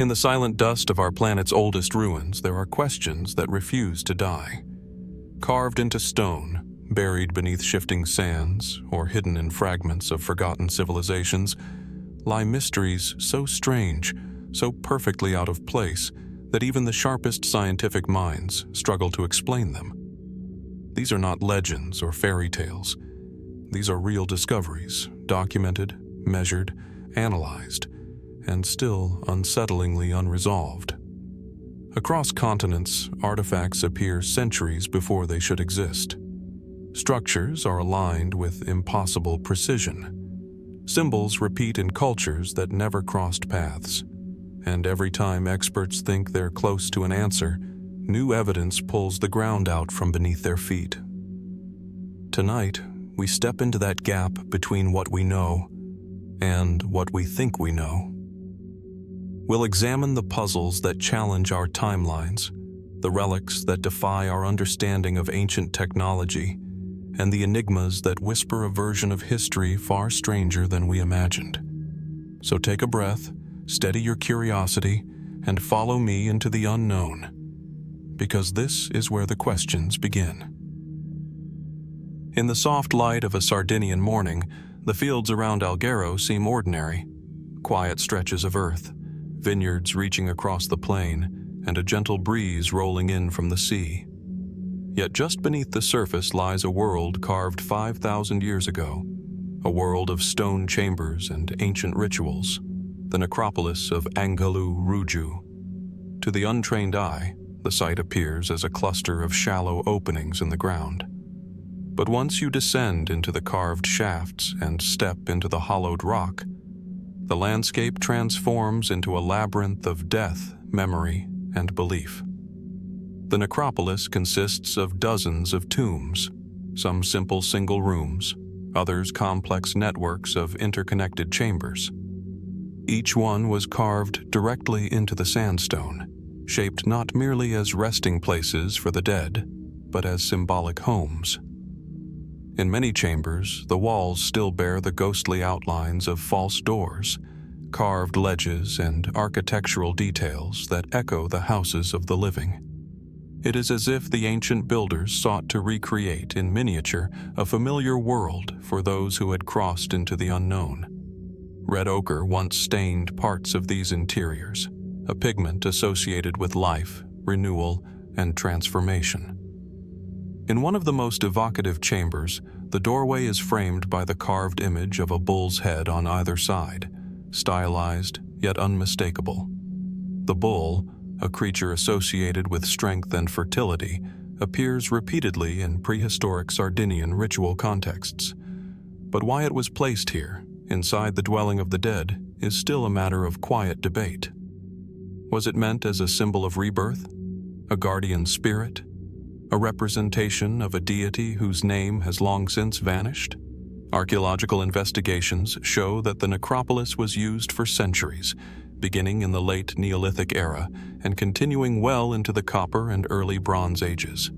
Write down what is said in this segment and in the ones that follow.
In the silent dust of our planet's oldest ruins, there are questions that refuse to die. Carved into stone, buried beneath shifting sands, or hidden in fragments of forgotten civilizations, lie mysteries so strange, so perfectly out of place, that even the sharpest scientific minds struggle to explain them. These are not legends or fairy tales. These are real discoveries, documented, measured, analyzed, and still unsettlingly unresolved. Across continents, artifacts appear centuries before they should exist. Structures are aligned with impossible precision. Symbols repeat in cultures that never crossed paths. And every time experts think they're close to an answer, new evidence pulls the ground out from beneath their feet. Tonight, we step into that gap between what we know and what we think we know. We'll examine the puzzles that challenge our timelines, the relics that defy our understanding of ancient technology, and the enigmas that whisper a version of history far stranger than we imagined. So take a breath, steady your curiosity, and follow me into the unknown, because this is where the questions begin. In the soft light of a Sardinian morning, the fields around Anghelu seem ordinary. Quiet stretches of earth, vineyards reaching across the plain, and a gentle breeze rolling in from the sea. Yet just beneath the surface lies a world carved 5,000 years ago, a world of stone chambers and ancient rituals, the necropolis of Anghelu, Ruju. To the untrained eye, the site appears as a cluster of shallow openings in the ground. But once you descend into the carved shafts and step into the hollowed rock, the landscape transforms into a labyrinth of death, memory, and belief. The necropolis consists of dozens of tombs, some simple single rooms, others complex networks of interconnected chambers. Each one was carved directly into the sandstone, shaped not merely as resting places for the dead, but as symbolic homes. In many chambers, the walls still bear the ghostly outlines of false doors, carved ledges, and architectural details that echo the houses of the living. It is as if the ancient builders sought to recreate in miniature a familiar world for those who had crossed into the unknown. Red ochre once stained parts of these interiors, a pigment associated with life, renewal, and transformation. In one of the most evocative chambers, the doorway is framed by the carved image of a bull's head on either side, stylized yet unmistakable. The bull, a creature associated with strength and fertility, appears repeatedly in prehistoric Sardinian ritual contexts. But why it was placed here, inside the dwelling of the dead, is still a matter of quiet debate. Was it meant as a symbol of rebirth, a guardian spirit, a representation of a deity whose name has long since vanished? Archaeological investigations show that the necropolis was used for centuries, beginning in the late Neolithic era and continuing well into the Copper and early Bronze Ages.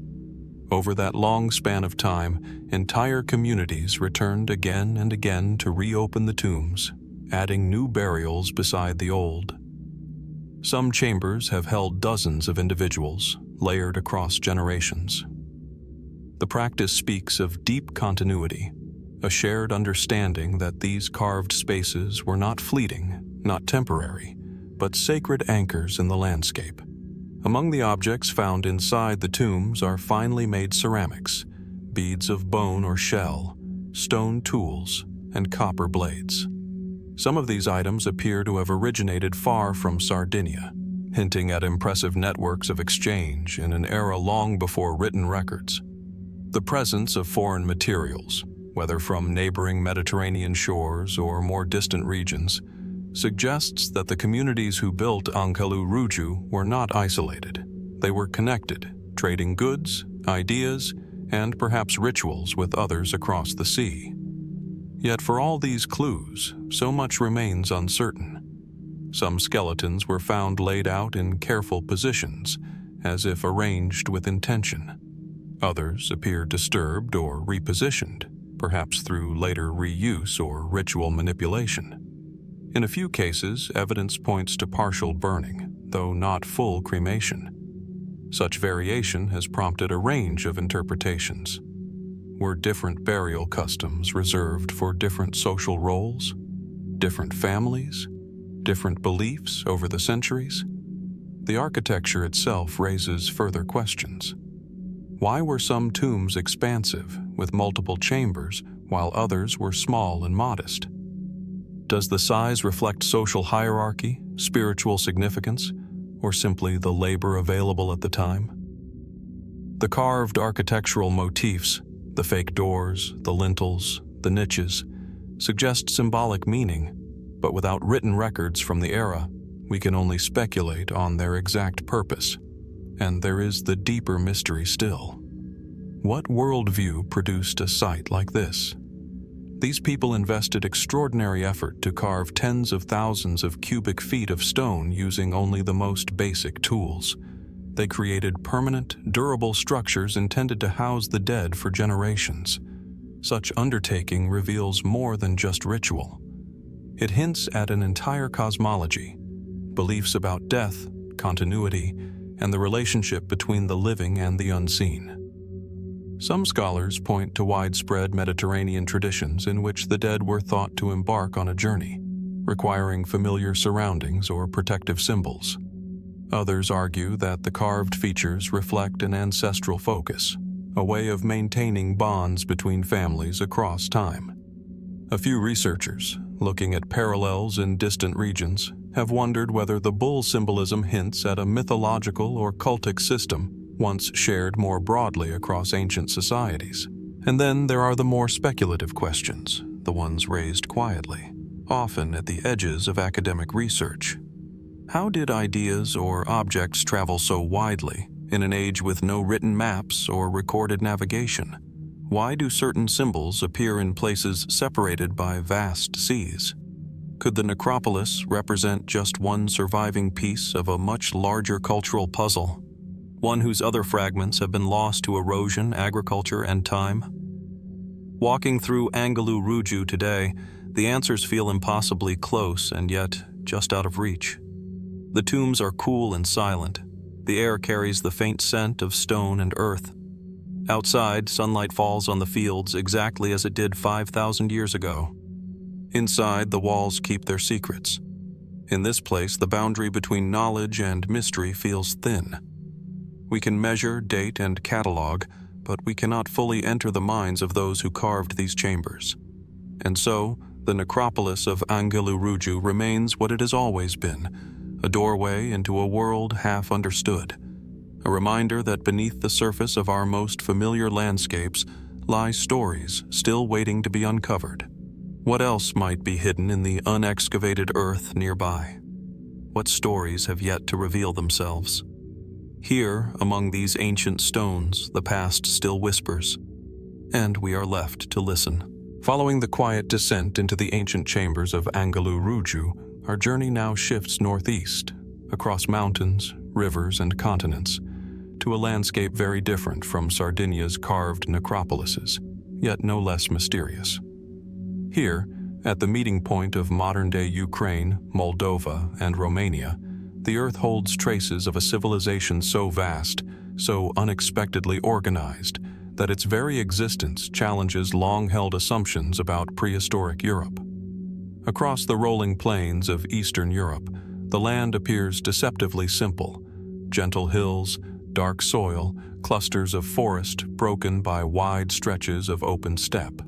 Over that long span of time, entire communities returned again and again to reopen the tombs, adding new burials beside the old. Some chambers have held dozens of individuals, layered across generations. The practice speaks of deep continuity, a shared understanding that these carved spaces were not fleeting, not temporary, but sacred anchors in the landscape. Among the objects found inside the tombs are finely made ceramics, beads of bone or shell, stone tools, and copper blades. Some of these items appear to have originated far from Sardinia, hinting at impressive networks of exchange in an era long before written records. The presence of foreign materials, whether from neighboring Mediterranean shores or more distant regions, suggests that the communities who built Anghelu Ruju were not isolated. They were connected, trading goods, ideas, and perhaps rituals with others across the sea. Yet for all these clues, so much remains uncertain. Some skeletons were found laid out in careful positions, as if arranged with intention. Others appear disturbed or repositioned, perhaps through later reuse or ritual manipulation. In a few cases, evidence points to partial burning, though not full cremation. Such variation has prompted a range of interpretations. Were different burial customs reserved for different social roles, different families, different beliefs over the centuries? The architecture itself raises further questions. Why were some tombs expansive, with multiple chambers, while others were small and modest? Does the size reflect social hierarchy, spiritual significance, or simply the labor available at the time? The carved architectural motifs, the fake doors, the lintels, the niches, suggest symbolic meaning, but without written records from the era, we can only speculate on their exact purpose. And there is the deeper mystery still. What worldview produced a site like this? These people invested extraordinary effort to carve tens of thousands of cubic feet of stone using only the most basic tools. They created permanent, durable structures intended to house the dead for generations. Such undertaking reveals more than just ritual. It hints at an entire cosmology, beliefs about death, continuity, and the relationship between the living and the unseen. Some scholars point to widespread Mediterranean traditions in which the dead were thought to embark on a journey, requiring familiar surroundings or protective symbols. Others argue that the carved features reflect an ancestral focus, a way of maintaining bonds between families across time. A few researchers, looking at parallels in distant regions, have wondered whether the bull symbolism hints at a mythological or cultic system once shared more broadly across ancient societies. And then there are the more speculative questions, the ones raised quietly, often at the edges of academic research. How did ideas or objects travel so widely in an age with no written maps or recorded navigation? Why do certain symbols appear in places separated by vast seas? Could the necropolis represent just one surviving piece of a much larger cultural puzzle? One whose other fragments have been lost to erosion, agriculture, and time? Walking through Anghelu Ruju today, the answers feel impossibly close and yet just out of reach. The tombs are cool and silent. The air carries the faint scent of stone and earth. Outside, sunlight falls on the fields exactly as it did 5,000 years ago. Inside, the walls keep their secrets. In this place, the boundary between knowledge and mystery feels thin. We can measure, date, and catalog, but we cannot fully enter the minds of those who carved these chambers. And so, the necropolis of Anghelu Ruju remains what it has always been, a doorway into a world half understood, a reminder that beneath the surface of our most familiar landscapes lie stories still waiting to be uncovered. What else might be hidden in the unexcavated earth nearby? What stories have yet to reveal themselves? Here, among these ancient stones, the past still whispers, and we are left to listen. Following the quiet descent into the ancient chambers of Anghelu Ruju, our journey now shifts northeast, across mountains, rivers, and continents, to a landscape very different from Sardinia's carved necropolises, yet no less mysterious. Here, at the meeting point of modern-day Ukraine, Moldova, and Romania, the earth holds traces of a civilization so vast, so unexpectedly organized, that its very existence challenges long-held assumptions about prehistoric Europe. Across the rolling plains of Eastern Europe, the land appears deceptively simple: gentle hills, dark soil, clusters of forest broken by wide stretches of open steppe.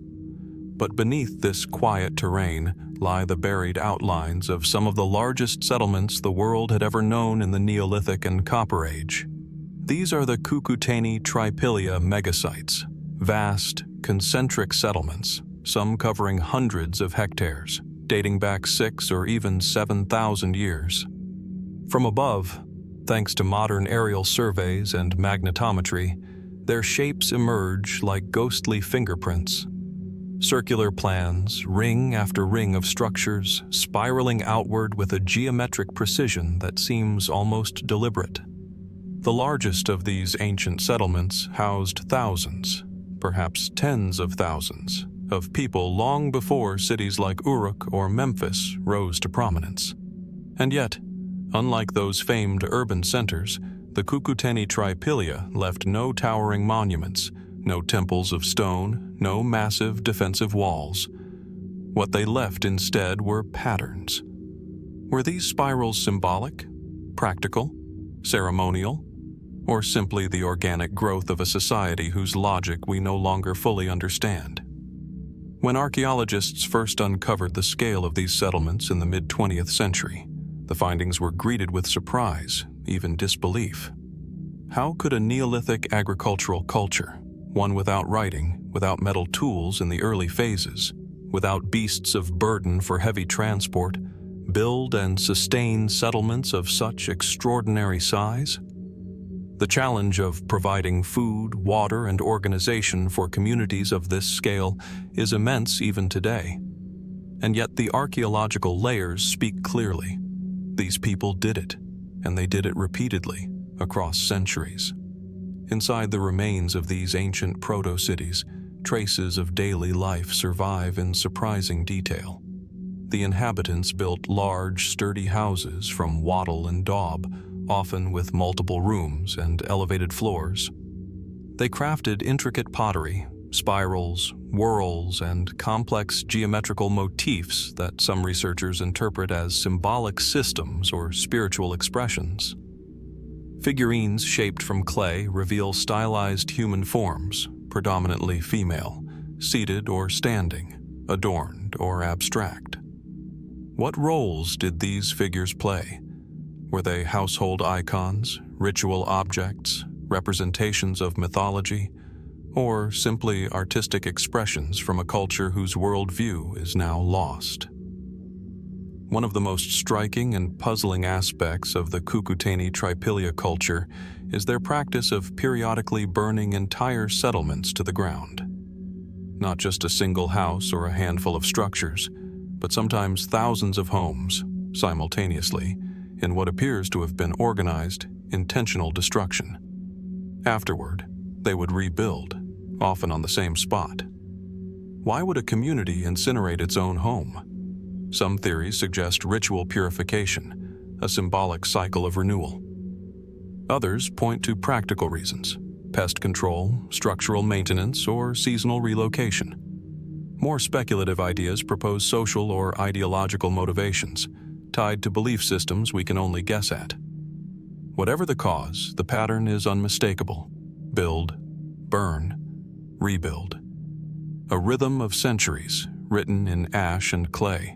But beneath this quiet terrain lie the buried outlines of some of the largest settlements the world had ever known in the Neolithic and Copper Age. These are the Cucuteni-Trypillia megasites, vast, concentric settlements, some covering hundreds of hectares, dating back 6,000 or even 7,000 years. From above, thanks to modern aerial surveys and magnetometry, their shapes emerge like ghostly fingerprints. Circular plans, ring after ring of structures, spiraling outward with a geometric precision that seems almost deliberate. The largest of these ancient settlements housed thousands, perhaps tens of thousands, of people long before cities like Uruk or Memphis rose to prominence. And yet, unlike those famed urban centers, the Cucuteni-Trypillia left no towering monuments, no temples of stone, no massive defensive walls. What they left instead were patterns. Were these spirals symbolic, practical, ceremonial, or simply the organic growth of a society whose logic we no longer fully understand? When archaeologists first uncovered the scale of these settlements in the mid-20th century, the findings were greeted with surprise, even disbelief. How could a Neolithic agricultural culture, one without writing, without metal tools in the early phases, without beasts of burden for heavy transport, build and sustain settlements of such extraordinary size? The challenge of providing food, water, and organization for communities of this scale is immense even today. And yet the archaeological layers speak clearly. These people did it, and they did it repeatedly, across centuries. Inside the remains of these ancient proto-cities, traces of daily life survive in surprising detail. The inhabitants built large, sturdy houses from wattle and daub, often with multiple rooms and elevated floors. They crafted intricate pottery, spirals, whorls, and complex geometrical motifs that some researchers interpret as symbolic systems or spiritual expressions. Figurines shaped from clay reveal stylized human forms, predominantly female, seated or standing, adorned or abstract. What roles did these figures play? Were they household icons, ritual objects, representations of mythology, or simply artistic expressions from a culture whose worldview is now lost? One of the most striking and puzzling aspects of the Cucuteni-Trypillia culture is their practice of periodically burning entire settlements to the ground. Not just a single house or a handful of structures, but sometimes thousands of homes, simultaneously, in what appears to have been organized, intentional destruction. Afterward, they would rebuild, often on the same spot. Why would a community incinerate its own home? Some theories suggest ritual purification, a symbolic cycle of renewal. Others point to practical reasons: pest control, structural maintenance, or seasonal relocation. More speculative ideas propose social or ideological motivations, tied to belief systems we can only guess at. Whatever the cause, the pattern is unmistakable: build, burn, rebuild. A rhythm of centuries, written in ash and clay.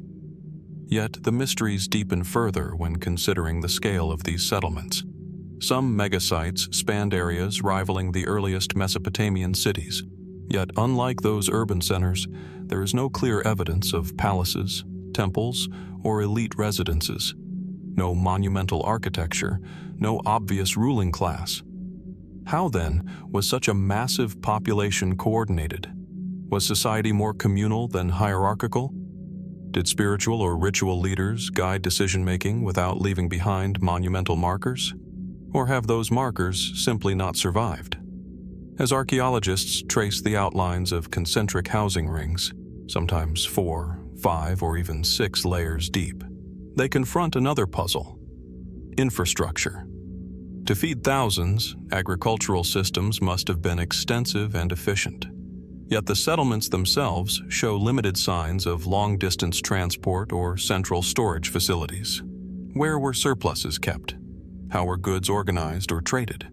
Yet the mysteries deepen further when considering the scale of these settlements. Some megasites spanned areas rivaling the earliest Mesopotamian cities. Yet unlike those urban centers, there is no clear evidence of palaces, temples, or elite residences. No monumental architecture, no obvious ruling class. How then was such a massive population coordinated? Was society more communal than hierarchical? Did spiritual or ritual leaders guide decision-making without leaving behind monumental markers? Or have those markers simply not survived? As archaeologists trace the outlines of concentric housing rings, sometimes 4, 5, or even 6 layers deep, they confront another puzzle: infrastructure. To feed thousands, agricultural systems must have been extensive and efficient. Yet the settlements themselves show limited signs of long-distance transport or central storage facilities. Where were surpluses kept? How were goods organized or traded?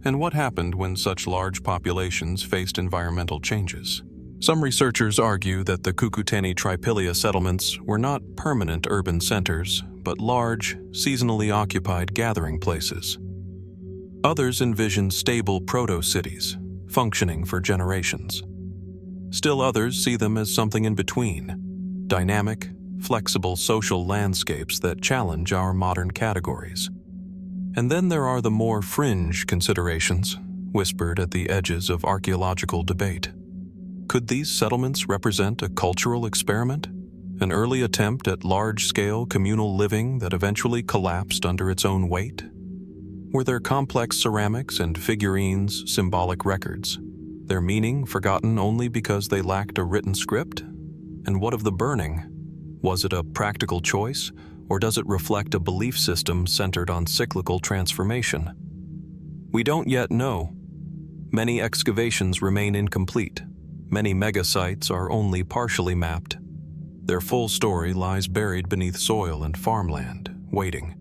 And what happened when such large populations faced environmental changes? Some researchers argue that the Cucuteni-Trypillia settlements were not permanent urban centers, but large, seasonally occupied gathering places. Others envision stable proto-cities, functioning for generations. Still others see them as something in between: dynamic, flexible social landscapes that challenge our modern categories. And then there are the more fringe considerations, whispered at the edges of archaeological debate. Could these settlements represent a cultural experiment? An early attempt at large-scale communal living that eventually collapsed under its own weight? Were their complex ceramics and figurines symbolic records, Their meaning forgotten only because they lacked a written script? And what of the burning? Was it a practical choice, or does it reflect a belief system centered on cyclical transformation? We don't yet know. Many excavations remain incomplete. Many megasites are only partially mapped. Their full story lies buried beneath soil and farmland, waiting.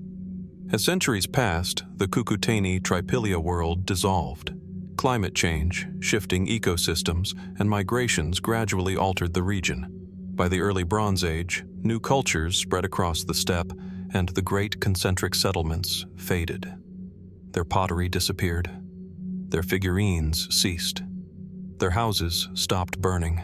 As centuries passed, the Cucuteni-Trypillia world dissolved. Climate change, shifting ecosystems, and migrations gradually altered the region. By the early Bronze Age, new cultures spread across the steppe, and the great concentric settlements faded. Their pottery disappeared. Their figurines ceased. Their houses stopped burning.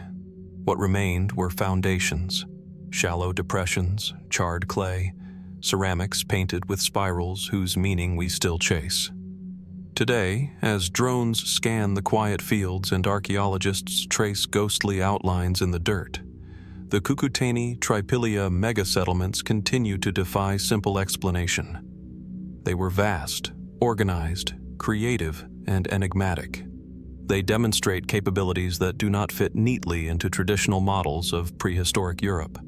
What remained were foundations, shallow depressions, charred clay, ceramics painted with spirals whose meaning we still chase. Today, as drones scan the quiet fields and archaeologists trace ghostly outlines in the dirt, the Cucuteni-Trypillia mega-settlements continue to defy simple explanation. They were vast, organized, creative, and enigmatic. They demonstrate capabilities that do not fit neatly into traditional models of prehistoric Europe.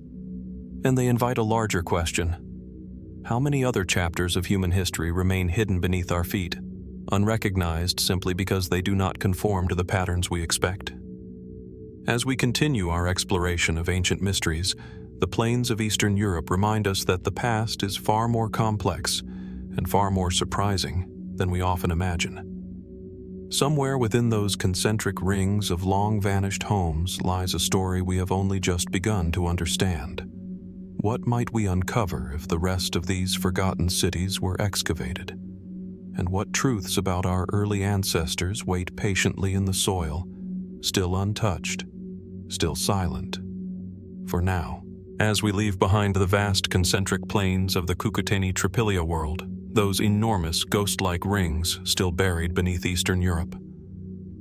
And they invite a larger question. How many other chapters of human history remain hidden beneath our feet, unrecognized simply because they do not conform to the patterns we expect? As we continue our exploration of ancient mysteries, the plains of Eastern Europe remind us that the past is far more complex and far more surprising than we often imagine. Somewhere within those concentric rings of long-vanished homes lies a story we have only just begun to understand. What might we uncover if the rest of these forgotten cities were excavated? And what truths about our early ancestors wait patiently in the soil, still untouched, still silent? For now, as we leave behind the vast concentric plains of the Cucuteni-Trypillia world, those enormous ghost-like rings still buried beneath Eastern Europe,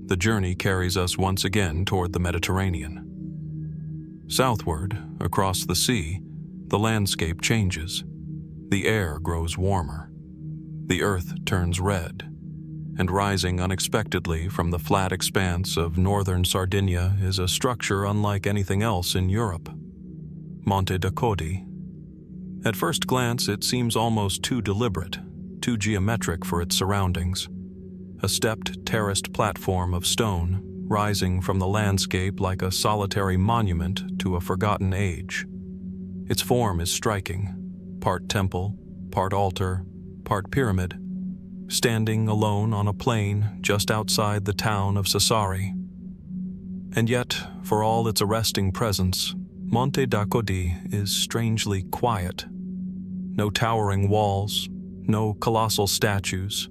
the journey carries us once again toward the Mediterranean. Southward, across the sea, the landscape changes. The air grows warmer. The earth turns red, and rising unexpectedly from the flat expanse of northern Sardinia is a structure unlike anything else in Europe. Monte Dakoti. At first glance, it seems almost too deliberate, too geometric for its surroundings. A stepped, terraced platform of stone, rising from the landscape like a solitary monument to a forgotten age. Its form is striking, part temple, part altar, part pyramid, standing alone on a plain just outside the town of Sassari. And yet, for all its arresting presence, Monte Dakoti is strangely quiet. No towering walls, no colossal statues,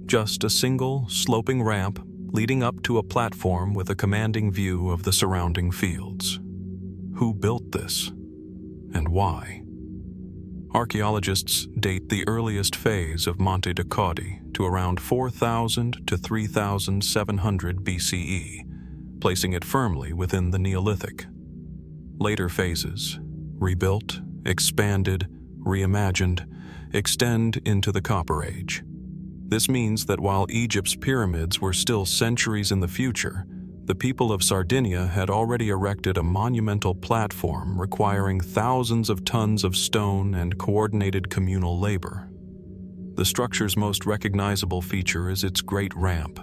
just a single sloping ramp leading up to a platform with a commanding view of the surrounding fields. Who built this, and why? Archaeologists date the earliest phase of Monte Dakoti to around 4,000 to 3,700 BCE, placing it firmly within the Neolithic. Later phases, rebuilt, expanded, reimagined, extend into the Copper Age. This means that while Egypt's pyramids were still centuries in the future, the people of Sardinia had already erected a monumental platform requiring thousands of tons of stone and coordinated communal labor. The structure's most recognizable feature is its great ramp,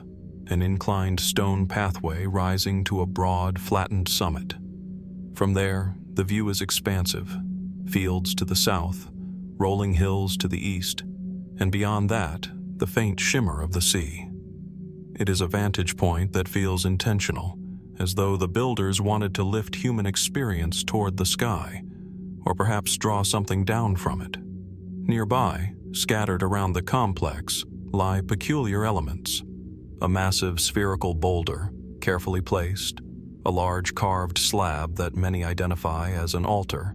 an inclined stone pathway rising to a broad, flattened summit. From there, the view is expansive, fields to the south, rolling hills to the east, and beyond that, the faint shimmer of the sea. It is a vantage point that feels intentional, as though the builders wanted to lift human experience toward the sky, or perhaps draw something down from it. Nearby, scattered around the complex, lie peculiar elements: a massive spherical boulder, carefully placed, a large carved slab that many identify as an altar,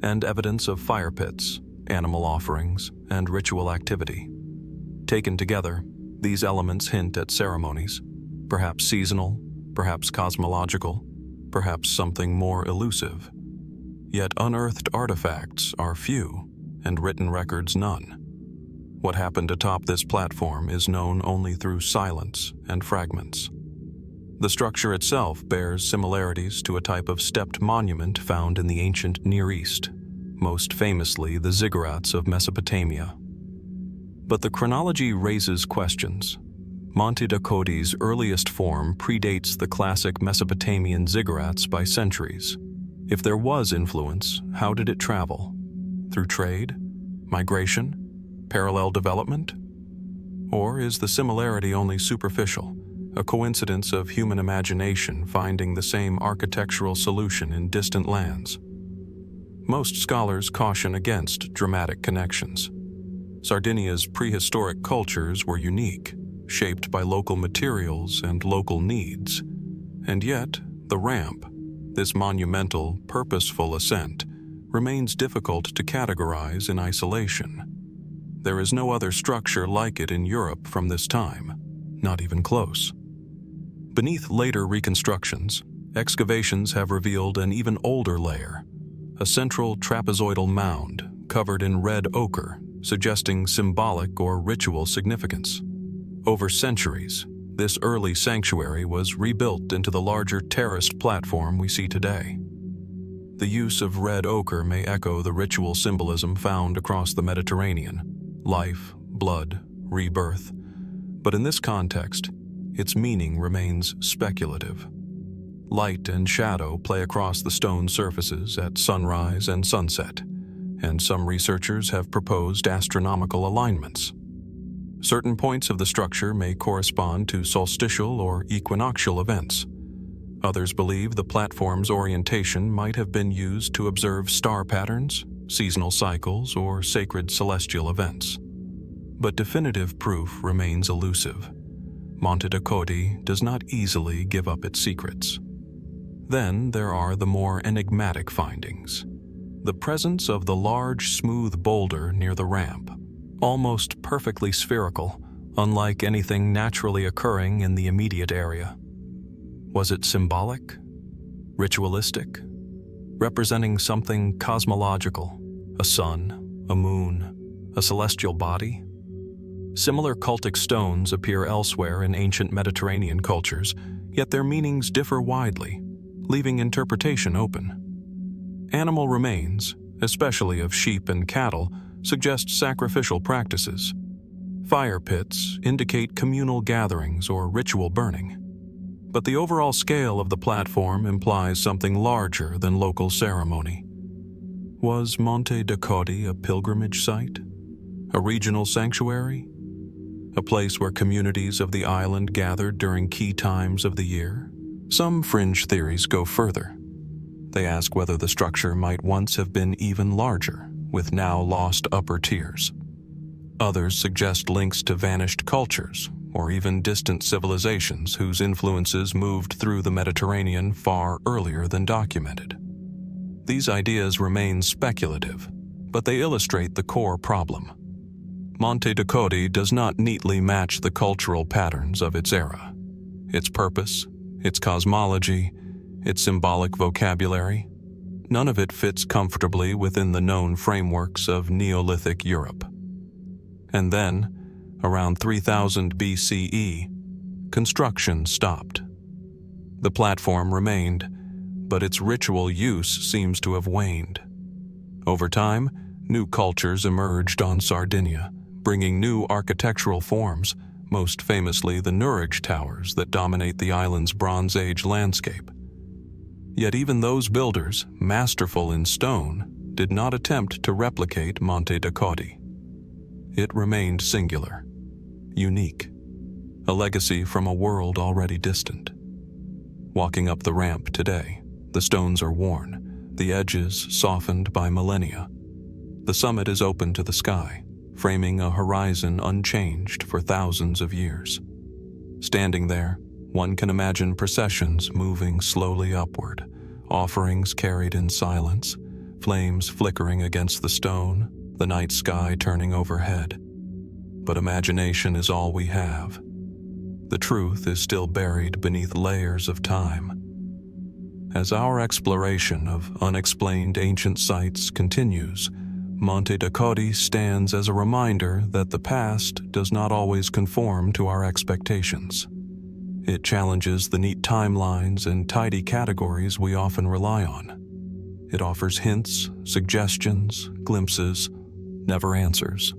and evidence of fire pits, animal offerings, and ritual activity. Taken together, these elements hint at ceremonies, perhaps seasonal, perhaps cosmological, perhaps something more elusive. Yet unearthed artifacts are few, and written records none. What happened atop this platform is known only through silence and fragments. The structure itself bears similarities to a type of stepped monument found in the ancient Near East, most famously the ziggurats of Mesopotamia. But the chronology raises questions. Monte Dakotti's earliest form predates the classic Mesopotamian ziggurats by centuries. If there was influence, how did it travel? Through trade? Migration? Parallel development? Or is the similarity only superficial, a coincidence of human imagination finding the same architectural solution in distant lands? Most scholars caution against dramatic connections. Sardinia's prehistoric cultures were unique, shaped by local materials and local needs. And yet, the ramp, this monumental, purposeful ascent, remains difficult to categorize in isolation. There is no other structure like it in Europe from this time, not even close. Beneath later reconstructions, excavations have revealed an even older layer, a central trapezoidal mound covered in red ochre, suggesting symbolic or ritual significance. Over centuries, this early sanctuary was rebuilt into the larger terraced platform we see today. The use of red ochre may echo the ritual symbolism found across the Mediterranean: life, blood, rebirth. But in this context, its meaning remains speculative. Light and shadow play across the stone surfaces at sunrise and sunset, and some researchers have proposed astronomical alignments. Certain points of the structure may correspond to solstitial or equinoctial events. Others believe the platform's orientation might have been used to observe star patterns, seasonal cycles, or sacred celestial events. But definitive proof remains elusive. Monte Dakotti does not easily give up its secrets. Then there are the more enigmatic findings. The presence of the large, smooth boulder near the ramp, almost perfectly spherical, unlike anything naturally occurring in the immediate area. Was it symbolic? Ritualistic? Representing something cosmological? A sun? A moon? A celestial body? Similar cultic stones appear elsewhere in ancient Mediterranean cultures, yet their meanings differ widely, leaving interpretation open. Animal remains, especially of sheep and cattle, suggest sacrificial practices. Fire pits indicate communal gatherings or ritual burning. But the overall scale of the platform implies something larger than local ceremony. Was Monte Dakotti a pilgrimage site? A regional sanctuary? A place where communities of the island gathered during key times of the year? Some fringe theories go further. They ask whether the structure might once have been even larger, with now lost upper tiers. Others suggest links to vanished cultures, or even distant civilizations whose influences moved through the Mediterranean far earlier than documented. These ideas remain speculative, but they illustrate the core problem. Monte Dakotti does not neatly match the cultural patterns of its era. Its purpose, its cosmology, its symbolic vocabulary, none of it fits comfortably within the known frameworks of Neolithic Europe. And then, around 3000 BCE, construction stopped. The platform remained, but its ritual use seems to have waned. Over time, new cultures emerged on Sardinia, bringing new architectural forms, most famously the Nureg towers that dominate the island's Bronze Age landscape. Yet even those builders, masterful in stone, did not attempt to replicate Monte Dakotti. It remained singular, unique, a legacy from a world already distant. Walking up the ramp today, the stones are worn, the edges softened by millennia. The summit is open to the sky, framing a horizon unchanged for thousands of years. Standing there, one can imagine processions moving slowly upward, offerings carried in silence, flames flickering against the stone, the night sky turning overhead. But imagination is all we have. The truth is still buried beneath layers of time. As our exploration of unexplained ancient sites continues, Monte Dakotti stands as a reminder that the past does not always conform to our expectations. It challenges the neat timelines and tidy categories we often rely on. It offers hints, suggestions, glimpses, never answers.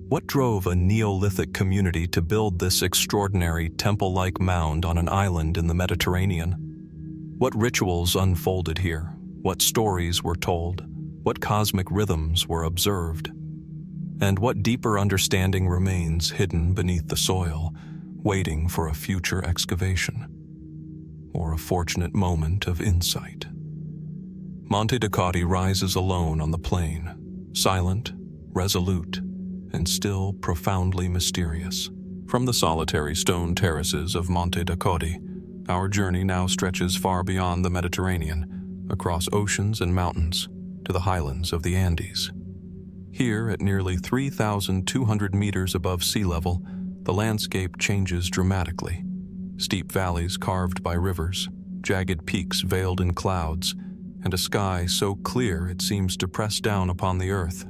What drove a Neolithic community to build this extraordinary temple-like mound on an island in the Mediterranean? What rituals unfolded here? What stories were told? What cosmic rhythms were observed? And what deeper understanding remains hidden beneath the soil, waiting for a future excavation or a fortunate moment of insight? Monte rises alone on the plain, silent, resolute, and still profoundly mysterious. From the solitary stone terraces of Monte our journey now stretches far beyond the Mediterranean, across oceans and mountains, to the highlands of the Andes. Here, at nearly 3,200 meters above sea level, the landscape changes dramatically. Steep valleys carved by rivers, jagged peaks veiled in clouds, and a sky so clear it seems to press down upon the earth.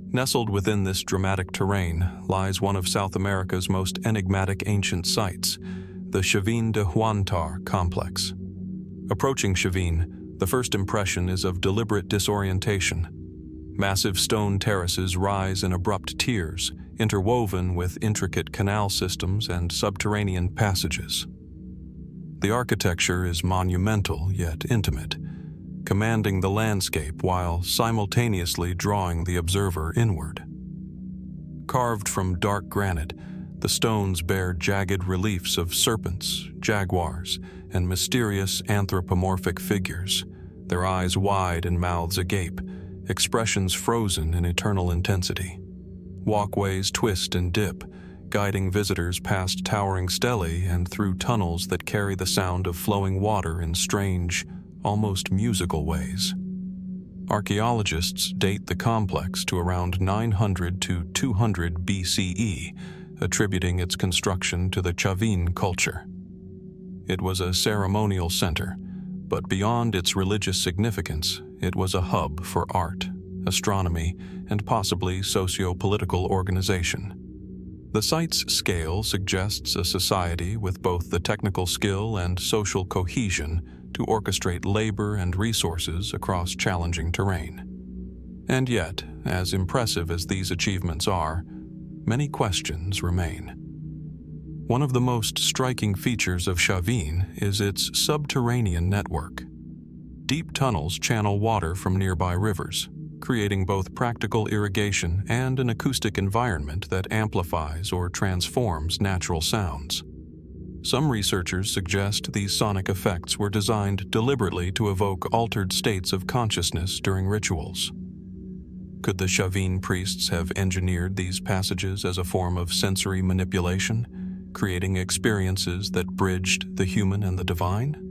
Nestled within this dramatic terrain lies one of South America's most enigmatic ancient sites, the Chavin de Huantar complex. Approaching Chavin, the first impression is of deliberate disorientation. Massive stone terraces rise in abrupt tiers, interwoven with intricate canal systems and subterranean passages. The architecture is monumental yet intimate, commanding the landscape while simultaneously drawing the observer inward. Carved from dark granite, the stones bear jagged reliefs of serpents, jaguars, and mysterious anthropomorphic figures, their eyes wide and mouths agape, expressions frozen in eternal intensity. Walkways twist and dip, guiding visitors past towering stelae and through tunnels that carry the sound of flowing water in strange, almost musical ways. Archaeologists date the complex to around 900 to 200 BCE, attributing its construction to the Chavin culture. It was a ceremonial center, but beyond its religious significance, it was a hub for art, astronomy, and possibly socio-political organization. The site's scale suggests a society with both the technical skill and social cohesion to orchestrate labor and resources across challenging terrain. And yet, as impressive as these achievements are, many questions remain. One of the most striking features of Chavin is its subterranean network. Deep tunnels channel water from nearby rivers, creating both practical irrigation and an acoustic environment that amplifies or transforms natural sounds. Some researchers suggest these sonic effects were designed deliberately to evoke altered states of consciousness during rituals. Could the Chavin priests have engineered these passages as a form of sensory manipulation, creating experiences that bridged the human and the divine?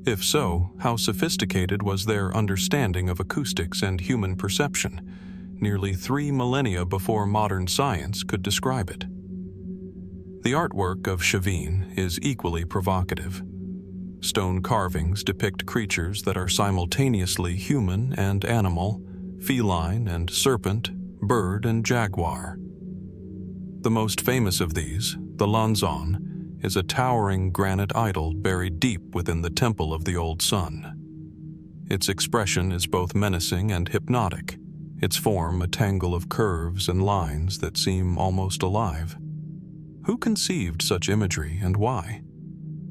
If so, how sophisticated was their understanding of acoustics and human perception, nearly 3 millennia before modern science could describe it? The artwork of Chavin is equally provocative. Stone carvings depict creatures that are simultaneously human and animal, feline and serpent, bird and jaguar. The most famous of these, the Lanzon, is a towering granite idol buried deep within the temple of the Old Sun. Its expression is both menacing and hypnotic, its form a tangle of curves and lines that seem almost alive. Who conceived such imagery and why?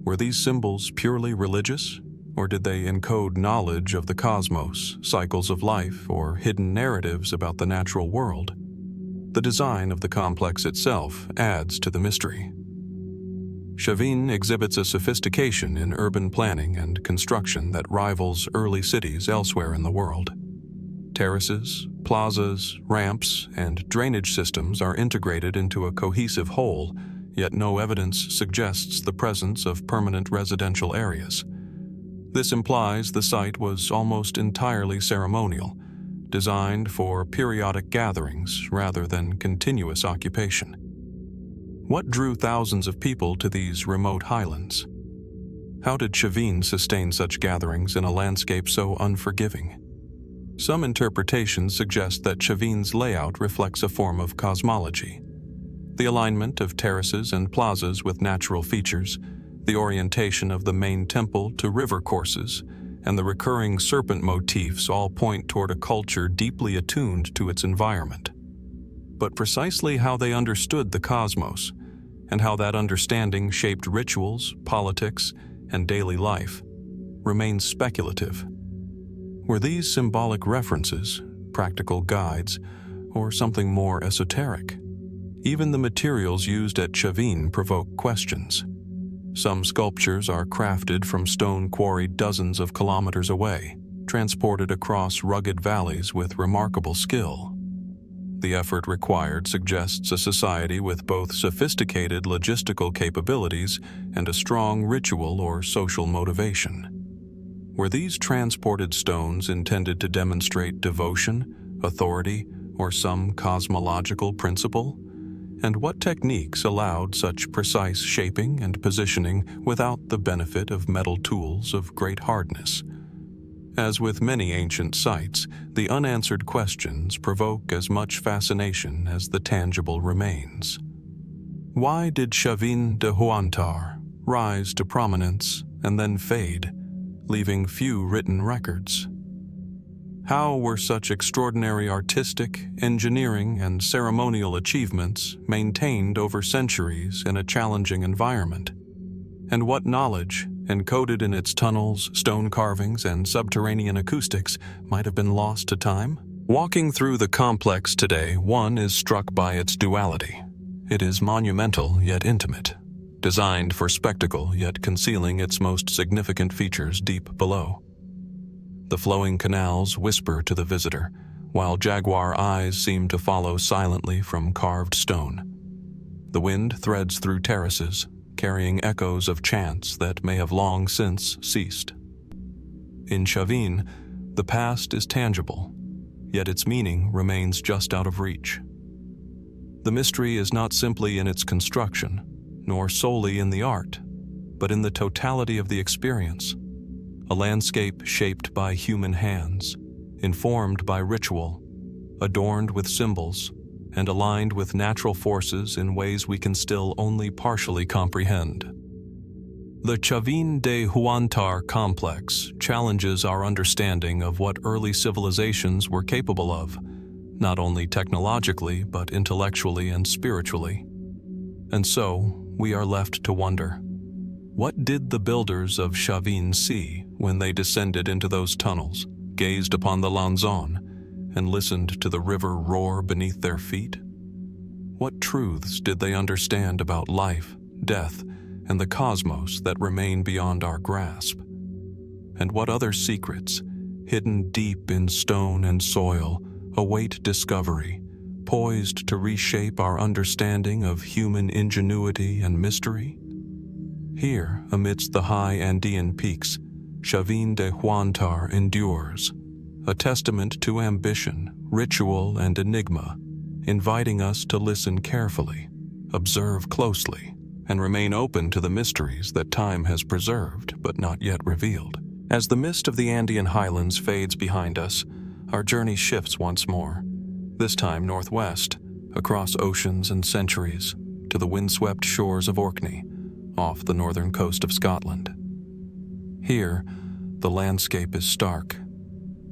Were these symbols purely religious, or did they encode knowledge of the cosmos, cycles of life, or hidden narratives about the natural world? The design of the complex itself adds to the mystery. Chavin exhibits a sophistication in urban planning and construction that rivals early cities elsewhere in the world. Terraces, plazas, ramps, and drainage systems are integrated into a cohesive whole, yet no evidence suggests the presence of permanent residential areas. This implies the site was almost entirely ceremonial, designed for periodic gatherings rather than continuous occupation. What drew thousands of people to these remote highlands? How did Chavin sustain such gatherings in a landscape so unforgiving? Some interpretations suggest that Chavin's layout reflects a form of cosmology. The alignment of terraces and plazas with natural features, the orientation of the main temple to river courses, and the recurring serpent motifs all point toward a culture deeply attuned to its environment. But precisely how they understood the cosmos, and how that understanding shaped rituals, politics, and daily life, remains speculative. Were these symbolic references, practical guides, or something more esoteric? Even the materials used at Chavin provoke questions. Some sculptures are crafted from stone quarried dozens of kilometers away, transported across rugged valleys with remarkable skill. The effort required suggests a society with both sophisticated logistical capabilities and a strong ritual or social motivation. Were these transported stones intended to demonstrate devotion, authority, or some cosmological principle? And what techniques allowed such precise shaping and positioning without the benefit of metal tools of great hardness? As with many ancient sites, the unanswered questions provoke as much fascination as the tangible remains. Why did Chavin de Huantar rise to prominence and then fade, leaving few written records? How were such extraordinary artistic, engineering, and ceremonial achievements maintained over centuries in a challenging environment? And what knowledge, encoded in its tunnels, stone carvings, and subterranean acoustics, might have been lost to time? Walking through the complex today, one is struck by its duality. It is monumental yet intimate, designed for spectacle yet concealing its most significant features deep below. The flowing canals whisper to the visitor, while jaguar eyes seem to follow silently from carved stone. The wind threads through terraces, carrying echoes of chants that may have long since ceased. In Chavin, the past is tangible, yet its meaning remains just out of reach. The mystery is not simply in its construction, nor solely in the art, but in the totality of the experience. A landscape shaped by human hands, informed by ritual, adorned with symbols, and aligned with natural forces in ways we can still only partially comprehend. The Chavin de Huantar complex challenges our understanding of what early civilizations were capable of, not only technologically but intellectually and spiritually. And so, we are left to wonder, what did the builders of Chavin see when they descended into those tunnels, gazed upon the Lanzon, and listened to the river roar beneath their feet? What truths did they understand about life, death, and the cosmos that remain beyond our grasp? And what other secrets, hidden deep in stone and soil, await discovery, poised to reshape our understanding of human ingenuity and mystery? Here, amidst the high Andean peaks, Chavin de Huantar endures, a testament to ambition, ritual, and enigma, inviting us to listen carefully, observe closely, and remain open to the mysteries that time has preserved but not yet revealed. As the mist of the Andean highlands fades behind us, our journey shifts once more, this time northwest, across oceans and centuries, to the windswept shores of Orkney, off the northern coast of Scotland. Here, the landscape is stark.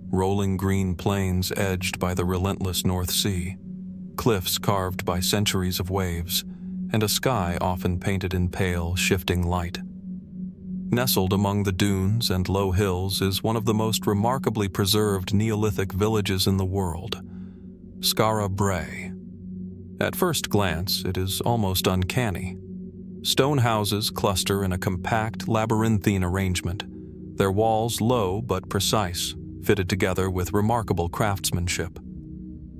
Rolling green plains edged by the relentless North Sea, cliffs carved by centuries of waves, and a sky often painted in pale, shifting light. Nestled among the dunes and low hills is one of the most remarkably preserved Neolithic villages in the world, Skara Brae. At first glance, it is almost uncanny. Stone houses cluster in a compact, labyrinthine arrangement, their walls low but precise, fitted together with remarkable craftsmanship.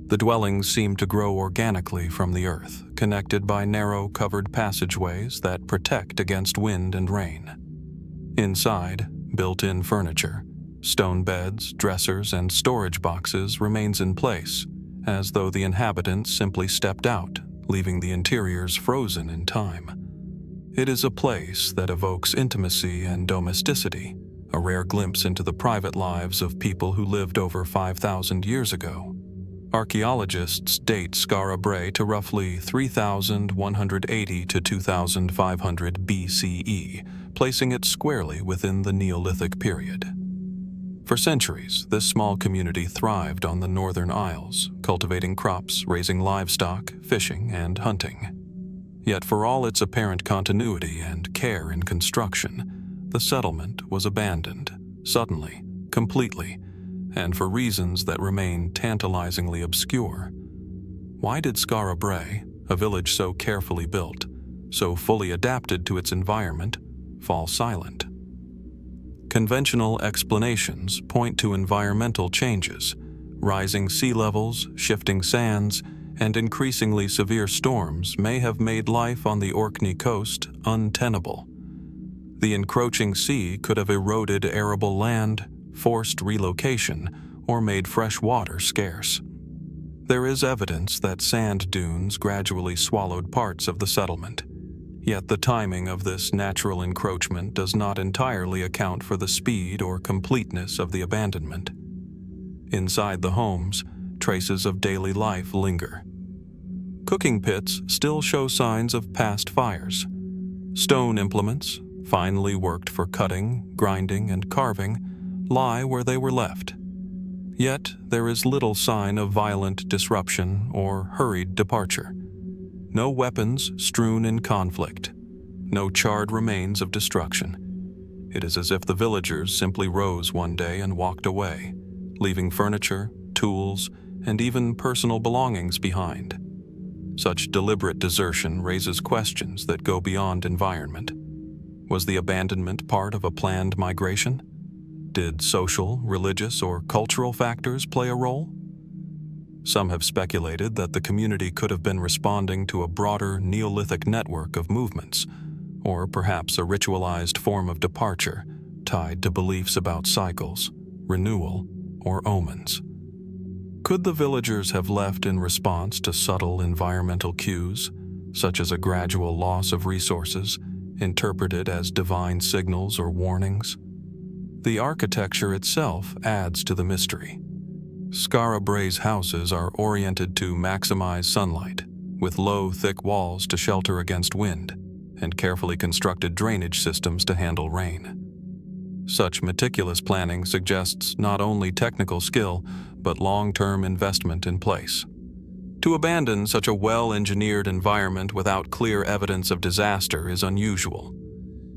The dwellings seem to grow organically from the earth, connected by narrow, covered passageways that protect against wind and rain. Inside, built-in furniture, stone beds, dressers, and storage boxes remains in place, as though the inhabitants simply stepped out, leaving the interiors frozen in time. It is a place that evokes intimacy and domesticity, a rare glimpse into the private lives of people who lived over 5,000 years ago. Archaeologists date Skara Brae to roughly 3,180 to 2,500 BCE, placing it squarely within the Neolithic period. For centuries, this small community thrived on the Northern Isles, cultivating crops, raising livestock, fishing, and hunting. Yet for all its apparent continuity and care in construction, the settlement was abandoned, suddenly, completely, and for reasons that remain tantalizingly obscure. Why did Skara Brae, a village so carefully built, so fully adapted to its environment, fall silent? Conventional explanations point to environmental changes. Rising sea levels, shifting sands, and increasingly severe storms may have made life on the Orkney coast untenable. The encroaching sea could have eroded arable land, forced relocation, or made fresh water scarce. There is evidence that sand dunes gradually swallowed parts of the settlement. Yet the timing of this natural encroachment does not entirely account for the speed or completeness of the abandonment. Inside the homes, traces of daily life linger. Cooking pits still show signs of past fires. Stone implements, finely worked for cutting, grinding, and carving, lie where they were left. Yet there is little sign of violent disruption or hurried departure. No weapons strewn in conflict, no charred remains of destruction. It is as if the villagers simply rose one day and walked away, leaving furniture, tools, and even personal belongings behind. Such deliberate desertion raises questions that go beyond environment. Was the abandonment part of a planned migration? Did social, religious, or cultural factors play a role? Some have speculated that the community could have been responding to a broader Neolithic network of movements, or perhaps a ritualized form of departure tied to beliefs about cycles, renewal, or omens. Could the villagers have left in response to subtle environmental cues, such as a gradual loss of resources, interpreted as divine signals or warnings? The architecture itself adds to the mystery. Skara Brae's houses are oriented to maximize sunlight, with low, thick walls to shelter against wind, and carefully constructed drainage systems to handle rain. Such meticulous planning suggests not only technical skill, but long-term investment in place. To abandon such a well-engineered environment without clear evidence of disaster is unusual.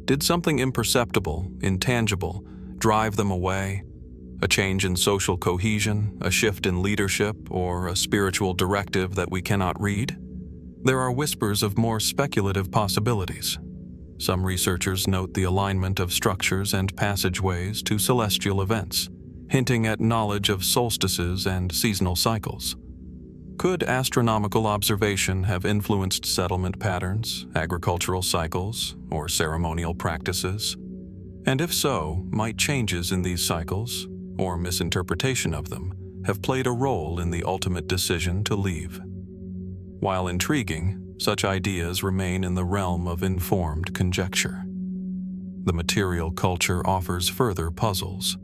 Did something imperceptible, intangible, drive them away? A change in social cohesion, a shift in leadership, or a spiritual directive that we cannot read? There are whispers of more speculative possibilities. Some researchers note the alignment of structures and passageways to celestial events, hinting at knowledge of solstices and seasonal cycles. Could astronomical observation have influenced settlement patterns, agricultural cycles, or ceremonial practices? And if so, might changes in these cycles, or misinterpretation of them, have played a role in the ultimate decision to leave? While intriguing, such ideas remain in the realm of informed conjecture. The material culture offers further puzzles.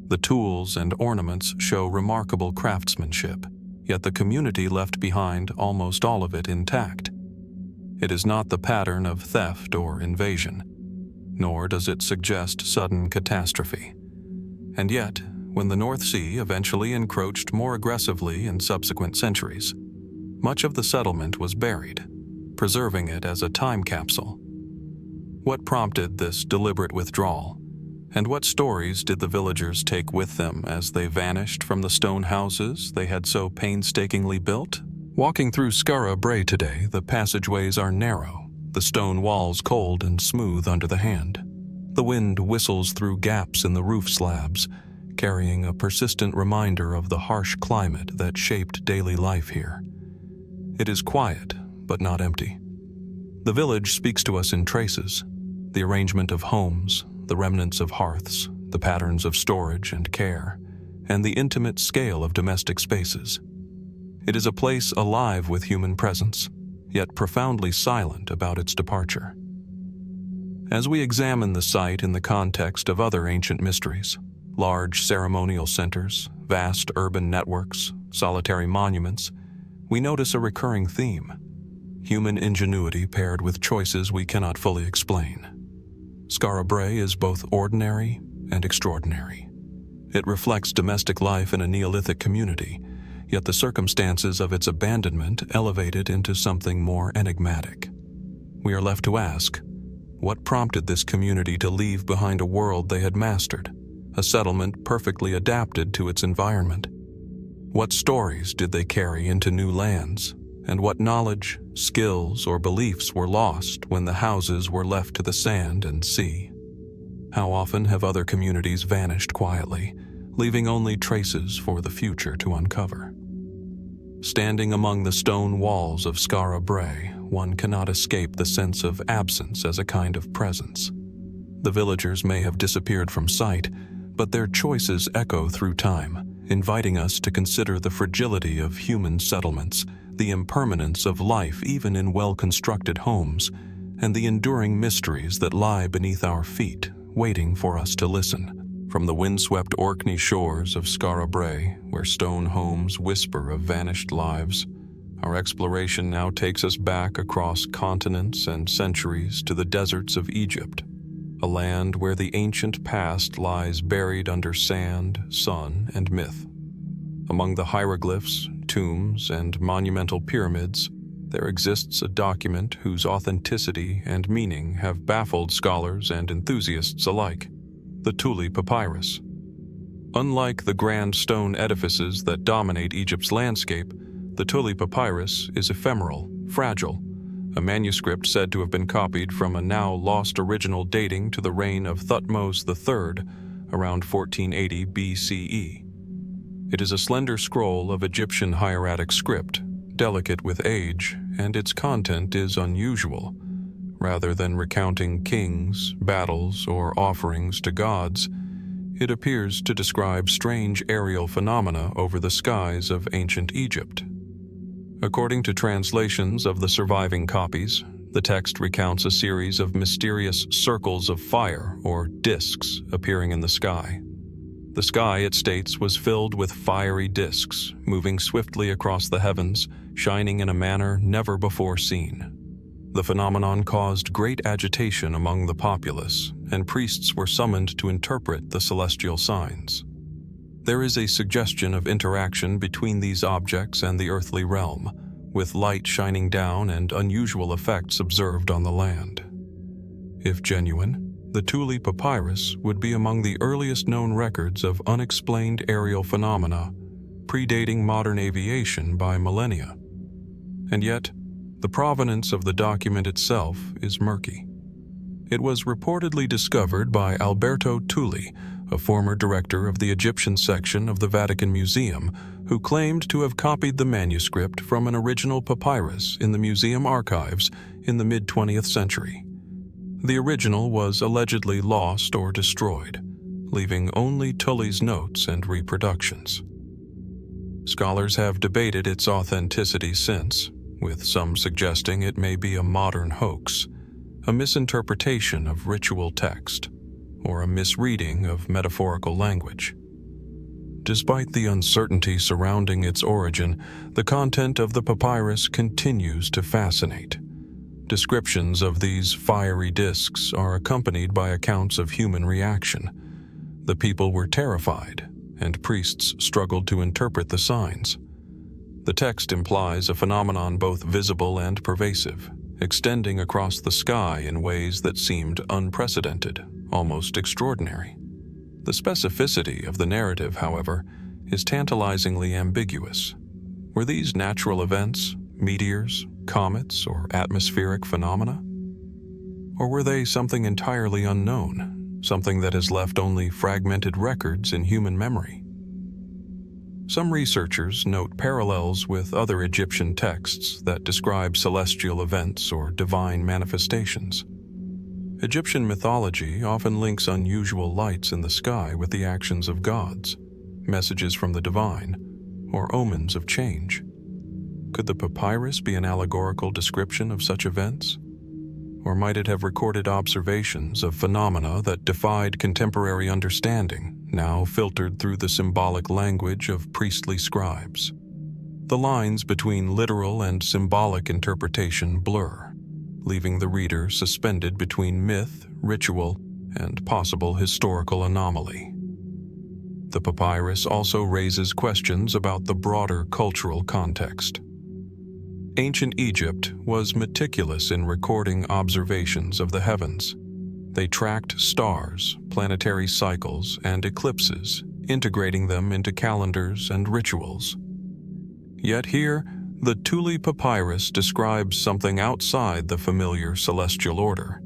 The tools and ornaments show remarkable craftsmanship, yet the community left behind almost all of it intact. It is not the pattern of theft or invasion, nor does it suggest sudden catastrophe. And yet, when the North Sea eventually encroached more aggressively in subsequent centuries, much of the settlement was buried, preserving it as a time capsule. What prompted this deliberate withdrawal, and what stories did the villagers take with them as they vanished from the stone houses they had so painstakingly built? Walking through Skara Brae today, the passageways are narrow, the stone walls cold and smooth under the hand. The wind whistles through gaps in the roof slabs, carrying a persistent reminder of the harsh climate that shaped daily life here. It is quiet, but not empty. The village speaks to us in traces: the arrangement of homes, the remnants of hearths, the patterns of storage and care, and the intimate scale of domestic spaces. It is a place alive with human presence, yet profoundly silent about its departure. As we examine the site in the context of other ancient mysteries, large ceremonial centers, vast urban networks, solitary monuments, we notice a recurring theme: human ingenuity paired with choices we cannot fully explain. Skara Brae is both ordinary and extraordinary. It reflects domestic life in a Neolithic community, yet the circumstances of its abandonment elevate it into something more enigmatic. We are left to ask, what prompted this community to leave behind a world they had mastered, a settlement perfectly adapted to its environment? What stories did they carry into new lands, and what knowledge, skills, or beliefs were lost when the houses were left to the sand and sea? How often have other communities vanished quietly, leaving only traces for the future to uncover? Standing among the stone walls of Skara Brae, one cannot escape the sense of absence as a kind of presence. The villagers may have disappeared from sight, but their choices echo through time, inviting us to consider the fragility of human settlements, the impermanence of life even in well-constructed homes, and the enduring mysteries that lie beneath our feet, waiting for us to listen. From the windswept Orkney shores of Skara Brae, where stone homes whisper of vanished lives, our exploration now takes us back across continents and centuries to the deserts of Egypt, a land where the ancient past lies buried under sand, sun, and myth. Among the hieroglyphs, tombs, and monumental pyramids, there exists a document whose authenticity and meaning have baffled scholars and enthusiasts alike: the Tulli Papyrus. Unlike the grand stone edifices that dominate Egypt's landscape, the Tulli Papyrus is ephemeral, fragile, a manuscript said to have been copied from a now lost original dating to the reign of Thutmose III around 1480 BCE. It is a slender scroll of Egyptian hieratic script, delicate with age, and its content is unusual. Rather than recounting kings, battles, or offerings to gods, it appears to describe strange aerial phenomena over the skies of ancient Egypt. According to translations of the surviving copies, the text recounts a series of mysterious circles of fire, or disks, appearing in the sky. The sky, it states, was filled with fiery disks, moving swiftly across the heavens, shining in a manner never before seen. The phenomenon caused great agitation among the populace, and priests were summoned to interpret the celestial signs. There is a suggestion of interaction between these objects and the earthly realm, with light shining down and unusual effects observed on the land. If genuine, the Tulli Papyrus would be among the earliest known records of unexplained aerial phenomena, predating modern aviation by millennia. And yet, the provenance of the document itself is murky. It was reportedly discovered by Alberto Tulli, a former director of the Egyptian section of the Vatican Museum, who claimed to have copied the manuscript from an original papyrus in the museum archives in the mid-20th century. The original was allegedly lost or destroyed, leaving only Tulli's notes and reproductions. Scholars have debated its authenticity since, with some suggesting it may be a modern hoax, a misinterpretation of ritual text, or a misreading of metaphorical language. Despite the uncertainty surrounding its origin, the content of the papyrus continues to fascinate. Descriptions of these fiery disks are accompanied by accounts of human reaction. The people were terrified, and priests struggled to interpret the signs. The text implies a phenomenon both visible and pervasive, extending across the sky in ways that seemed unprecedented, almost extraordinary. The specificity of the narrative, however, is tantalizingly ambiguous. Were these natural events, meteors, comets, or atmospheric phenomena? Or were they something entirely unknown, something that has left only fragmented records in human memory? Some researchers note parallels with other Egyptian texts that describe celestial events or divine manifestations. Egyptian mythology often links unusual lights in the sky with the actions of gods, messages from the divine, or omens of change. Could the papyrus be an allegorical description of such events? Or might it have recorded observations of phenomena that defied contemporary understanding, now filtered through the symbolic language of priestly scribes? The lines between literal and symbolic interpretation blur, leaving the reader suspended between myth, ritual, and possible historical anomaly. The papyrus also raises questions about the broader cultural context. Ancient Egypt was meticulous in recording observations of the heavens. They tracked stars, planetary cycles, and eclipses, integrating them into calendars and rituals. Yet here, the Tulli Papyrus describes something outside the familiar celestial order,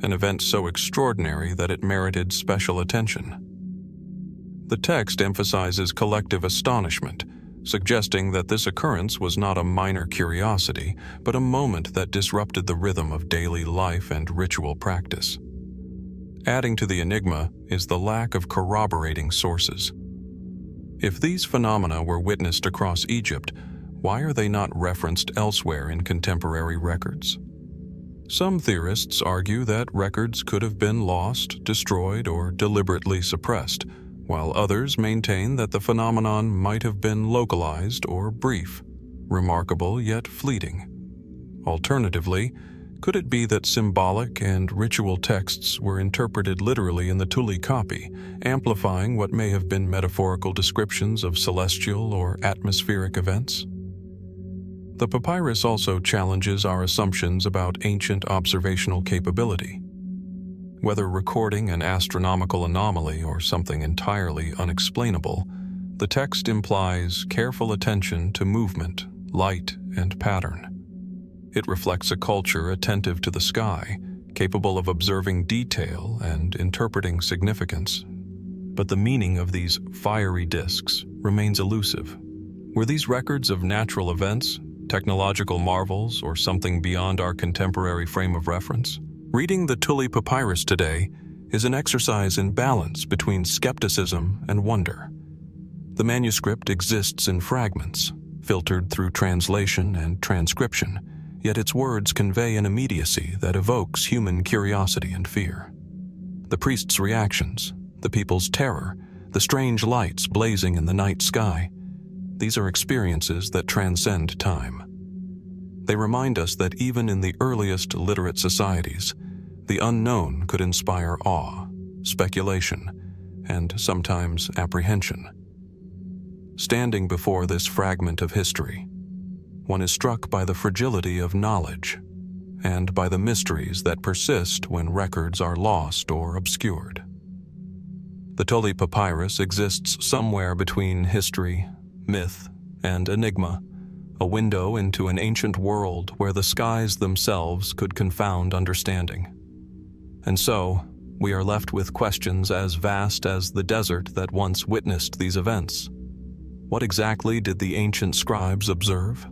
an event so extraordinary that it merited special attention. The text emphasizes collective astonishment, suggesting that this occurrence was not a minor curiosity, but a moment that disrupted the rhythm of daily life and ritual practice. Adding to the enigma is the lack of corroborating sources. If these phenomena were witnessed across Egypt, why are they not referenced elsewhere in contemporary records? Some theorists argue that records could have been lost, destroyed, or deliberately suppressed, while others maintain that the phenomenon might have been localized or brief, remarkable yet fleeting. Alternatively, could it be that symbolic and ritual texts were interpreted literally in the Tulli copy, amplifying what may have been metaphorical descriptions of celestial or atmospheric events? The papyrus also challenges our assumptions about ancient observational capability. Whether recording an astronomical anomaly or something entirely unexplainable, the text implies careful attention to movement, light, and pattern. It reflects a culture attentive to the sky, capable of observing detail and interpreting significance. But the meaning of these fiery disks remains elusive. Were these records of natural events, technological marvels, or something beyond our contemporary frame of reference? Reading the Tulli Papyrus today is an exercise in balance between skepticism and wonder. The manuscript exists in fragments, filtered through translation and transcription, yet its words convey an immediacy that evokes human curiosity and fear. The priest's reactions, the people's terror, the strange lights blazing in the night sky, these are experiences that transcend time. They remind us that even in the earliest literate societies, the unknown could inspire awe, speculation, and sometimes apprehension. Standing before this fragment of history, one is struck by the fragility of knowledge and by the mysteries that persist when records are lost or obscured. The Tulli Papyrus exists somewhere between history, myth, and enigma, a window into an ancient world where the skies themselves could confound understanding. And so, we are left with questions as vast as the desert that once witnessed these events. What exactly did the ancient scribes observe?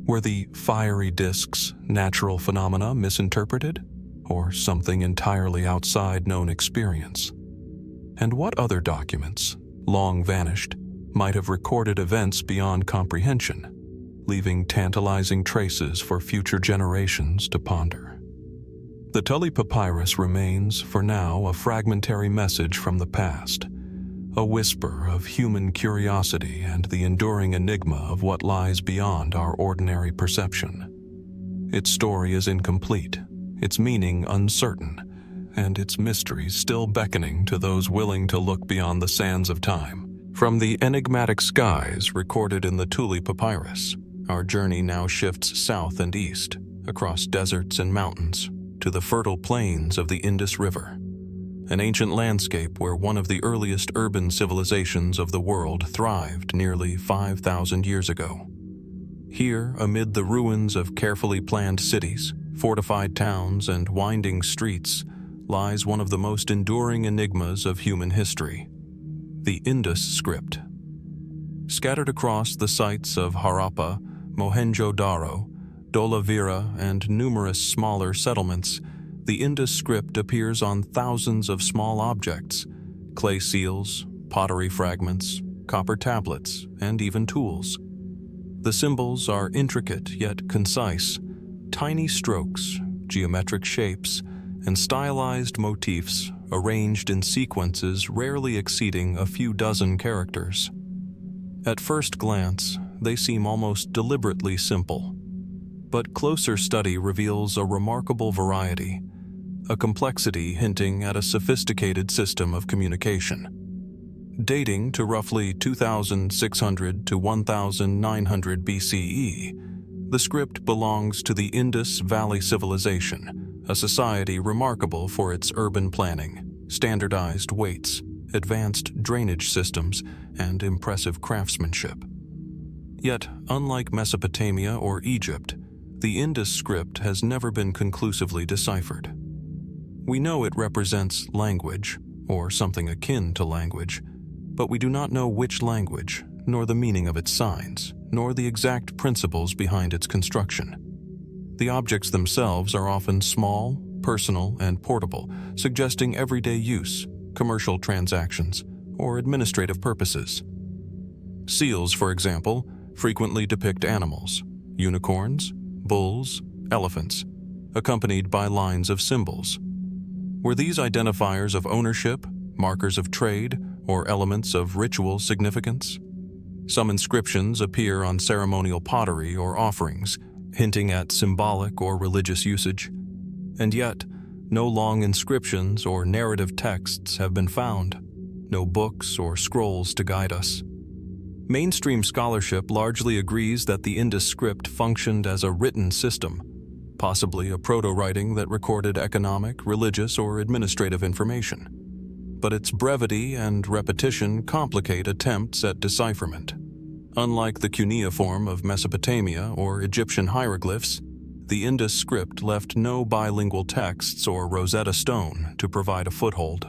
Were the fiery disks natural phenomena misinterpreted, or something entirely outside known experience? And what other documents, long vanished, might have recorded events beyond comprehension, leaving tantalizing traces for future generations to ponder? The Tulli Papyrus remains, for now, a fragmentary message from the past, a whisper of human curiosity and the enduring enigma of what lies beyond our ordinary perception. Its story is incomplete, its meaning uncertain, and its mysteries still beckoning to those willing to look beyond the sands of time. From the enigmatic skies recorded in the Tulli Papyrus, our journey now shifts south and east, across deserts and mountains, to the fertile plains of the Indus River, an ancient landscape where one of the earliest urban civilizations of the world thrived nearly 5,000 years ago. Here, amid the ruins of carefully planned cities, fortified towns, and winding streets, lies one of the most enduring enigmas of human history: the Indus script. Scattered across the sites of Harappa, Mohenjo-Daro, Dholavira, and numerous smaller settlements, the Indus script appears on thousands of small objects: clay seals, pottery fragments, copper tablets, and even tools. The symbols are intricate yet concise, tiny strokes, geometric shapes, and stylized motifs arranged in sequences rarely exceeding a few dozen characters. At first glance, they seem almost deliberately simple. But closer study reveals a remarkable variety, a complexity hinting at a sophisticated system of communication. Dating to roughly 2600 to 1900 BCE, the script belongs to the Indus Valley Civilization, a society remarkable for its urban planning, standardized weights, advanced drainage systems, and impressive craftsmanship. Yet, unlike Mesopotamia or Egypt, the Indus script has never been conclusively deciphered. We know it represents language, or something akin to language, but we do not know which language, nor the meaning of its signs, nor the exact principles behind its construction. The objects themselves are often small, personal, and portable, suggesting everyday use, commercial transactions, or administrative purposes. Seals, for example, frequently depict animals, unicorns, bulls, elephants, accompanied by lines of symbols. Were these identifiers of ownership, markers of trade, or elements of ritual significance? Some inscriptions appear on ceremonial pottery or offerings, hinting at symbolic or religious usage. And yet, no long inscriptions or narrative texts have been found, no books or scrolls to guide us. Mainstream scholarship largely agrees that the Indus script functioned as a written system, possibly a proto-writing that recorded economic, religious, or administrative information. But its brevity and repetition complicate attempts at decipherment. Unlike the cuneiform of Mesopotamia or Egyptian hieroglyphs, the Indus script left no bilingual texts or Rosetta Stone to provide a foothold.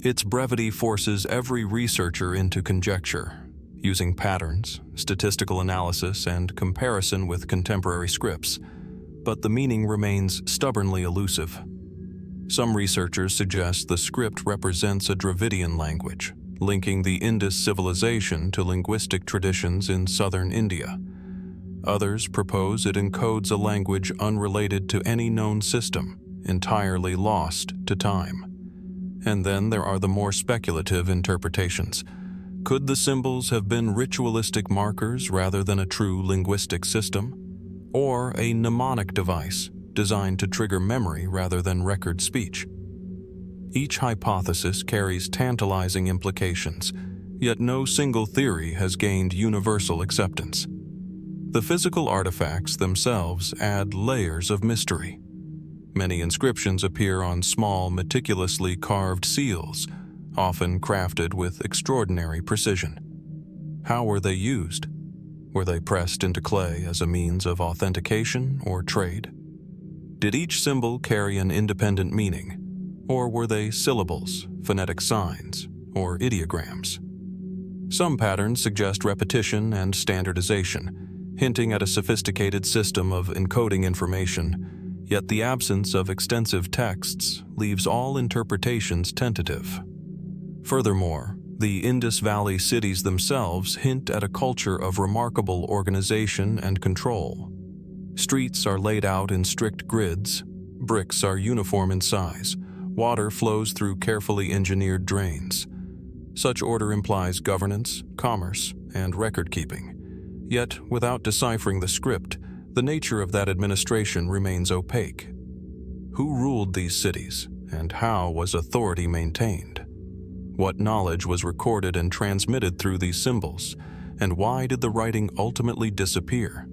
Its brevity forces every researcher into conjecture, using patterns, statistical analysis, and comparison with contemporary scripts, but the meaning remains stubbornly elusive. Some researchers suggest the script represents a Dravidian language, linking the Indus civilization to linguistic traditions in southern India. Others propose it encodes a language unrelated to any known system, entirely lost to time. And then there are the more speculative interpretations. Could the symbols have been ritualistic markers rather than a true linguistic system? Or a mnemonic device designed to trigger memory rather than record speech? Each hypothesis carries tantalizing implications, yet no single theory has gained universal acceptance. The physical artifacts themselves add layers of mystery. Many inscriptions appear on small, meticulously carved seals, often crafted with extraordinary precision. How were they used? Were they pressed into clay as a means of authentication or trade? Did each symbol carry an independent meaning, or were they syllables, phonetic signs, or ideograms? Some patterns suggest repetition and standardization, hinting at a sophisticated system of encoding information, yet the absence of extensive texts leaves all interpretations tentative. Furthermore, the Indus Valley cities themselves hint at a culture of remarkable organization and control. Streets are laid out in strict grids, bricks are uniform in size, water flows through carefully engineered drains. Such order implies governance, commerce, and record-keeping. Yet, without deciphering the script, the nature of that administration remains opaque. Who ruled these cities, and how was authority maintained? What knowledge was recorded and transmitted through these symbols, and why did the writing ultimately disappear?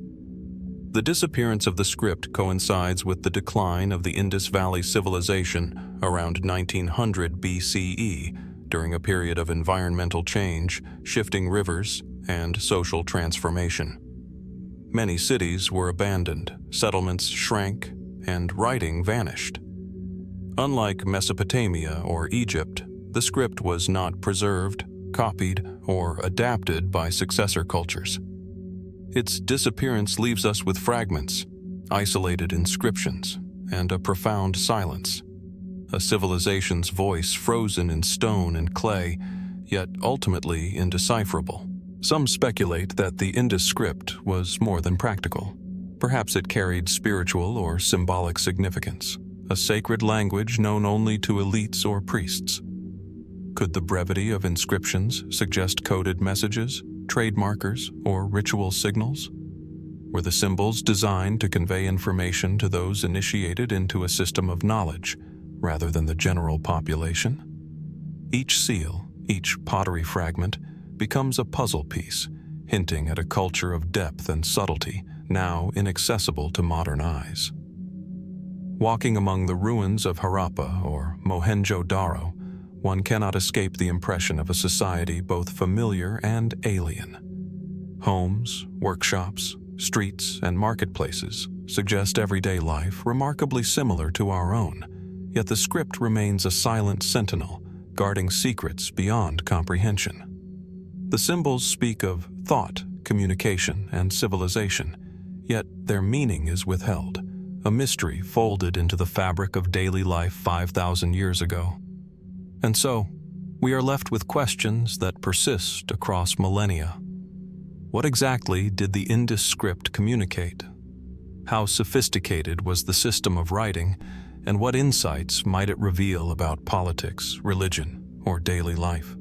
The disappearance of the script coincides with the decline of the Indus Valley civilization around 1900 BCE, during a period of environmental change, shifting rivers, and social transformation. Many cities were abandoned, settlements shrank, and writing vanished. Unlike Mesopotamia or Egypt, the script was not preserved, copied, or adapted by successor cultures. Its disappearance leaves us with fragments, isolated inscriptions, and a profound silence. A civilization's voice frozen in stone and clay, yet ultimately indecipherable. Some speculate that the Indus script was more than practical. Perhaps it carried spiritual or symbolic significance, a sacred language known only to elites or priests. Could the brevity of inscriptions suggest coded messages, trade markers, or ritual signals? Were the symbols designed to convey information to those initiated into a system of knowledge, rather than the general population? Each seal, each pottery fragment, becomes a puzzle piece, hinting at a culture of depth and subtlety, now inaccessible to modern eyes. Walking among the ruins of Harappa or Mohenjo-Daro, one cannot escape the impression of a society both familiar and alien. Homes, workshops, streets, and marketplaces suggest everyday life remarkably similar to our own, yet the script remains a silent sentinel, guarding secrets beyond comprehension. The symbols speak of thought, communication, and civilization, yet their meaning is withheld, a mystery folded into the fabric of daily life 5,000 years ago. And so, we are left with questions that persist across millennia. What exactly did the Indus script communicate? How sophisticated was the system of writing, and what insights might it reveal about politics, religion, or daily life?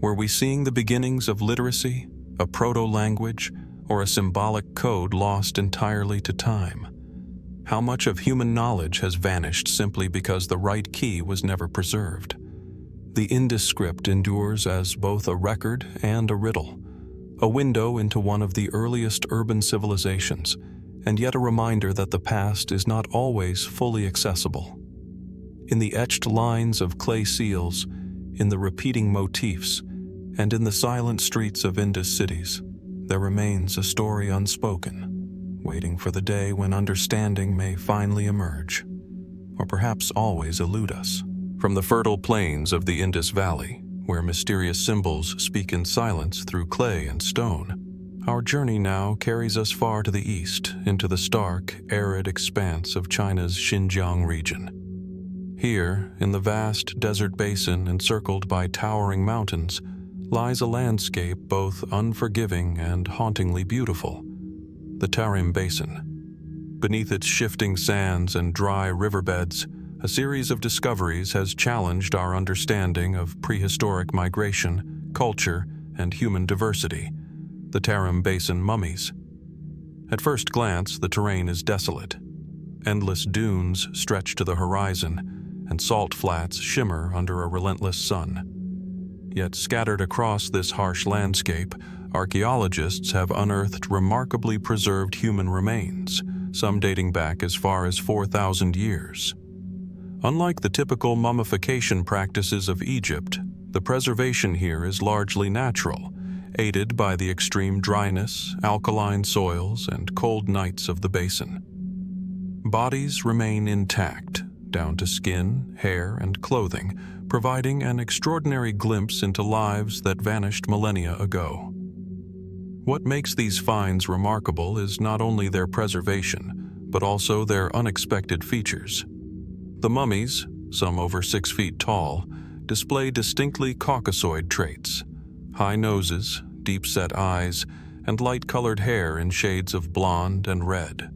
Were we seeing the beginnings of literacy, a proto-language, or a symbolic code lost entirely to time? How much of human knowledge has vanished simply because the right key was never preserved? The Indus script endures as both a record and a riddle, a window into one of the earliest urban civilizations, and yet a reminder that the past is not always fully accessible. In the etched lines of clay seals, in the repeating motifs, and in the silent streets of Indus cities, there remains a story unspoken, waiting for the day when understanding may finally emerge, or perhaps always elude us. From the fertile plains of the Indus Valley, where mysterious symbols speak in silence through clay and stone, our journey now carries us far to the east, into the stark, arid expanse of China's Xinjiang region. Here, in the vast desert basin encircled by towering mountains, lies a landscape both unforgiving and hauntingly beautiful: the Tarim Basin. Beneath its shifting sands and dry riverbeds, a series of discoveries has challenged our understanding of prehistoric migration, culture, and human diversity: the Tarim Basin mummies. At first glance, the terrain is desolate. Endless dunes stretch to the horizon, and salt flats shimmer under a relentless sun. Yet scattered across this harsh landscape, archaeologists have unearthed remarkably preserved human remains, some dating back as far as 4,000 years. Unlike the typical mummification practices of Egypt, the preservation here is largely natural, aided by the extreme dryness, alkaline soils, and cold nights of the basin. Bodies remain intact, down to skin, hair, and clothing, providing an extraordinary glimpse into lives that vanished millennia ago. What makes these finds remarkable is not only their preservation, but also their unexpected features. The mummies, some over 6 feet tall, display distinctly Caucasoid traits: high noses, deep-set eyes, and light-colored hair in shades of blonde and red.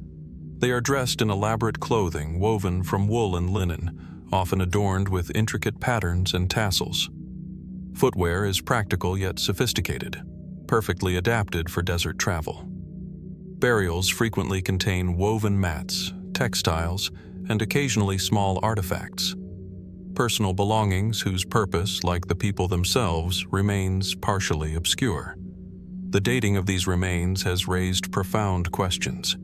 They are dressed in elaborate clothing woven from wool and linen, often adorned with intricate patterns and tassels. Footwear is practical yet sophisticated, perfectly adapted for desert travel. Burials frequently contain woven mats, textiles, and occasionally small artifacts. Personal belongings whose purpose, like the people themselves, remains partially obscure. The dating of these remains has raised profound questions.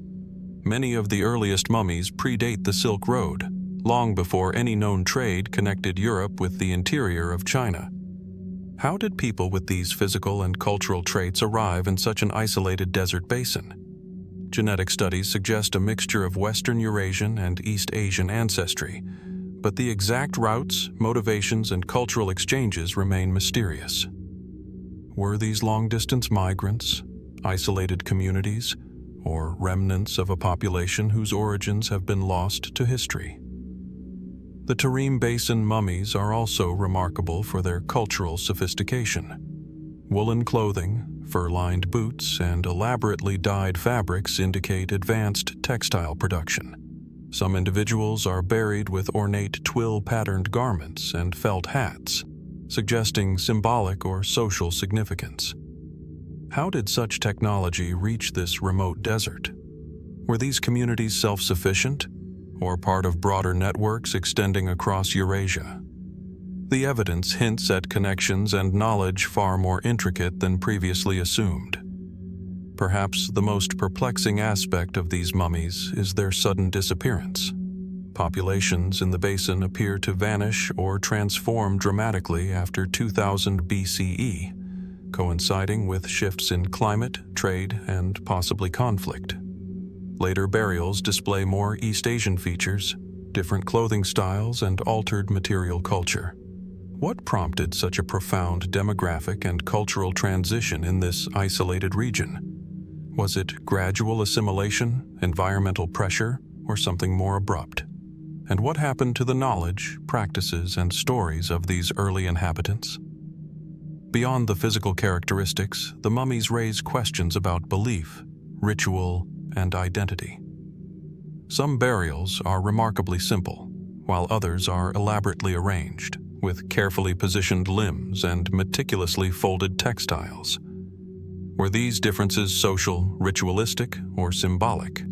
Many of the earliest mummies predate the Silk Road, long before any known trade connected Europe with the interior of China. How did people with these physical and cultural traits arrive in such an isolated desert basin? Genetic studies suggest a mixture of Western Eurasian and East Asian ancestry, but the exact routes, motivations, and cultural exchanges remain mysterious. Were these long-distance migrants, isolated communities, or remnants of a population whose origins have been lost to history? The Tarim Basin mummies are also remarkable for their cultural sophistication. Woolen clothing, fur-lined boots, and elaborately dyed fabrics indicate advanced textile production. Some individuals are buried with ornate twill-patterned garments and felt hats, suggesting symbolic or social significance. How did such technology reach this remote desert? Were these communities self-sufficient, or part of broader networks extending across Eurasia? The evidence hints at connections and knowledge far more intricate than previously assumed. Perhaps the most perplexing aspect of these mummies is their sudden disappearance. Populations in the basin appear to vanish or transform dramatically after 2000 BCE, coinciding with shifts in climate, trade, and possibly conflict. Later burials display more East Asian features, different clothing styles, and altered material culture. What prompted such a profound demographic and cultural transition in this isolated region? Was it gradual assimilation, environmental pressure, or something more abrupt? And what happened to the knowledge, practices, and stories of these early inhabitants? Beyond the physical characteristics, the mummies raise questions about belief, ritual, and identity. Some burials are remarkably simple, while others are elaborately arranged, with carefully positioned limbs and meticulously folded textiles. Were these differences social, ritualistic, or symbolic?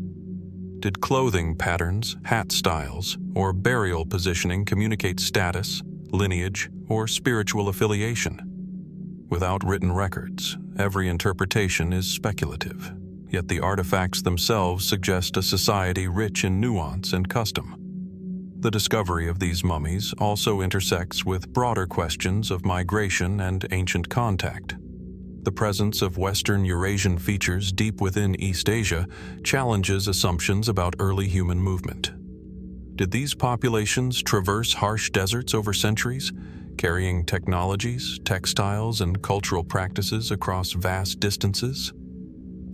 Did clothing patterns, hat styles, or burial positioning communicate status, lineage, or spiritual affiliation? Without written records, every interpretation is speculative, yet the artifacts themselves suggest a society rich in nuance and custom. The discovery of these mummies also intersects with broader questions of migration and ancient contact. The presence of Western Eurasian features deep within East Asia challenges assumptions about early human movement. Did these populations traverse harsh deserts over centuries, carrying technologies, textiles, and cultural practices across vast distances?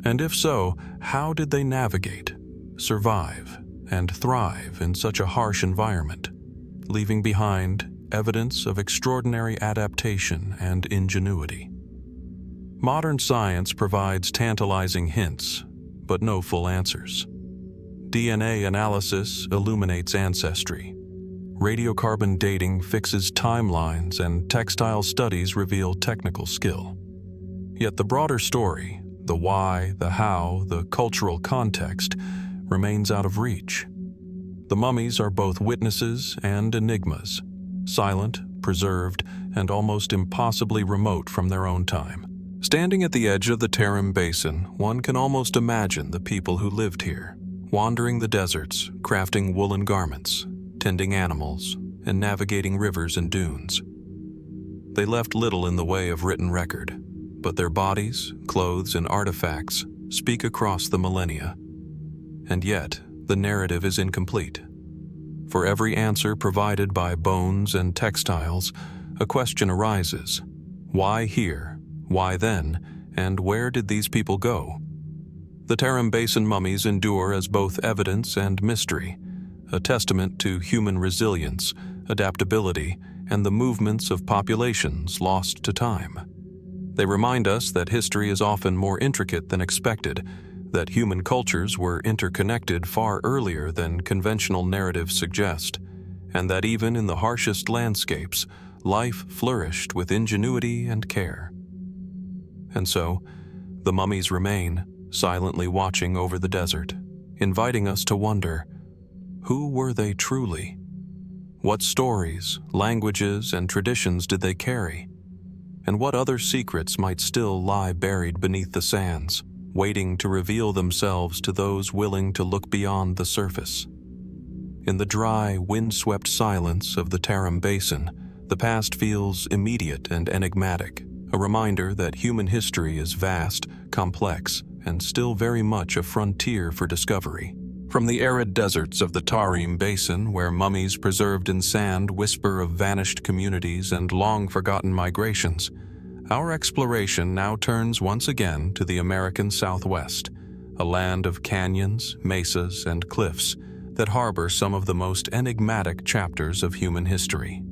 And if so, how did they navigate, survive, and thrive in such a harsh environment, leaving behind evidence of extraordinary adaptation and ingenuity? Modern science provides tantalizing hints, but no full answers. DNA analysis illuminates ancestry. Radiocarbon dating fixes timelines, and textile studies reveal technical skill. Yet the broader story, the why, the how, the cultural context, remains out of reach. The mummies are both witnesses and enigmas, silent, preserved, and almost impossibly remote from their own time. Standing at the edge of the Tarim Basin, one can almost imagine the people who lived here, wandering the deserts, crafting woolen garments, tending animals, and navigating rivers and dunes. They left little in the way of written record, but their bodies, clothes, and artifacts speak across the millennia. And yet, the narrative is incomplete. For every answer provided by bones and textiles, a question arises. Why here? Why then? And where did these people go? The Tarim Basin mummies endure as both evidence and mystery, a testament to human resilience, adaptability, and the movements of populations lost to time. They remind us that history is often more intricate than expected, that human cultures were interconnected far earlier than conventional narratives suggest, and that even in the harshest landscapes, life flourished with ingenuity and care. And so, the mummies remain, silently watching over the desert, inviting us to wonder, who were they truly? What stories, languages, and traditions did they carry? And what other secrets might still lie buried beneath the sands, waiting to reveal themselves to those willing to look beyond the surface? In the dry, wind-swept silence of the Tarim Basin, the past feels immediate and enigmatic, a reminder that human history is vast, complex, and still very much a frontier for discovery. From the arid deserts of the Tarim Basin, where mummies preserved in sand whisper of vanished communities and long-forgotten migrations, our exploration now turns once again to the American Southwest, a land of canyons, mesas, and cliffs that harbor some of the most enigmatic chapters of human history.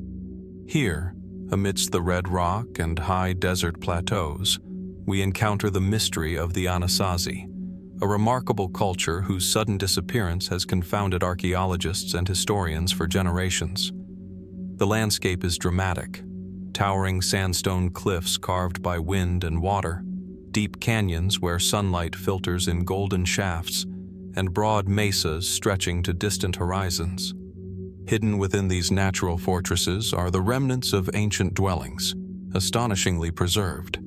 Here, amidst the red rock and high desert plateaus, we encounter the mystery of the Anasazi, a remarkable culture whose sudden disappearance has confounded archaeologists and historians for generations. The landscape is dramatic, towering sandstone cliffs carved by wind and water, deep canyons where sunlight filters in golden shafts, and broad mesas stretching to distant horizons. Hidden within these natural fortresses are the remnants of ancient dwellings, astonishingly preserved.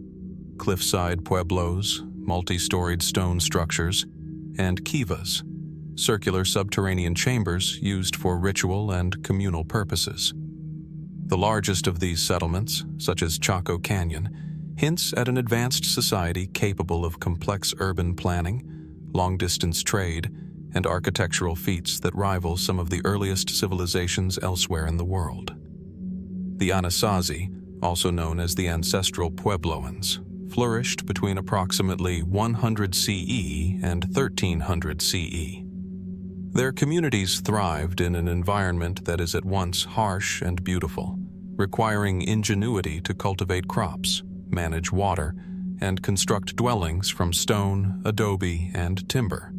Cliffside pueblos, multi-storied stone structures, and kivas, circular subterranean chambers used for ritual and communal purposes. The largest of these settlements, such as Chaco Canyon, hints at an advanced society capable of complex urban planning, long-distance trade, and architectural feats that rival some of the earliest civilizations elsewhere in the world. The Anasazi, also known as the ancestral Puebloans, flourished between approximately 100 CE and 1300 CE. Their communities thrived in an environment that is at once harsh and beautiful, requiring ingenuity to cultivate crops, manage water, and construct dwellings from stone, adobe, and timber.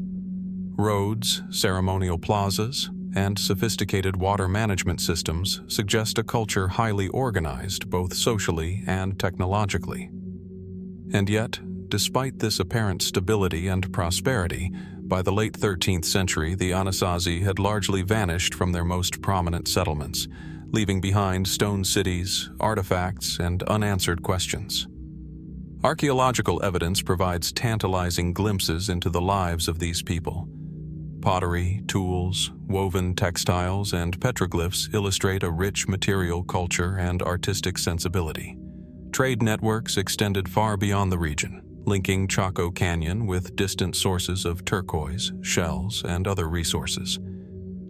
Roads, ceremonial plazas, and sophisticated water management systems suggest a culture highly organized both socially and technologically. And yet, despite this apparent stability and prosperity, by the late 13th century the Anasazi had largely vanished from their most prominent settlements, leaving behind stone cities, artifacts, and unanswered questions. Archaeological evidence provides tantalizing glimpses into the lives of these people. Pottery, tools, woven textiles, and petroglyphs illustrate a rich material culture and artistic sensibility. Trade networks extended far beyond the region, linking Chaco Canyon with distant sources of turquoise, shells, and other resources.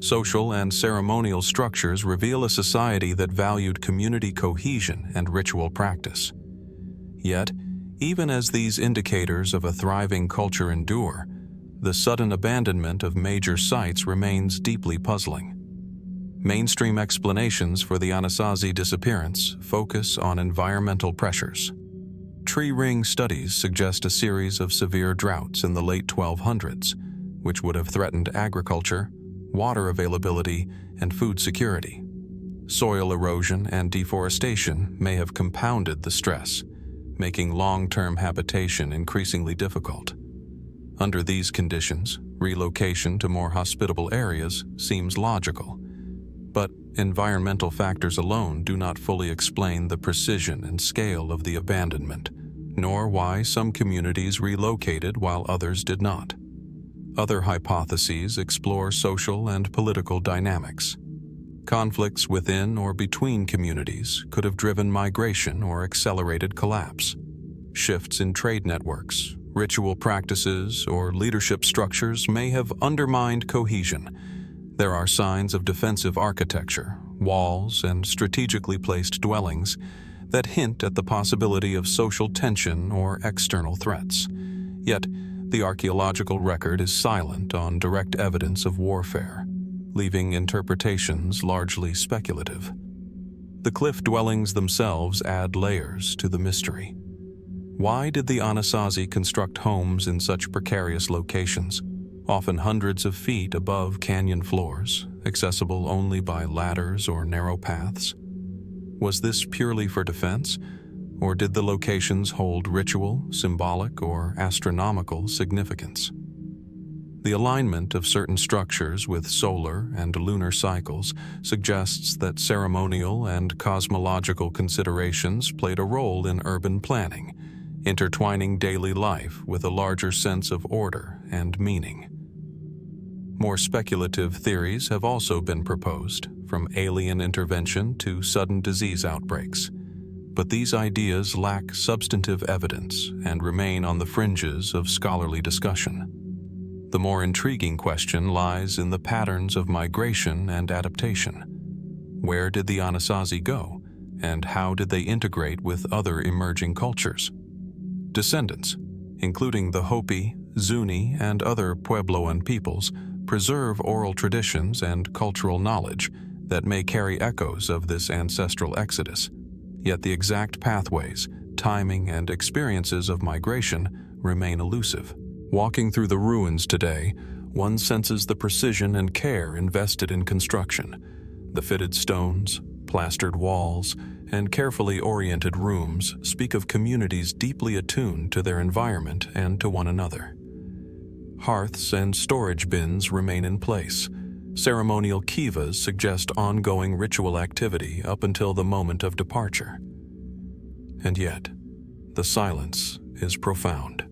Social and ceremonial structures reveal a society that valued community cohesion and ritual practice. Yet, even as these indicators of a thriving culture endure, the sudden abandonment of major sites remains deeply puzzling. Mainstream explanations for the Anasazi disappearance focus on environmental pressures. Tree ring studies suggest a series of severe droughts in the late 1200s, which would have threatened agriculture, water availability, and food security. Soil erosion and deforestation may have compounded the stress, making long-term habitation increasingly difficult. Under these conditions, relocation to more hospitable areas seems logical. But environmental factors alone do not fully explain the precision and scale of the abandonment, nor why some communities relocated while others did not. Other hypotheses explore social and political dynamics. Conflicts within or between communities could have driven migration or accelerated collapse. Shifts in trade networks, ritual practices, or leadership structures may have undermined cohesion. There are signs of defensive architecture, walls, and strategically placed dwellings that hint at the possibility of social tension or external threats. Yet, the archaeological record is silent on direct evidence of warfare, leaving interpretations largely speculative. The cliff dwellings themselves add layers to the mystery. Why did the Anasazi construct homes in such precarious locations, often hundreds of feet above canyon floors, accessible only by ladders or narrow paths? Was this purely for defense, or did the locations hold ritual, symbolic, or astronomical significance? The alignment of certain structures with solar and lunar cycles suggests that ceremonial and cosmological considerations played a role in urban planning, intertwining daily life with a larger sense of order and meaning. More speculative theories have also been proposed, from alien intervention to sudden disease outbreaks. But these ideas lack substantive evidence and remain on the fringes of scholarly discussion. The more intriguing question lies in the patterns of migration and adaptation. Where did the Anasazi go, and how did they integrate with other emerging cultures? Descendants, including the Hopi, Zuni, and other Puebloan peoples, preserve oral traditions and cultural knowledge that may carry echoes of this ancestral exodus. Yet the exact pathways, timing, and experiences of migration remain elusive. Walking through the ruins today, one senses the precision and care invested in construction. The fitted stones, Plastered walls and carefully oriented rooms speak of communities deeply attuned to their environment and to one another. Hearths and storage bins remain in place. Ceremonial kivas suggest ongoing ritual activity up until the moment of departure. And yet, the silence is profound.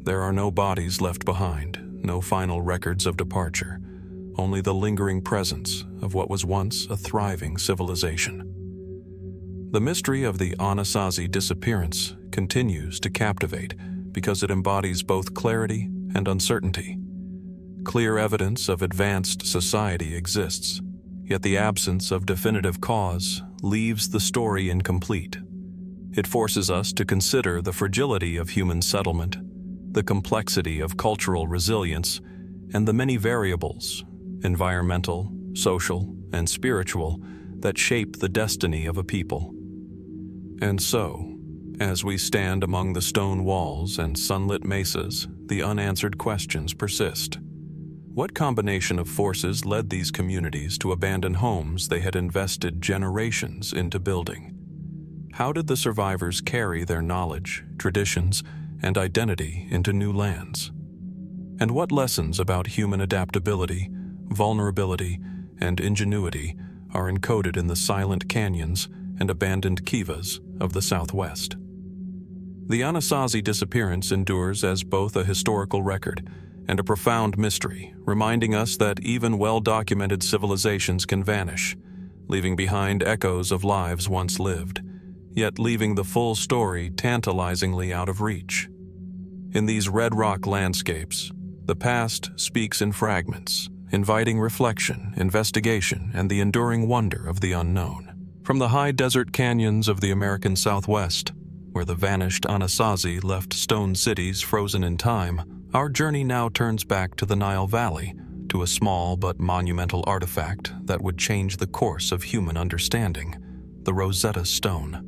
There are no bodies left behind, no final records of departure, only the lingering presence of what was once a thriving civilization. The mystery of the Anasazi disappearance continues to captivate because it embodies both clarity and uncertainty. Clear evidence of advanced society exists, yet the absence of definitive cause leaves the story incomplete. It forces us to consider the fragility of human settlement, the complexity of cultural resilience, and the many variables, environmental, social, and spiritual, that shape the destiny of a people. And so, as we stand among the stone walls and sunlit mesas, the unanswered questions persist. What combination of forces led these communities to abandon homes they had invested generations into building? How did the survivors carry their knowledge, traditions, and identity into new lands? And what lessons about human adaptability, vulnerability, and ingenuity are encoded in the silent canyons and abandoned kivas of the Southwest? The Anasazi disappearance endures as both a historical record and a profound mystery, reminding us that even well-documented civilizations can vanish, leaving behind echoes of lives once lived, yet leaving the full story tantalizingly out of reach. In these red rock landscapes, the past speaks in fragments, inviting reflection, investigation, and the enduring wonder of the unknown. From the high desert canyons of the American Southwest, where the vanished Anasazi left stone cities frozen in time, our journey now turns back to the Nile Valley, to a small but monumental artifact that would change the course of human understanding, the Rosetta Stone.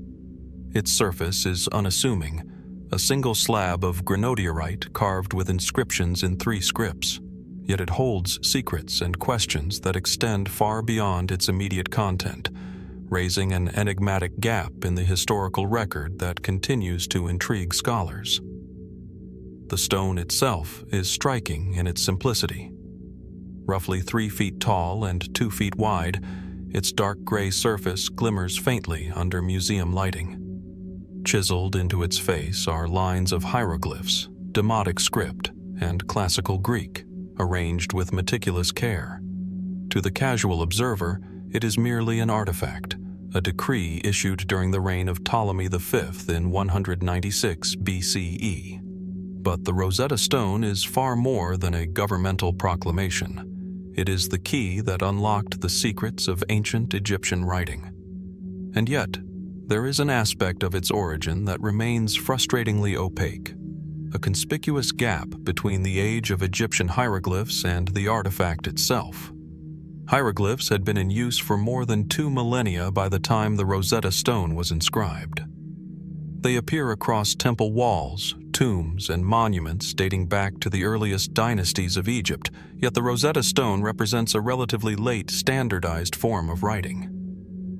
Its surface is unassuming, a single slab of granodiorite carved with inscriptions in 3 scripts, yet it holds secrets and questions that extend far beyond its immediate content, raising an enigmatic gap in the historical record that continues to intrigue scholars. The stone itself is striking in its simplicity. Roughly 3 feet tall and 2 feet wide, its dark gray surface glimmers faintly under museum lighting. Chiseled into its face are lines of hieroglyphs, Demotic script, and classical Greek, arranged with meticulous care. To the casual observer, it is merely an artifact, a decree issued during the reign of Ptolemy V in 196 BCE. But the Rosetta Stone is far more than a governmental proclamation. It is the key that unlocked the secrets of ancient Egyptian writing. And yet, there is an aspect of its origin that remains frustratingly opaque, a conspicuous gap between the age of Egyptian hieroglyphs and the artifact itself. Hieroglyphs had been in use for more than 2 millennia by the time the Rosetta Stone was inscribed. They appear across temple walls, tombs, and monuments dating back to the earliest dynasties of Egypt, yet the Rosetta Stone represents a relatively late standardized form of writing.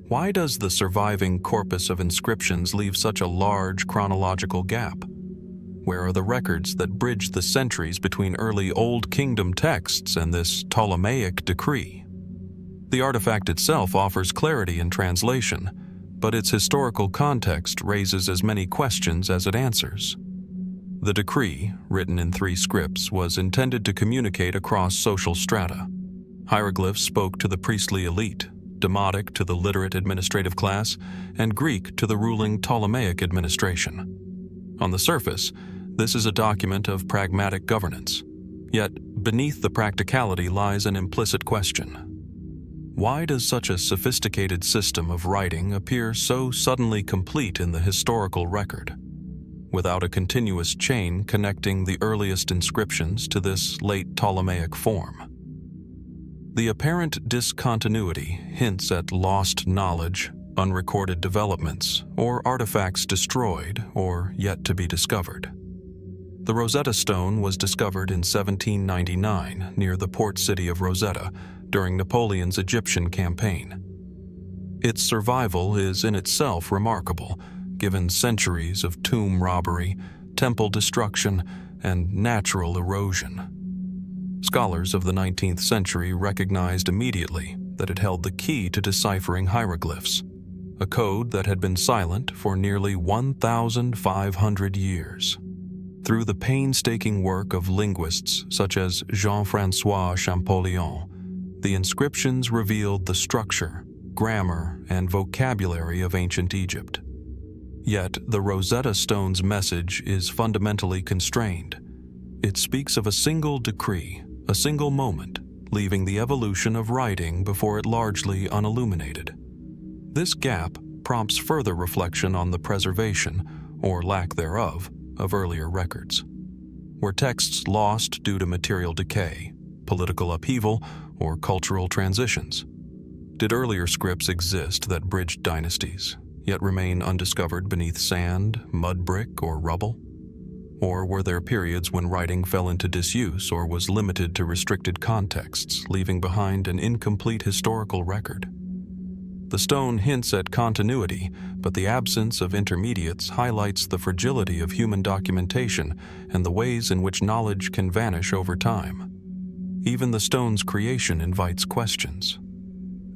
Why does the surviving corpus of inscriptions leave such a large chronological gap? Where are the records that bridge the centuries between early Old Kingdom texts and this Ptolemaic decree? The artifact itself offers clarity in translation, but its historical context raises as many questions as it answers. The decree, written in 3 scripts, was intended to communicate across social strata. Hieroglyphs spoke to the priestly elite, Demotic to the literate administrative class, and Greek to the ruling Ptolemaic administration. On the surface, this is a document of pragmatic governance. Yet, beneath the practicality lies an implicit question. Why does such a sophisticated system of writing appear so suddenly complete in the historical record, without a continuous chain connecting the earliest inscriptions to this late Ptolemaic form? The apparent discontinuity hints at lost knowledge, unrecorded developments, or artifacts destroyed or yet to be discovered. The Rosetta Stone was discovered in 1799 near the port city of Rosetta during Napoleon's Egyptian campaign. Its survival is in itself remarkable, given centuries of tomb robbery, temple destruction, and natural erosion. Scholars of the 19th century recognized immediately that it held the key to deciphering hieroglyphs, a code that had been silent for nearly 1,500 years. Through the painstaking work of linguists such as Jean-François Champollion, the inscriptions revealed the structure, grammar, and vocabulary of ancient Egypt. Yet the Rosetta Stone's message is fundamentally constrained. It speaks of a single decree, a single moment, leaving the evolution of writing before it largely unilluminated. This gap prompts further reflection on the preservation, or lack thereof, of earlier records. Were texts lost due to material decay, political upheaval, or cultural transitions? Did earlier scripts exist that bridged dynasties, yet remain undiscovered beneath sand, mud brick, or rubble? Or were there periods when writing fell into disuse or was limited to restricted contexts, leaving behind an incomplete historical record? The stone hints at continuity, but the absence of intermediates highlights the fragility of human documentation and the ways in which knowledge can vanish over time. Even the stone's creation invites questions.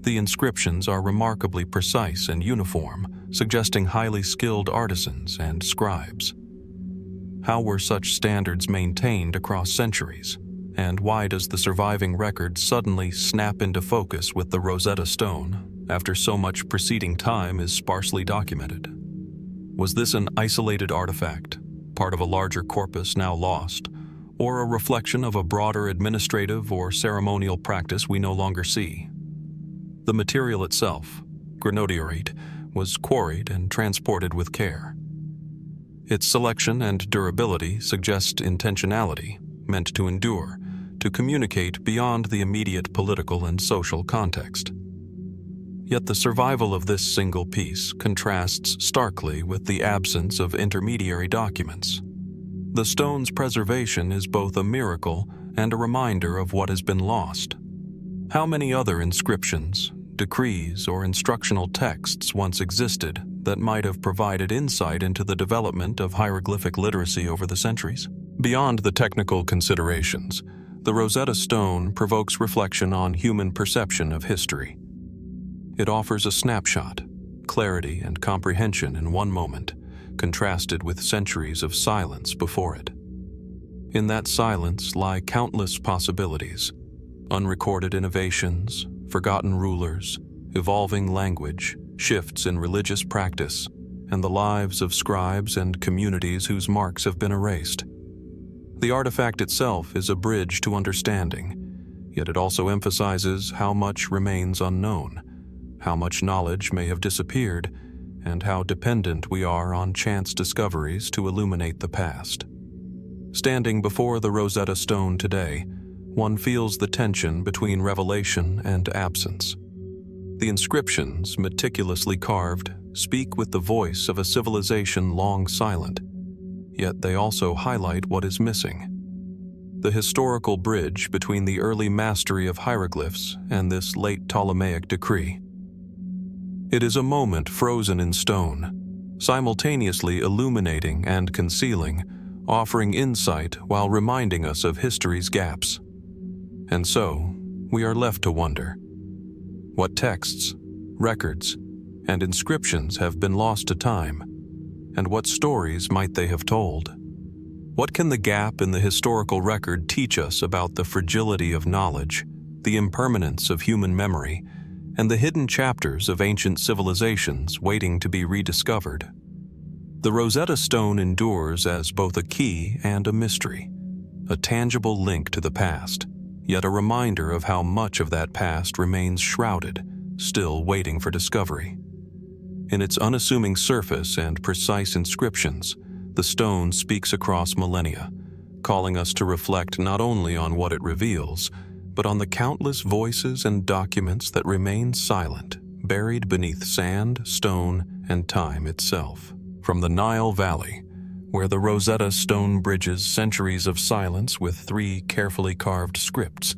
The inscriptions are remarkably precise and uniform, suggesting highly skilled artisans and scribes. How were such standards maintained across centuries? And why does the surviving record suddenly snap into focus with the Rosetta Stone, after so much preceding time is sparsely documented? Was this an isolated artifact, part of a larger corpus now lost, or a reflection of a broader administrative or ceremonial practice we no longer see? The material itself, granodiorite, was quarried and transported with care. Its selection and durability suggest intentionality, meant to endure, to communicate beyond the immediate political and social context. Yet the survival of this single piece contrasts starkly with the absence of intermediary documents. The stone's preservation is both a miracle and a reminder of what has been lost. How many other inscriptions, decrees, or instructional texts once existed that might have provided insight into the development of hieroglyphic literacy over the centuries? Beyond the technical considerations, the Rosetta Stone provokes reflection on human perception of history. It offers a snapshot, clarity and comprehension in one moment, contrasted with centuries of silence before it. In that silence lie countless possibilities, unrecorded innovations, forgotten rulers, evolving language, shifts in religious practice, and the lives of scribes and communities whose marks have been erased. The artifact itself is a bridge to understanding, yet it also emphasizes how much remains unknown, how much knowledge may have disappeared, and how dependent we are on chance discoveries to illuminate the past. Standing before the Rosetta Stone today, one feels the tension between revelation and absence. The inscriptions, meticulously carved, speak with the voice of a civilization long silent, yet they also highlight what is missing: the historical bridge between the early mastery of hieroglyphs and this late Ptolemaic decree. It is a moment frozen in stone, simultaneously illuminating and concealing, offering insight while reminding us of history's gaps. And so, we are left to wonder: what texts, records, and inscriptions have been lost to time, and what stories might they have told? What can the gap in the historical record teach us about the fragility of knowledge, the impermanence of human memory, and the hidden chapters of ancient civilizations waiting to be rediscovered? The Rosetta Stone endures as both a key and a mystery, a tangible link to the past, yet a reminder of how much of that past remains shrouded, still waiting for discovery. In its unassuming surface and precise inscriptions, the stone speaks across millennia, calling us to reflect not only on what it reveals, but on the countless voices and documents that remain silent, buried beneath sand, stone, and time itself. From the Nile Valley, where the Rosetta Stone bridges centuries of silence with 3 carefully carved scripts,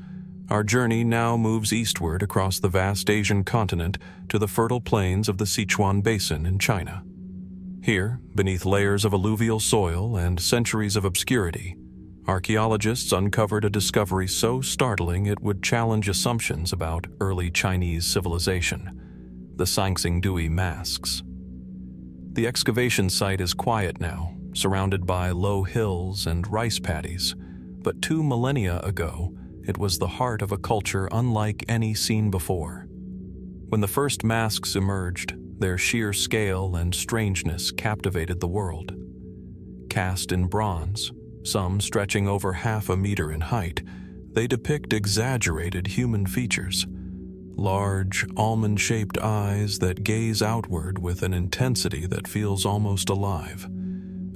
Our journey now moves eastward across the vast Asian continent to the fertile plains of the Sichuan Basin in China. Here, beneath layers of alluvial soil and centuries of obscurity, archaeologists uncovered a discovery so startling it would challenge assumptions about early Chinese civilization: the Sanxingdui masks. The excavation site is quiet now, surrounded by low hills and rice paddies, but 2 millennia ago, it was the heart of a culture unlike any seen before. When the first masks emerged, their sheer scale and strangeness captivated the world. Cast in bronze, some stretching over half a meter in height, they depict exaggerated human features. Large, almond-shaped eyes that gaze outward with an intensity that feels almost alive.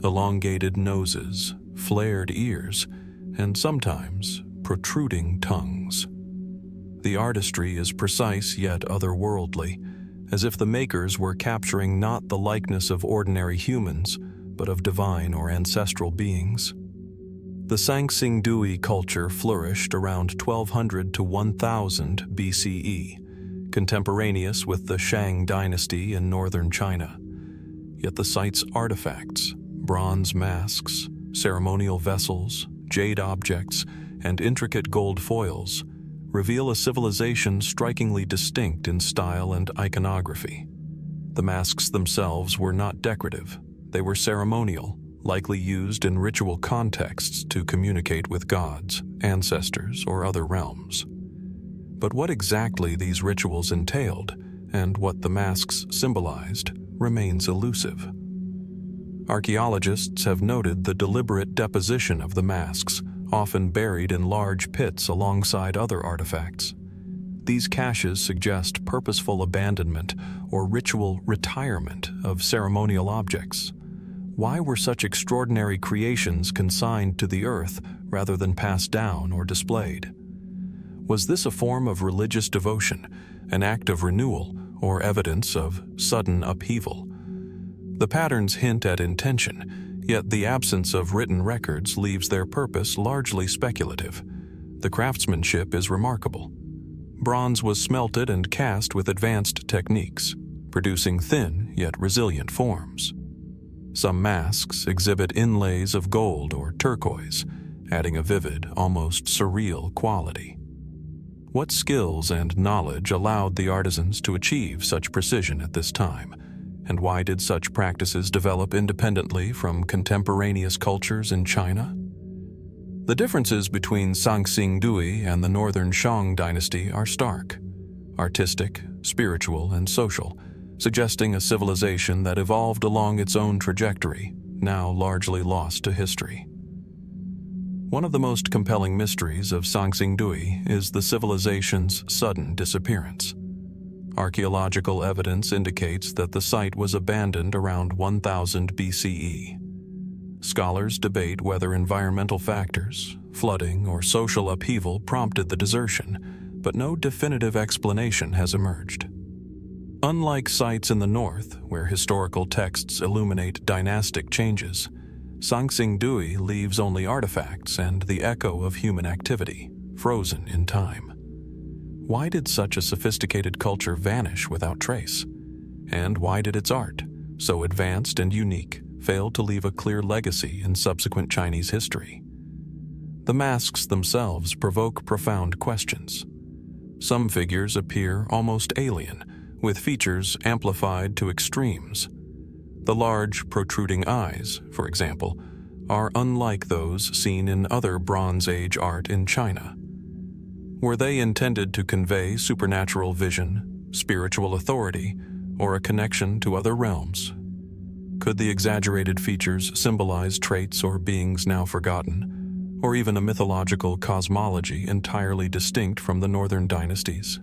Elongated noses, flared ears, and sometimes protruding tongues. The artistry is precise yet otherworldly, as if the makers were capturing not the likeness of ordinary humans, but of divine or ancestral beings. The Sanxingdui culture flourished around 1200 to 1000 BCE, contemporaneous with the Shang dynasty in northern China. Yet the site's artifacts, bronze masks, ceremonial vessels, jade objects, and intricate gold foils reveal a civilization strikingly distinct in style and iconography. The masks themselves were not decorative. They were ceremonial, likely used in ritual contexts to communicate with gods, ancestors, or other realms. But what exactly these rituals entailed, and what the masks symbolized, remains elusive. Archaeologists have noted the deliberate deposition of the masks, often buried in large pits alongside other artifacts. These caches suggest purposeful abandonment or ritual retirement of ceremonial objects. Why were such extraordinary creations consigned to the earth rather than passed down or displayed? Was this a form of religious devotion, an act of renewal, or evidence of sudden upheaval? The patterns hint at intention, yet the absence of written records leaves their purpose largely speculative. The craftsmanship is remarkable. Bronze was smelted and cast with advanced techniques, producing thin yet resilient forms. Some masks exhibit inlays of gold or turquoise, adding a vivid, almost surreal quality. What skills and knowledge allowed the artisans to achieve such precision at this time? And why did such practices develop independently from contemporaneous cultures in China? The differences between Sanxingdui and the northern Shang dynasty are stark: artistic, spiritual, and social, suggesting a civilization that evolved along its own trajectory, now largely lost to history. One of the most compelling mysteries of Sanxingdui is the civilization's sudden disappearance. Archaeological evidence indicates that the site was abandoned around 1000 BCE. Scholars debate whether environmental factors, flooding, or social upheaval prompted the desertion, but no definitive explanation has emerged. Unlike sites in the north, where historical texts illuminate dynastic changes, Sanxingdui leaves only artifacts and the echo of human activity, frozen in time. Why did such a sophisticated culture vanish without trace? And why did its art, so advanced and unique, fail to leave a clear legacy in subsequent Chinese history? The masks themselves provoke profound questions. Some figures appear almost alien, with features amplified to extremes. The large, protruding eyes, for example, are unlike those seen in other Bronze Age art in China. Were they intended to convey supernatural vision, spiritual authority, or a connection to other realms? Could the exaggerated features symbolize traits or beings now forgotten, or even a mythological cosmology entirely distinct from the northern dynasties?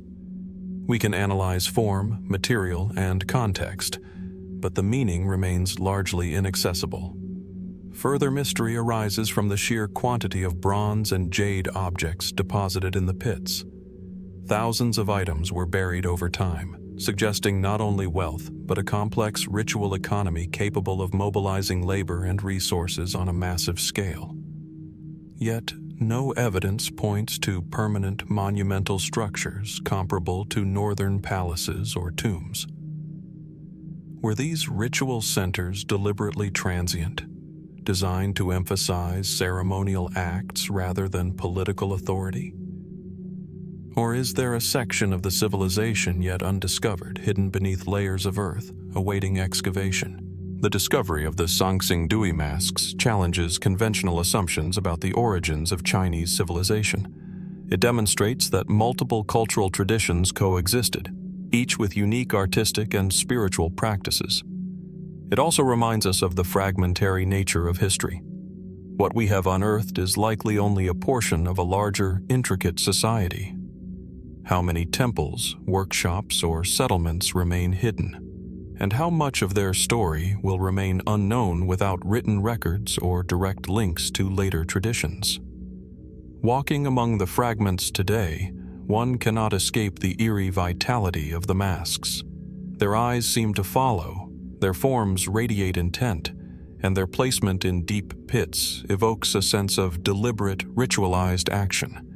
We can analyze form, material, and context, but the meaning remains largely inaccessible. Further mystery arises from the sheer quantity of bronze and jade objects deposited in the pits. Thousands of items were buried over time, suggesting not only wealth, but a complex ritual economy capable of mobilizing labor and resources on a massive scale. Yet, no evidence points to permanent monumental structures comparable to northern palaces or tombs. Were these ritual centers deliberately transient, designed to emphasize ceremonial acts rather than political authority? Or is there a section of the civilization yet undiscovered, hidden beneath layers of earth, awaiting excavation? The discovery of the Sanxingdui masks challenges conventional assumptions about the origins of Chinese civilization. It demonstrates that multiple cultural traditions coexisted, each with unique artistic and spiritual practices. It also reminds us of the fragmentary nature of history. What we have unearthed is likely only a portion of a larger, intricate society. How many temples, workshops, or settlements remain hidden? And how much of their story will remain unknown without written records or direct links to later traditions? Walking among the fragments today, one cannot escape the eerie vitality of the masks. Their eyes seem to follow, their forms radiate intent, and their placement in deep pits evokes a sense of deliberate, ritualized action.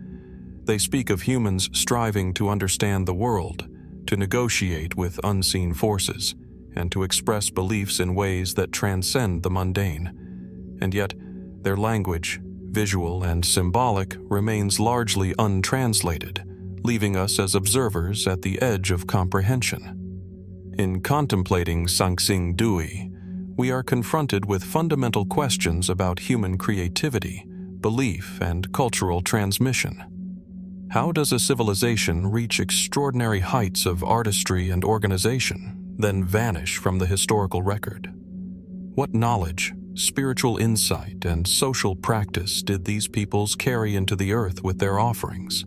They speak of humans striving to understand the world, to negotiate with unseen forces, and to express beliefs in ways that transcend the mundane. And yet, their language, visual and symbolic, remains largely untranslated, leaving us as observers at the edge of comprehension. In contemplating Sanxingdui, we are confronted with fundamental questions about human creativity, belief, and cultural transmission. How does a civilization reach extraordinary heights of artistry and organization, then vanish from the historical record? What knowledge, spiritual insight, and social practice did these peoples carry into the earth with their offerings?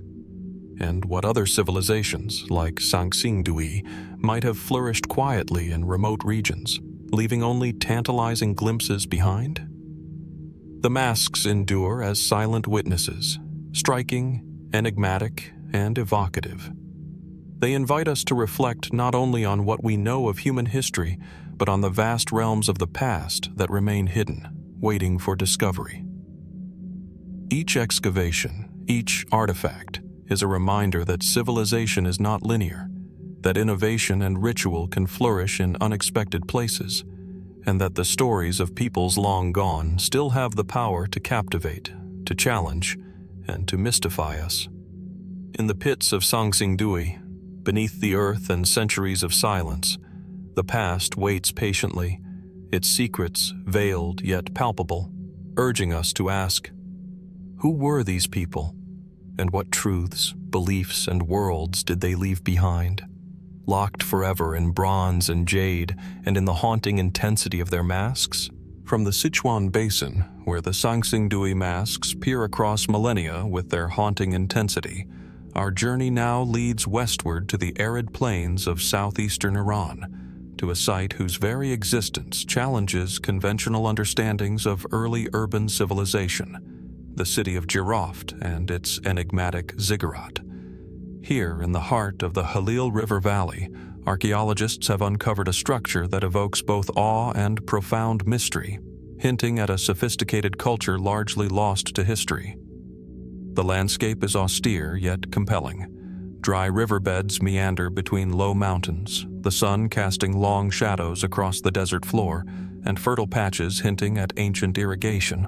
And what other civilizations, like Sanxingdui, might have flourished quietly in remote regions, leaving only tantalizing glimpses behind? The masks endure as silent witnesses, striking, enigmatic, and evocative. They invite us to reflect not only on what we know of human history, but on the vast realms of the past that remain hidden, waiting for discovery. Each excavation, each artifact, is a reminder that civilization is not linear, that innovation and ritual can flourish in unexpected places, and that the stories of peoples long gone still have the power to captivate, to challenge, and to mystify us. In the pits of Sanxingdui, beneath the earth and centuries of silence, the past waits patiently, its secrets veiled yet palpable, urging us to ask, who were these people? And what truths, beliefs, and worlds did they leave behind? Locked forever in bronze and jade, and in the haunting intensity of their masks? From the Sichuan Basin, where the Sanxingdui masks peer across millennia with their haunting intensity, our journey now leads westward to the arid plains of southeastern Iran, to a site whose very existence challenges conventional understandings of early urban civilization, the city of Jiroft and its enigmatic ziggurat. Here, in the heart of the Halil River Valley, archaeologists have uncovered a structure that evokes both awe and profound mystery, hinting at a sophisticated culture largely lost to history. The landscape is austere yet compelling. Dry riverbeds meander between low mountains, the sun casting long shadows across the desert floor, and fertile patches hinting at ancient irrigation.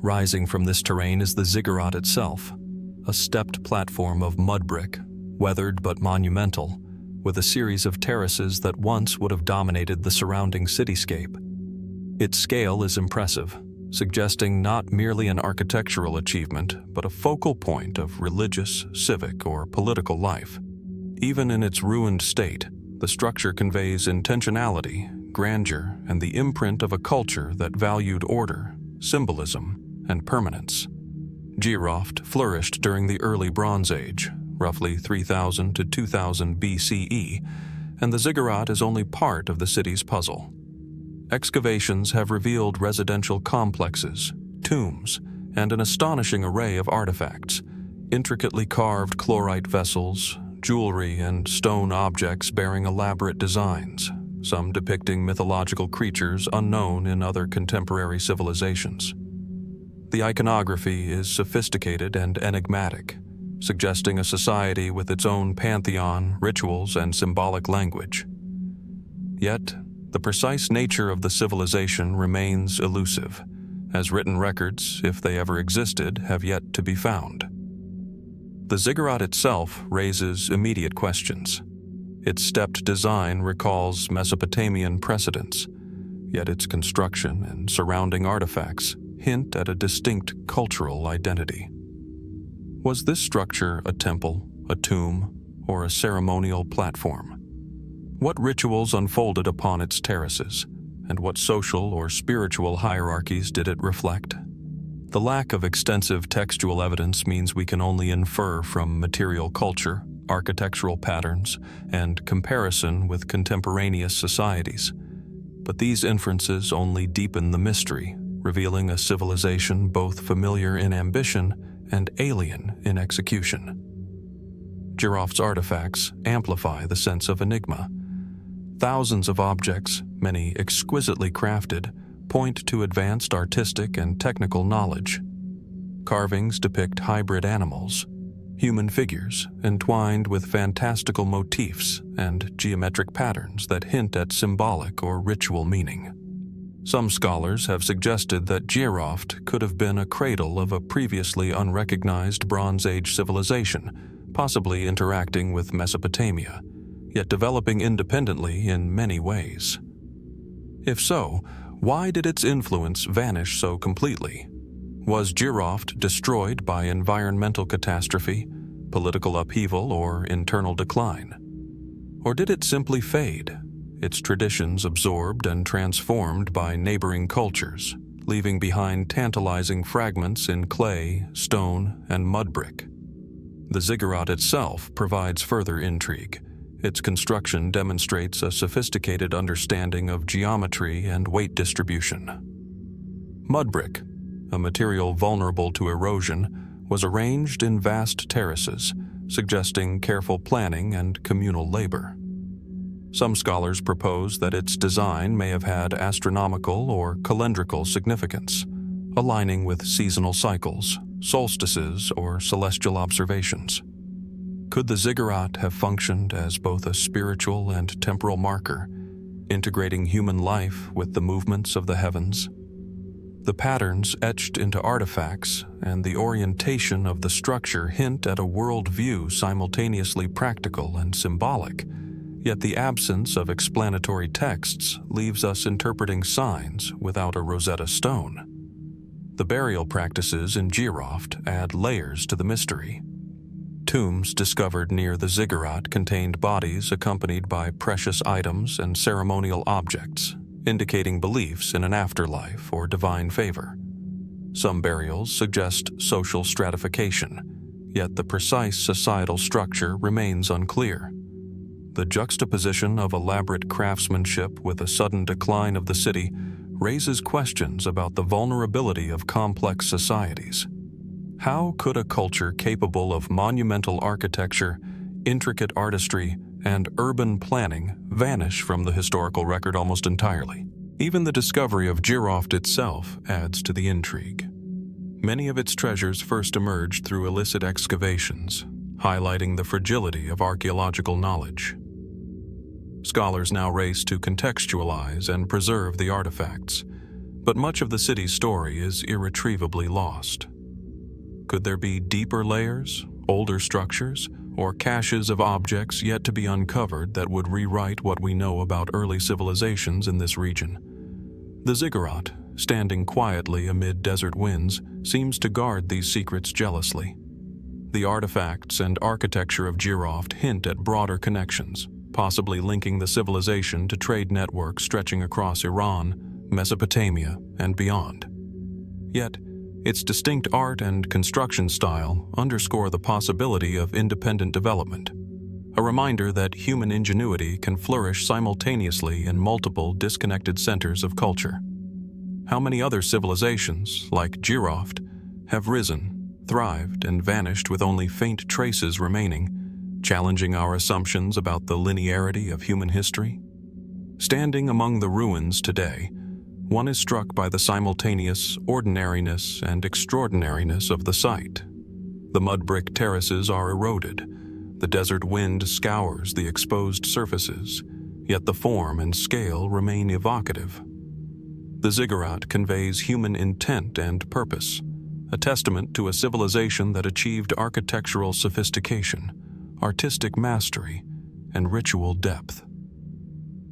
Rising from this terrain is the ziggurat itself, a stepped platform of mud brick, weathered but monumental, with a series of terraces that once would have dominated the surrounding cityscape. Its scale is impressive, suggesting not merely an architectural achievement, but a focal point of religious, civic, or political life. Even in its ruined state, the structure conveys intentionality, grandeur, and the imprint of a culture that valued order, symbolism, and permanence. Jiroft flourished during the early Bronze Age, roughly 3000 to 2000 BCE, and the ziggurat is only part of the city's puzzle. Excavations have revealed residential complexes, tombs, and an astonishing array of artifacts, intricately carved chlorite vessels, jewelry, and stone objects bearing elaborate designs, some depicting mythological creatures unknown in other contemporary civilizations. The iconography is sophisticated and enigmatic, suggesting a society with its own pantheon, rituals, and symbolic language. Yet, the precise nature of the civilization remains elusive, as written records, if they ever existed, have yet to be found. The ziggurat itself raises immediate questions. Its stepped design recalls Mesopotamian precedents, yet its construction and surrounding artifacts hint at a distinct cultural identity. Was this structure a temple, a tomb, or a ceremonial platform? What rituals unfolded upon its terraces, and what social or spiritual hierarchies did it reflect? The lack of extensive textual evidence means we can only infer from material culture, architectural patterns, and comparison with contemporaneous societies. But these inferences only deepen the mystery, revealing a civilization both familiar in ambition and alien in execution. Jiroft's artifacts amplify the sense of enigma. Thousands of objects, many exquisitely crafted, point to advanced artistic and technical knowledge. Carvings depict hybrid animals, human figures entwined with fantastical motifs and geometric patterns that hint at symbolic or ritual meaning. Some scholars have suggested that Jiroft could have been a cradle of a previously unrecognized Bronze Age civilization, possibly interacting with Mesopotamia, yet developing independently in many ways. If so, why did its influence vanish so completely? Was Jiroft destroyed by environmental catastrophe, political upheaval, or internal decline? Or did it simply fade, its traditions absorbed and transformed by neighboring cultures, leaving behind tantalizing fragments in clay, stone, and mud brick? The ziggurat itself provides further intrigue. Its construction demonstrates a sophisticated understanding of geometry and weight distribution. Mud brick, a material vulnerable to erosion, was arranged in vast terraces, suggesting careful planning and communal labor. Some scholars propose that its design may have had astronomical or calendrical significance, aligning with seasonal cycles, solstices, or celestial observations. Could the ziggurat have functioned as both a spiritual and temporal marker, integrating human life with the movements of the heavens? The patterns etched into artifacts and the orientation of the structure hint at a worldview simultaneously practical and symbolic, yet the absence of explanatory texts leaves us interpreting signs without a Rosetta Stone. The burial practices in Jiroft add layers to the mystery. Tombs discovered near the ziggurat contained bodies accompanied by precious items and ceremonial objects, indicating beliefs in an afterlife or divine favor. Some burials suggest social stratification, yet the precise societal structure remains unclear. The juxtaposition of elaborate craftsmanship with a sudden decline of the city raises questions about the vulnerability of complex societies. How could a culture capable of monumental architecture, intricate artistry, and urban planning vanish from the historical record almost entirely? Even the discovery of Jiroft itself adds to the intrigue. Many of its treasures first emerged through illicit excavations, highlighting the fragility of archaeological knowledge. Scholars now race to contextualize and preserve the artifacts, but much of the city's story is irretrievably lost. Could there be deeper layers, older structures, or caches of objects yet to be uncovered that would rewrite what we know about early civilizations in this region? The ziggurat, standing quietly amid desert winds, seems to guard these secrets jealously. The artifacts and architecture of Jiroft hint at broader connections, possibly linking the civilization to trade networks stretching across Iran, Mesopotamia, and beyond. Yet, its distinct art and construction style underscore the possibility of independent development, a reminder that human ingenuity can flourish simultaneously in multiple disconnected centers of culture. How many other civilizations, like Jiroft, have risen, thrived, and vanished with only faint traces remaining, challenging our assumptions about the linearity of human history? Standing among the ruins today, one is struck by the simultaneous ordinariness and extraordinariness of the site. The mud brick terraces are eroded. The desert wind scours the exposed surfaces, yet the form and scale remain evocative. The ziggurat conveys human intent and purpose, a testament to a civilization that achieved architectural sophistication, artistic mastery, and ritual depth.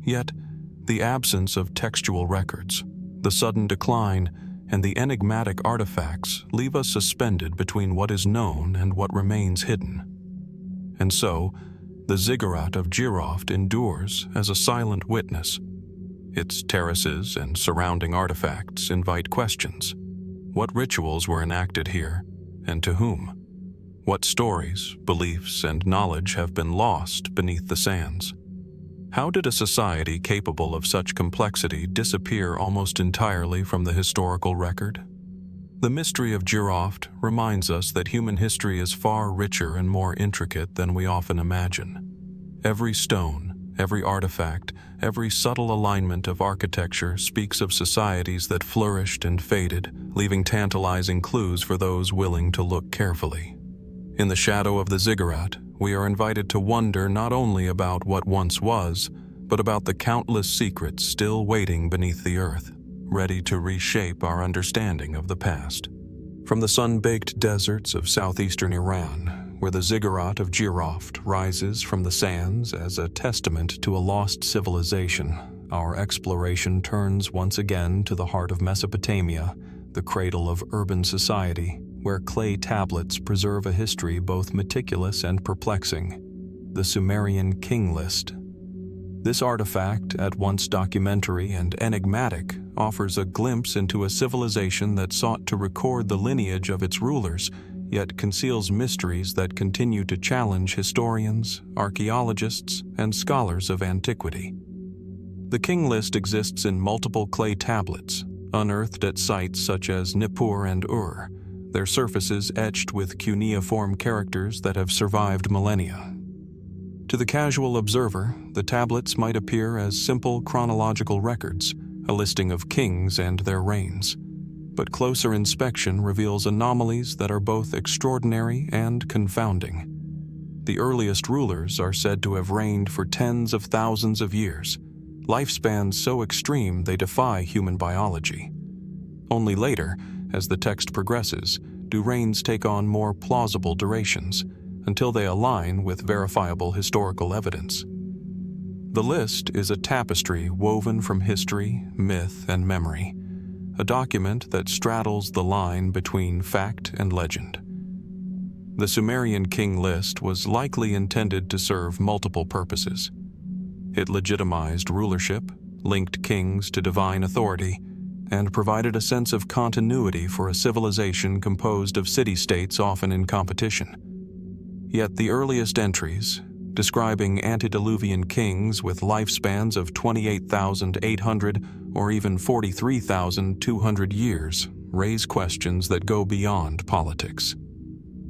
Yet, the absence of textual records, the sudden decline, and the enigmatic artifacts leave us suspended between what is known and what remains hidden. And so, the ziggurat of Jiroft endures as a silent witness. Its terraces and surrounding artifacts invite questions. What rituals were enacted here, and to whom? What stories, beliefs, and knowledge have been lost beneath the sands? How did a society capable of such complexity disappear almost entirely from the historical record? The mystery of Jiroft reminds us that human history is far richer and more intricate than we often imagine. Every stone, every artifact, every subtle alignment of architecture speaks of societies that flourished and faded, leaving tantalizing clues for those willing to look carefully. In the shadow of the ziggurat, we are invited to wonder not only about what once was, but about the countless secrets still waiting beneath the earth, ready to reshape our understanding of the past. From the sun-baked deserts of southeastern Iran, where the ziggurat of Jiroft rises from the sands as a testament to a lost civilization, our exploration turns once again to the heart of Mesopotamia, the cradle of urban society, where clay tablets preserve a history both meticulous and perplexing: the Sumerian king list. This artifact, at once documentary and enigmatic, offers a glimpse into a civilization that sought to record the lineage of its rulers, yet conceals mysteries that continue to challenge historians, archaeologists, and scholars of antiquity. The king list exists in multiple clay tablets, unearthed at sites such as Nippur and Ur, their surfaces etched with cuneiform characters that have survived millennia. To the casual observer, the tablets might appear as simple chronological records, a listing of kings and their reigns. But closer inspection reveals anomalies that are both extraordinary and confounding. The earliest rulers are said to have reigned for tens of thousands of years, lifespans so extreme they defy human biology. Only later, as the text progresses, do reigns take on more plausible durations, until they align with verifiable historical evidence. The list is a tapestry woven from history, myth, and memory, a document that straddles the line between fact and legend. The Sumerian king list was likely intended to serve multiple purposes. It legitimized rulership, linked kings to divine authority, and provided a sense of continuity for a civilization composed of city-states often in competition. Yet the earliest entries, describing antediluvian kings with lifespans of 28,800 or even 43,200 years, raise questions that go beyond politics.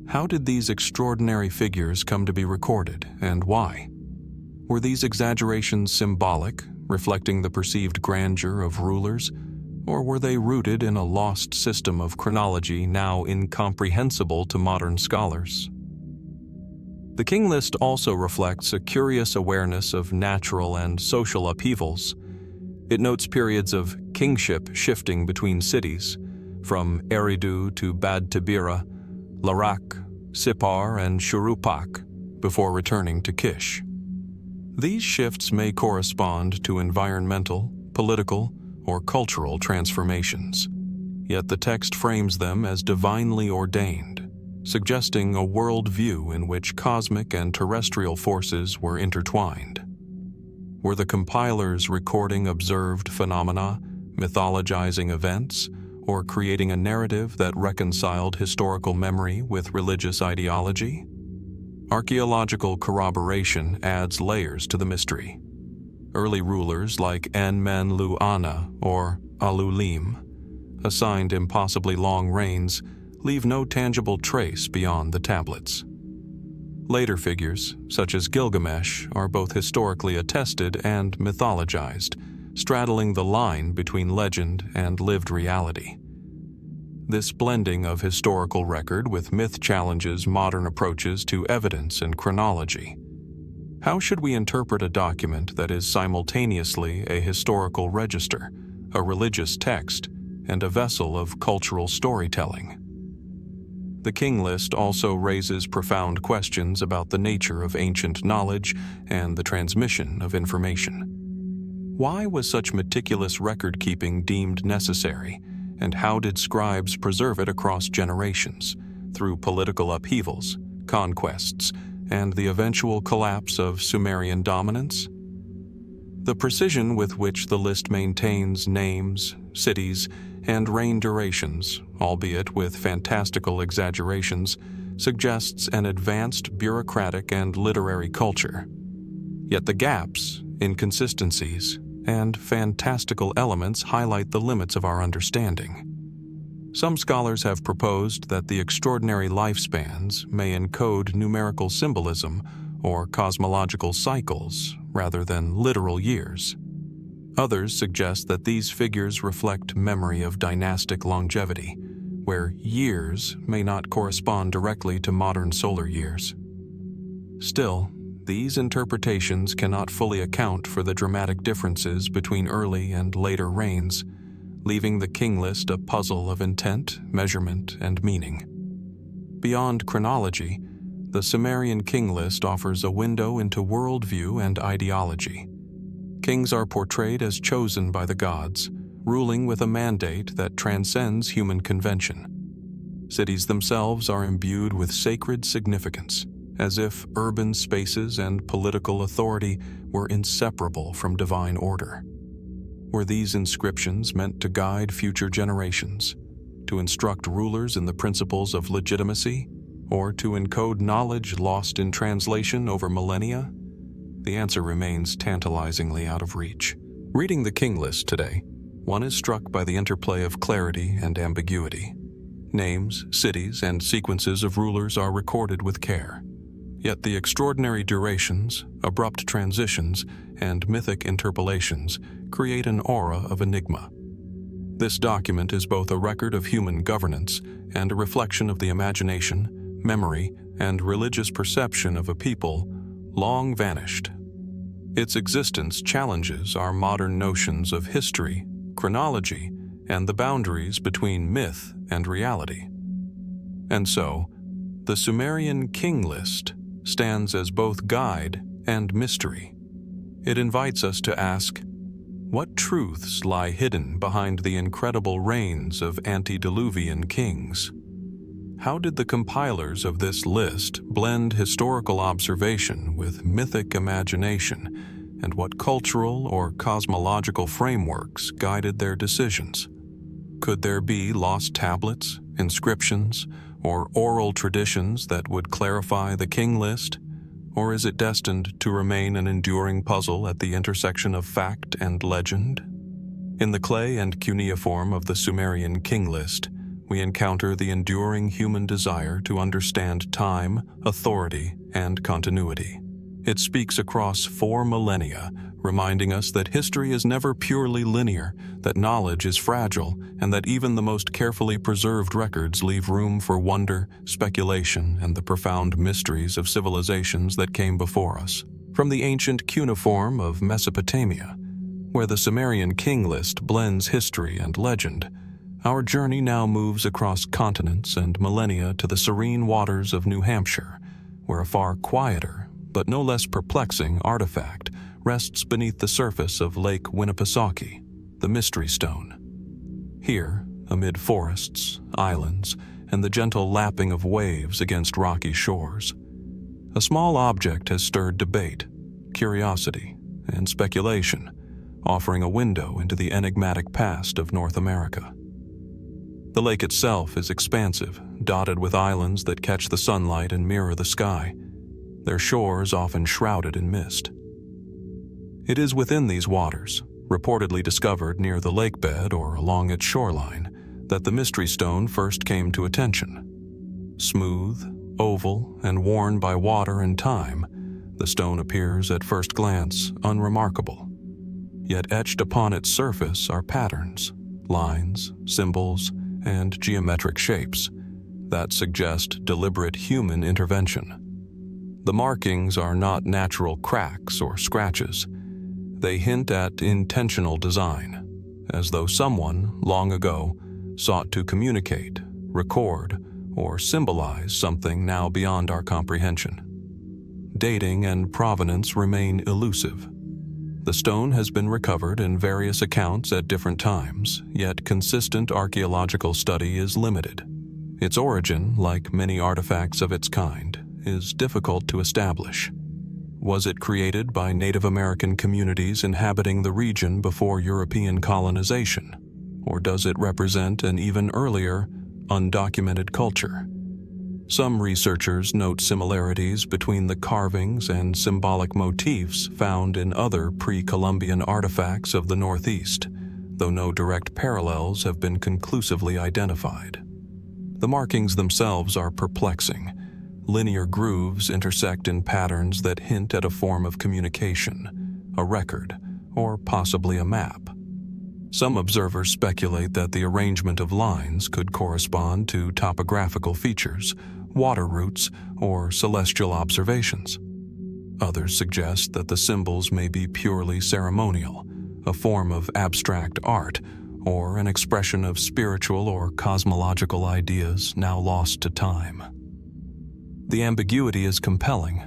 How did these extraordinary figures come to be recorded, and why? Were these exaggerations symbolic, reflecting the perceived grandeur of rulers, or were they rooted in a lost system of chronology now incomprehensible to modern scholars? The king list also reflects a curious awareness of natural and social upheavals. It notes periods of kingship shifting between cities, from Eridu to Bad Tabira, Larak, Sippar, and Shuruppak, before returning to Kish. These shifts may correspond to environmental, political, or cultural transformations, yet the text frames them as divinely ordained, suggesting a worldview in which cosmic and terrestrial forces were intertwined. Were the compilers recording observed phenomena, mythologizing events, or creating a narrative that reconciled historical memory with religious ideology? Archaeological corroboration adds layers to the mystery. Early rulers like En-men-lu-ana or Alulim, assigned impossibly long reigns, leave no tangible trace beyond the tablets. Later figures, such as Gilgamesh, are both historically attested and mythologized, straddling the line between legend and lived reality. This blending of historical record with myth challenges modern approaches to evidence and chronology. How should we interpret a document that is simultaneously a historical register, a religious text, and a vessel of cultural storytelling? The King List also raises profound questions about the nature of ancient knowledge and the transmission of information. Why was such meticulous record-keeping deemed necessary, and how did scribes preserve it across generations, through political upheavals, conquests, and the eventual collapse of Sumerian dominance? The precision with which the list maintains names, cities, and reign durations, albeit with fantastical exaggerations, suggests an advanced bureaucratic and literary culture. Yet the gaps, inconsistencies, and fantastical elements highlight the limits of our understanding. Some scholars have proposed that the extraordinary lifespans may encode numerical symbolism or cosmological cycles rather than literal years. Others suggest that these figures reflect memory of dynastic longevity, where years may not correspond directly to modern solar years. Still, these interpretations cannot fully account for the dramatic differences between early and later reigns, leaving the King List a puzzle of intent, measurement, and meaning. Beyond chronology, the Sumerian King List offers a window into worldview and ideology. Kings are portrayed as chosen by the gods, ruling with a mandate that transcends human convention. Cities themselves are imbued with sacred significance, as if urban spaces and political authority were inseparable from divine order. Were these inscriptions meant to guide future generations, to instruct rulers in the principles of legitimacy, or to encode knowledge lost in translation over millennia? The answer remains tantalizingly out of reach. Reading the King List today, one is struck by the interplay of clarity and ambiguity. Names, cities, and sequences of rulers are recorded with care. Yet the extraordinary durations, abrupt transitions, and mythic interpolations create an aura of enigma. This document is both a record of human governance and a reflection of the imagination, memory, and religious perception of a people long vanished. Its existence challenges our modern notions of history, chronology, and the boundaries between myth and reality. And so, the Sumerian King List stands as both guide and mystery. It invites us to ask, what truths lie hidden behind the incredible reigns of antediluvian kings? How did the compilers of this list blend historical observation with mythic imagination, and what cultural or cosmological frameworks guided their decisions? Could there be lost tablets, inscriptions, or oral traditions that would clarify the King List? Or is it destined to remain an enduring puzzle at the intersection of fact and legend? In the clay and cuneiform of the Sumerian King List, we encounter the enduring human desire to understand time, authority, and continuity. It speaks across 4 millennia, reminding us that history is never purely linear, that knowledge is fragile, and that even the most carefully preserved records leave room for wonder, speculation, and the profound mysteries of civilizations that came before us. From the ancient cuneiform of Mesopotamia, where the Sumerian King List blends history and legend, our journey now moves across continents and millennia to the serene waters of New Hampshire, where a far quieter, but no less perplexing artifact rests beneath the surface of Lake Winnipesaukee, the Mystery Stone. Here, amid forests, islands, and the gentle lapping of waves against rocky shores, a small object has stirred debate, curiosity, and speculation, offering a window into the enigmatic past of North America. The lake itself is expansive, dotted with islands that catch the sunlight and mirror the sky, their shores often shrouded in mist. It is within these waters, reportedly discovered near the lakebed or along its shoreline, that the Mystery Stone first came to attention. Smooth, oval, and worn by water and time, the stone appears at first glance unremarkable. yet etched upon its surface are patterns, lines, symbols, and geometric shapes that suggest deliberate human intervention. The markings are not natural cracks or scratches. They hint at intentional design, as though someone, long ago, sought to communicate, record, or symbolize something now beyond our comprehension. Dating and provenance remain elusive. The stone has been recovered in various accounts at different times, yet consistent archaeological study is limited. Its origin, like many artifacts of its kind, is difficult to establish. Was it created by Native American communities inhabiting the region before European colonization? Or does it represent an even earlier, undocumented culture? Some researchers note similarities between the carvings and symbolic motifs found in other pre-Columbian artifacts of the Northeast, though no direct parallels have been conclusively identified. The markings themselves are perplexing. Linear grooves intersect in patterns that hint at a form of communication, a record, or possibly a map. Some observers speculate that the arrangement of lines could correspond to topographical features, water routes, or celestial observations. Others suggest that the symbols may be purely ceremonial, a form of abstract art, or an expression of spiritual or cosmological ideas now lost to time. The ambiguity is compelling.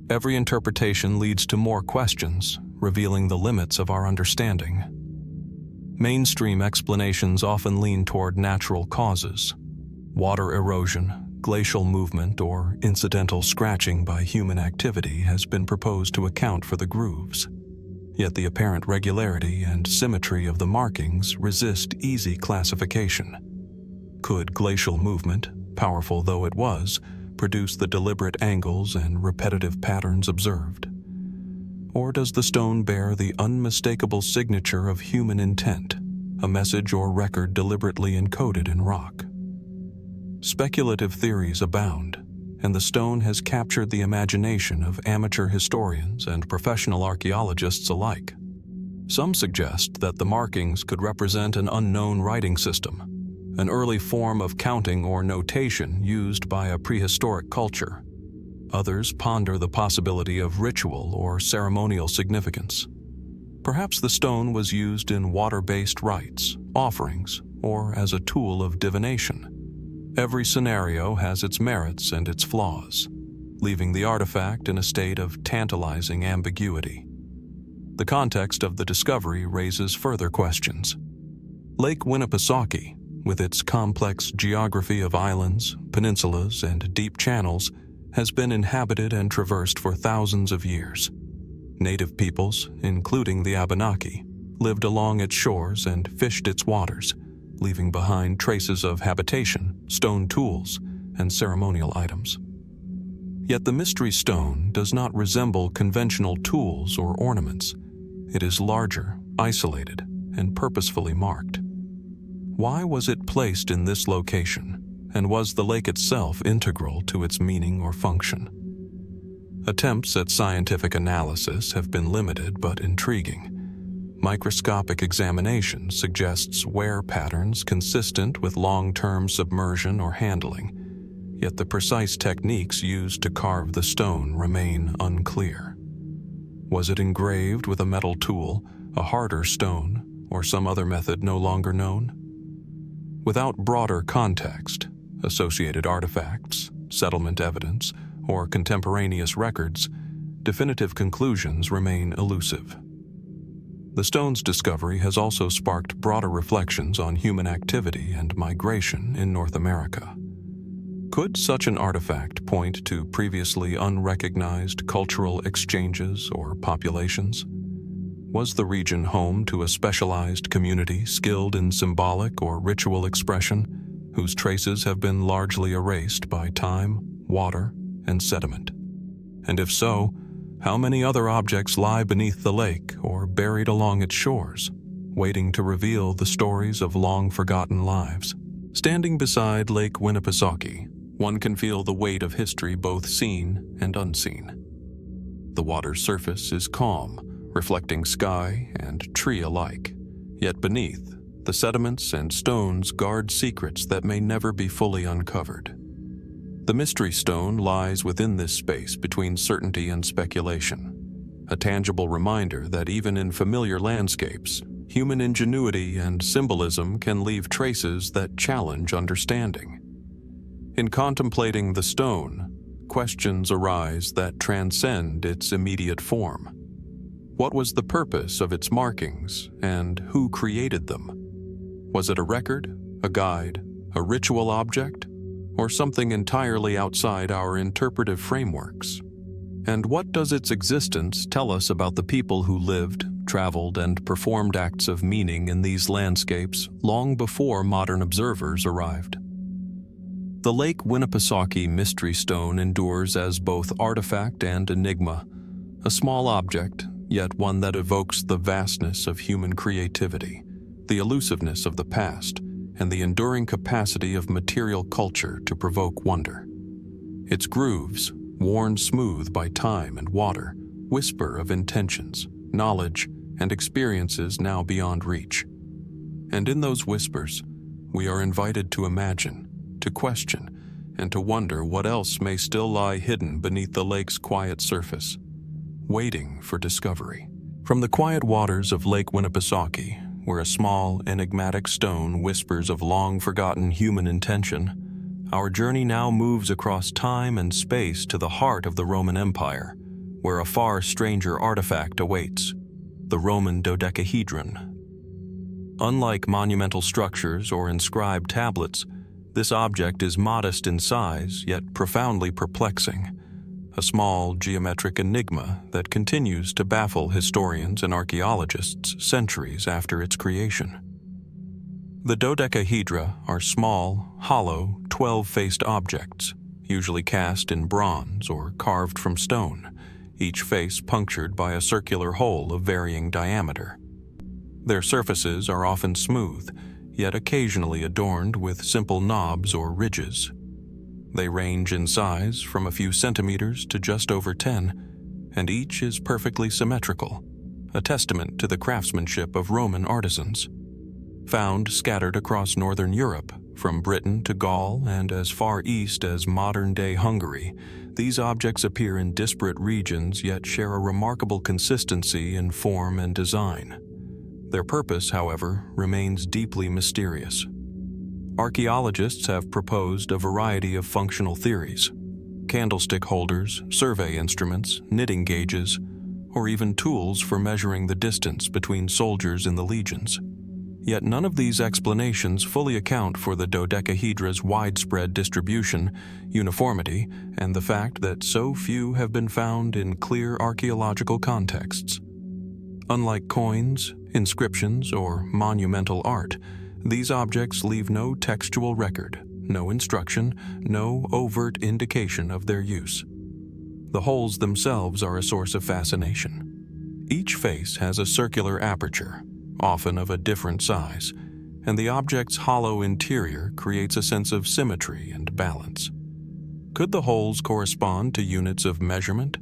Every interpretation leads to more questions, revealing the limits of our understanding. Mainstream explanations often lean toward natural causes. Water erosion, glacial movement, or incidental scratching by human activity has been proposed to account for the grooves. Yet the apparent regularity and symmetry of the markings resist easy classification. Could glacial movement, powerful though it was, produce the deliberate angles and repetitive patterns observed? Or does the stone bear the unmistakable signature of human intent, a message or record deliberately encoded in rock? Speculative theories abound, and the stone has captured the imagination of amateur historians and professional archaeologists alike. Some suggest that the markings could represent an unknown writing system, an early form of counting or notation used by a prehistoric culture. Others ponder the possibility of ritual or ceremonial significance. Perhaps the stone was used in water-based rites, offerings, or as a tool of divination. Every scenario has its merits and its flaws, leaving the artifact in a state of tantalizing ambiguity. The context of the discovery raises further questions. Lake Winnipesaukee, with its complex geography of islands, peninsulas, and deep channels, has been inhabited and traversed for thousands of years. Native peoples, including the Abenaki, lived along its shores and fished its waters, leaving behind traces of habitation, stone tools, and ceremonial items. Yet the mystery stone does not resemble conventional tools or ornaments. It is larger, isolated, and purposefully marked. Why was it placed in this location, and was the lake itself integral to its meaning or function? Attempts at scientific analysis have been limited but intriguing. Microscopic examination suggests wear patterns consistent with long-term submersion or handling, yet the precise techniques used to carve the stone remain unclear. Was it engraved with a metal tool, a harder stone, or some other method no longer known? Without broader context, associated artifacts, settlement evidence, or contemporaneous records, definitive conclusions remain elusive. The stone's discovery has also sparked broader reflections on human activity and migration in North America. Could such an artifact point to previously unrecognized cultural exchanges or populations? Was the region home to a specialized community skilled in symbolic or ritual expression, whose traces have been largely erased by time, water, and sediment? And if so, how many other objects lie beneath the lake or buried along its shores, waiting to reveal the stories of long-forgotten lives? Standing beside Lake Winnipesaukee, one can feel the weight of history both seen and unseen. The water's surface is calm, reflecting sky and tree alike. Yet beneath, the sediments and stones guard secrets that may never be fully uncovered. The mystery stone lies within this space between certainty and speculation, a tangible reminder that even in familiar landscapes, human ingenuity and symbolism can leave traces that challenge understanding. In contemplating the stone, questions arise that transcend its immediate form. What was the purpose of its markings, and who created them? Was it a record, a guide, a ritual object, or something entirely outside our interpretive frameworks? And what does its existence tell us about the people who lived, traveled, and performed acts of meaning in these landscapes long before modern observers arrived? The Lake Winnipesaukee Mystery Stone endures as both artifact and enigma, a small object, yet one that evokes the vastness of human creativity, the elusiveness of the past, and the enduring capacity of material culture to provoke wonder. Its grooves, worn smooth by time and water, whisper of intentions, knowledge, and experiences now beyond reach. And in those whispers, we are invited to imagine, to question, and to wonder what else may still lie hidden beneath the lake's quiet surface, waiting for discovery. From the quiet waters of Lake Winnipesaukee, where a small, enigmatic stone whispers of long-forgotten human intention, our journey now moves across time and space to the heart of the Roman Empire, where a far stranger artifact awaits, the Roman dodecahedron. Unlike monumental structures or inscribed tablets, this object is modest in size, yet profoundly perplexing, a small geometric enigma that continues to baffle historians and archaeologists centuries after its creation. The dodecahedra are small, hollow, 12-faced objects, usually cast in bronze or carved from stone, each face punctured by a circular hole of varying diameter. Their surfaces are often smooth, yet occasionally adorned with simple knobs or ridges. They range in size from a few centimeters to just over 10, and each is perfectly symmetrical, a testament to the craftsmanship of Roman artisans. Found scattered across northern Europe, from Britain to Gaul and as far east as modern-day Hungary, these objects appear in disparate regions yet share a remarkable consistency in form and design. Their purpose, however, remains deeply mysterious. Archaeologists have proposed a variety of functional theories: candlestick holders, survey instruments, knitting gauges, or even tools for measuring the distance between soldiers in the legions. Yet none of these explanations fully account for the dodecahedra's widespread distribution, uniformity, and the fact that so few have been found in clear archaeological contexts. Unlike coins, inscriptions, or monumental art, these objects leave no textual record, no instruction, no overt indication of their use. The holes themselves are a source of fascination. Each face has a circular aperture, often of a different size, and the object's hollow interior creates a sense of symmetry and balance. Could the holes correspond to units of measurement,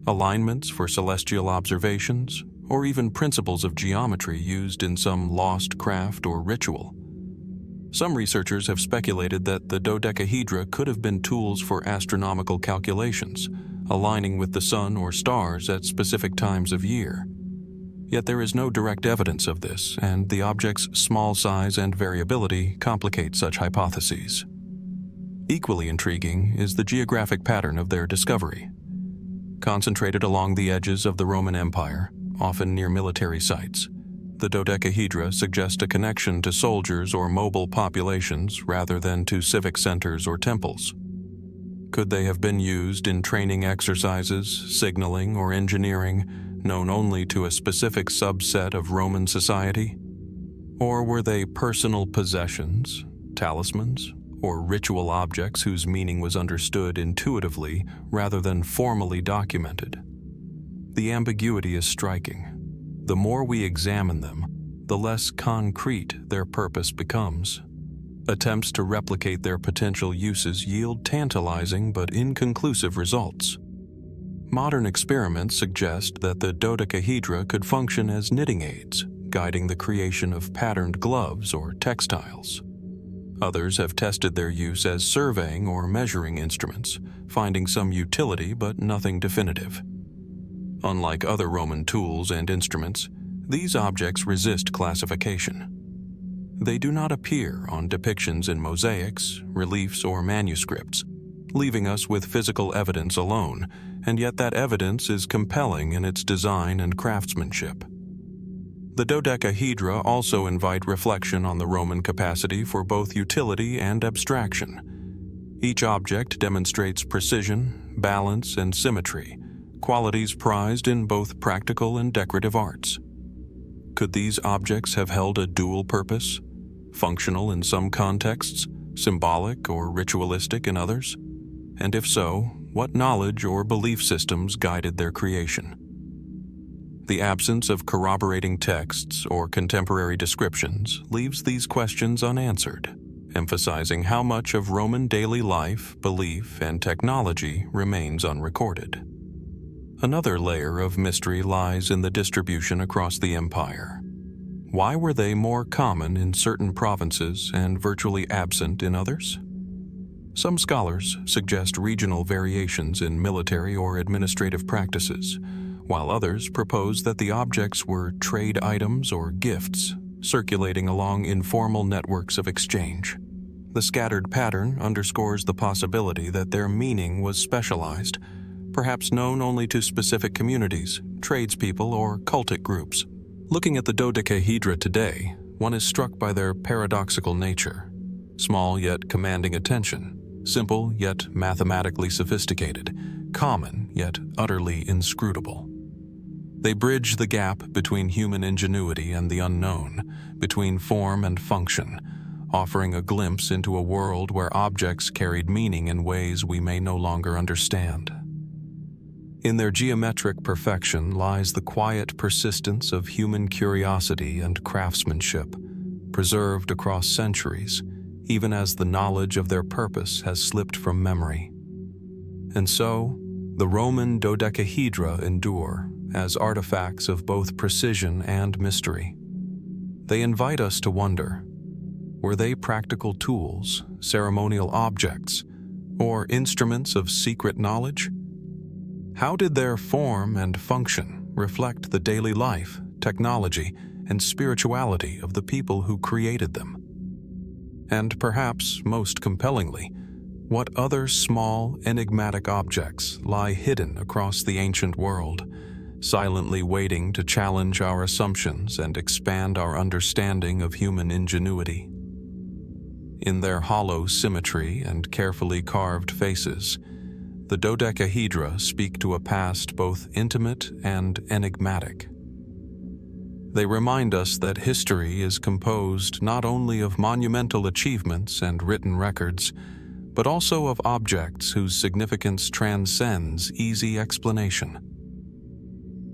alignments for celestial observations, or even principles of geometry used in some lost craft or ritual? Some researchers have speculated that the dodecahedra could have been tools for astronomical calculations, aligning with the sun or stars at specific times of year. Yet there is no direct evidence of this, and the object's small size and variability complicate such hypotheses. Equally intriguing is the geographic pattern of their discovery. Concentrated along the edges of the Roman Empire, often near military sites, the dodecahedra suggest a connection to soldiers or mobile populations rather than to civic centers or temples. Could they have been used in training exercises, signaling, or engineering known only to a specific subset of Roman society? Or were they personal possessions, talismans, or ritual objects whose meaning was understood intuitively rather than formally documented? The ambiguity is striking. The more we examine them, the less concrete their purpose becomes. Attempts to replicate their potential uses yield tantalizing but inconclusive results. Modern experiments suggest that the dodecahedra could function as knitting aids, guiding the creation of patterned gloves or textiles. Others have tested their use as surveying or measuring instruments, finding some utility but nothing definitive. Unlike other Roman tools and instruments, these objects resist classification. They do not appear on depictions in mosaics, reliefs, or manuscripts, leaving us with physical evidence alone, and yet that evidence is compelling in its design and craftsmanship. The dodecahedra also invite reflection on the Roman capacity for both utility and abstraction. Each object demonstrates precision, balance, and symmetry, qualities prized in both practical and decorative arts. Could these objects have held a dual purpose, functional in some contexts, symbolic or ritualistic in others? And if so, what knowledge or belief systems guided their creation? The absence of corroborating texts or contemporary descriptions leaves these questions unanswered, emphasizing how much of Roman daily life, belief, and technology remains unrecorded. Another layer of mystery lies in the distribution across the empire. Why were they more common in certain provinces and virtually absent in others? Some scholars suggest regional variations in military or administrative practices, while others propose that the objects were trade items or gifts, circulating along informal networks of exchange. The scattered pattern underscores the possibility that their meaning was specialized, perhaps known only to specific communities, tradespeople, or cultic groups. Looking at the dodecahedra today, one is struck by their paradoxical nature. Small yet commanding attention, simple yet mathematically sophisticated, common yet utterly inscrutable. They bridge the gap between human ingenuity and the unknown, between form and function, offering a glimpse into a world where objects carried meaning in ways we may no longer understand. In their geometric perfection lies the quiet persistence of human curiosity and craftsmanship, preserved across centuries, even as the knowledge of their purpose has slipped from memory. And so, the Roman dodecahedra endure as artifacts of both precision and mystery. They invite us to wonder, were they practical tools, ceremonial objects, or instruments of secret knowledge? How did their form and function reflect the daily life, technology, and spirituality of the people who created them? And perhaps most compellingly, what other small, enigmatic objects lie hidden across the ancient world, silently waiting to challenge our assumptions and expand our understanding of human ingenuity? In their hollow symmetry and carefully carved faces, the dodecahedra speak to a past both intimate and enigmatic. They remind us that history is composed not only of monumental achievements and written records, but also of objects whose significance transcends easy explanation.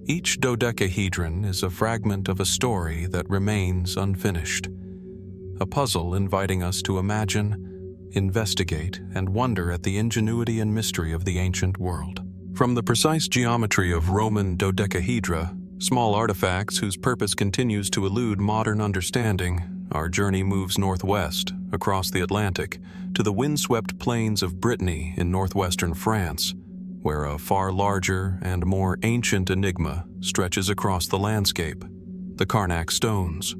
Each dodecahedron is a fragment of a story that remains unfinished, a puzzle inviting us to imagine, investigate, and wonder at the ingenuity and mystery of the ancient world. From the precise geometry of Roman dodecahedra, small artifacts whose purpose continues to elude modern understanding, our journey moves northwest, across the Atlantic, to the windswept plains of Brittany in northwestern France, where a far larger and more ancient enigma stretches across the landscape, the Karnak stones.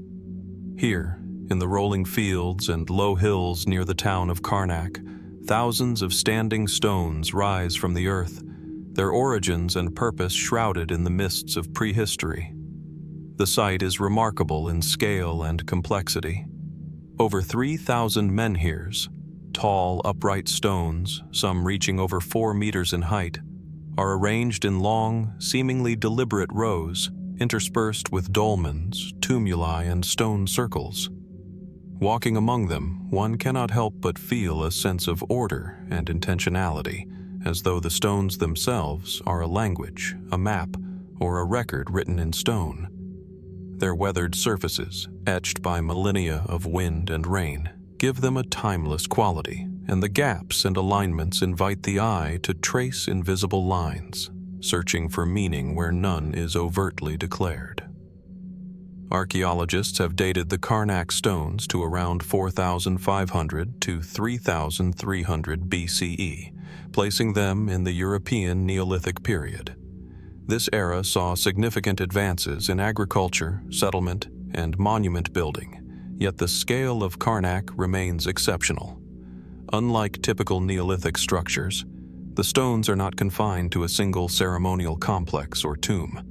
Here, in the rolling fields and low hills near the town of Karnak, thousands of standing stones rise from the earth, their origins and purpose shrouded in the mists of prehistory. The site is remarkable in scale and complexity. Over 3,000 menhirs, tall, upright stones, some reaching over 4 meters in height, are arranged in long, seemingly deliberate rows, interspersed with dolmens, tumuli, and stone circles. Walking among them, one cannot help but feel a sense of order and intentionality, as though the stones themselves are a language, a map, or a record written in stone. Their weathered surfaces, etched by millennia of wind and rain, give them a timeless quality, and the gaps and alignments invite the eye to trace invisible lines, searching for meaning where none is overtly declared. Archaeologists have dated the Karnak stones to around 4,500 to 3,300 BCE, placing them in the European Neolithic period. This era saw significant advances in agriculture, settlement, and monument building, yet the scale of Karnak remains exceptional. Unlike typical Neolithic structures, the stones are not confined to a single ceremonial complex or tomb.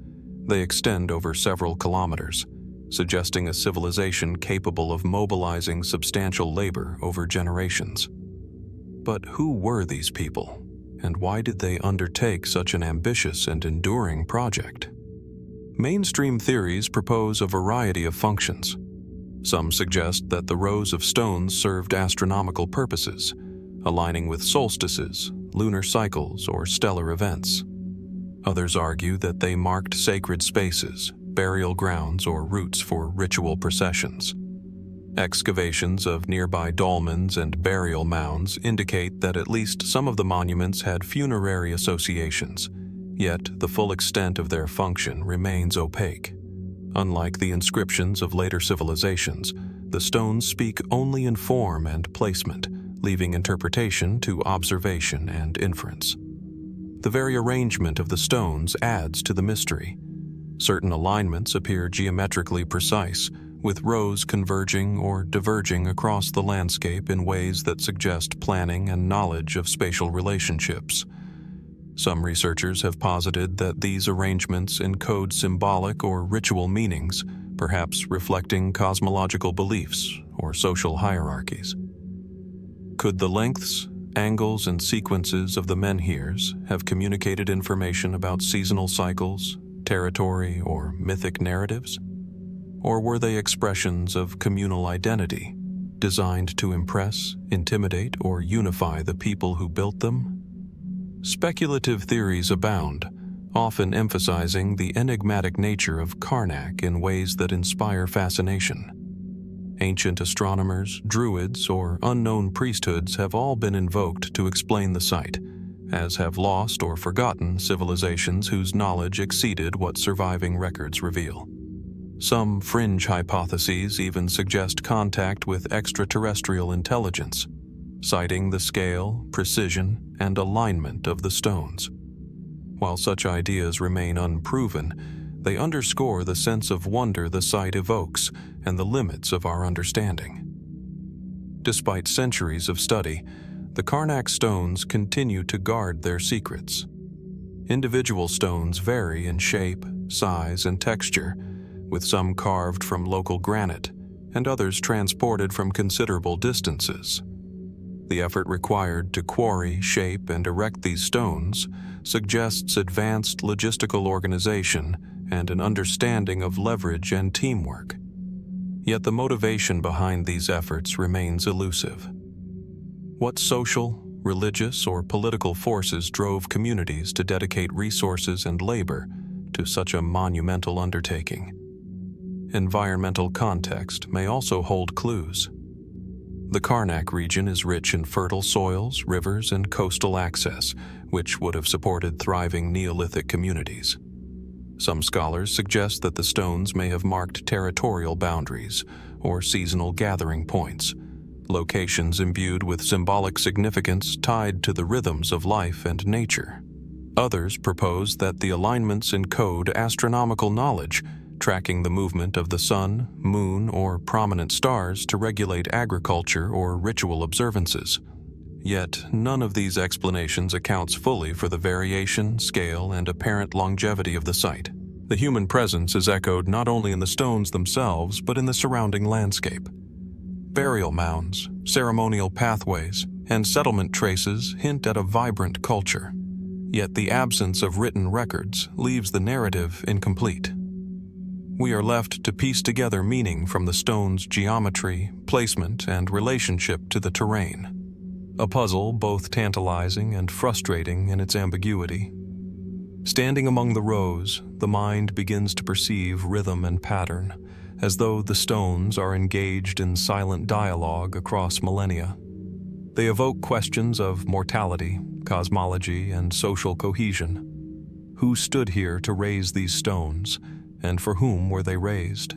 They extend over several kilometers, suggesting a civilization capable of mobilizing substantial labor over generations. But who were these people, and why did they undertake such an ambitious and enduring project? Mainstream theories propose a variety of functions. Some suggest that the rows of stones served astronomical purposes, aligning with solstices, lunar cycles, or stellar events. Others argue that they marked sacred spaces, burial grounds, or routes for ritual processions. Excavations of nearby dolmens and burial mounds indicate that at least some of the monuments had funerary associations, yet the full extent of their function remains opaque. Unlike the inscriptions of later civilizations, the stones speak only in form and placement, leaving interpretation to observation and inference. The very arrangement of the stones adds to the mystery. Certain alignments appear geometrically precise, with rows converging or diverging across the landscape in ways that suggest planning and knowledge of spatial relationships. Some researchers have posited that these arrangements encode symbolic or ritual meanings, perhaps reflecting cosmological beliefs or social hierarchies. Could the lengths, angles, and sequences of the menhirs have communicated information about seasonal cycles, territory, or mythic narratives? Or were they expressions of communal identity, designed to impress, intimidate, or unify the people who built them? Speculative theories abound, often emphasizing the enigmatic nature of Karnak in ways that inspire fascination. Ancient astronomers, druids, or unknown priesthoods have all been invoked to explain the site, as have lost or forgotten civilizations whose knowledge exceeded what surviving records reveal. Some fringe hypotheses even suggest contact with extraterrestrial intelligence, citing the scale, precision, and alignment of the stones. While such ideas remain unproven, they underscore the sense of wonder the site evokes and the limits of our understanding. Despite centuries of study, the Karnak stones continue to guard their secrets. Individual stones vary in shape, size, and texture, with some carved from local granite and others transported from considerable distances. The effort required to quarry, shape, and erect these stones suggests advanced logistical organization and an understanding of leverage and teamwork. Yet the motivation behind these efforts remains elusive. What social, religious, or political forces drove communities to dedicate resources and labor to such a monumental undertaking? Environmental context may also hold clues. The Karnak region is rich in fertile soils, rivers, and coastal access, which would have supported thriving Neolithic communities. Some scholars suggest that the stones may have marked territorial boundaries or seasonal gathering points, locations imbued with symbolic significance tied to the rhythms of life and nature. Others propose that the alignments encode astronomical knowledge, tracking the movement of the sun, moon, or prominent stars to regulate agriculture or ritual observances. Yet, none of these explanations accounts fully for the variation, scale, and apparent longevity of the site. The human presence is echoed not only in the stones themselves, but in the surrounding landscape. Burial mounds, ceremonial pathways, and settlement traces hint at a vibrant culture. Yet the absence of written records leaves the narrative incomplete. We are left to piece together meaning from the stone's geometry, placement, and relationship to the terrain. A puzzle both tantalizing and frustrating in its ambiguity. Standing among the rows, the mind begins to perceive rhythm and pattern, as though the stones are engaged in silent dialogue across millennia. They evoke questions of mortality, cosmology, and social cohesion. Who stood here to raise these stones, and for whom were they raised?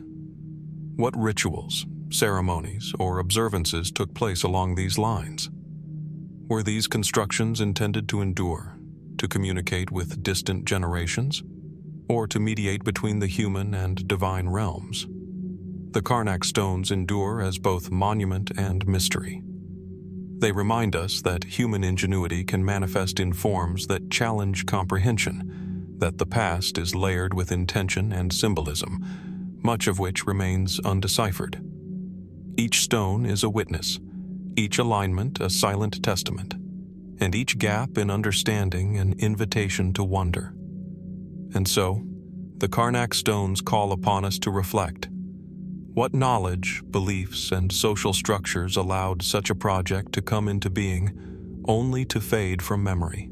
What rituals, ceremonies, or observances took place along these lines? Were these constructions intended to endure, to communicate with distant generations, or to mediate between the human and divine realms? The Karnak stones endure as both monument and mystery. They remind us that human ingenuity can manifest in forms that challenge comprehension, that the past is layered with intention and symbolism, much of which remains undeciphered. Each stone is a witness, each alignment a silent testament, and each gap in understanding an invitation to wonder. And so, the Karnak stones call upon us to reflect. What knowledge, beliefs, and social structures allowed such a project to come into being, only to fade from memory?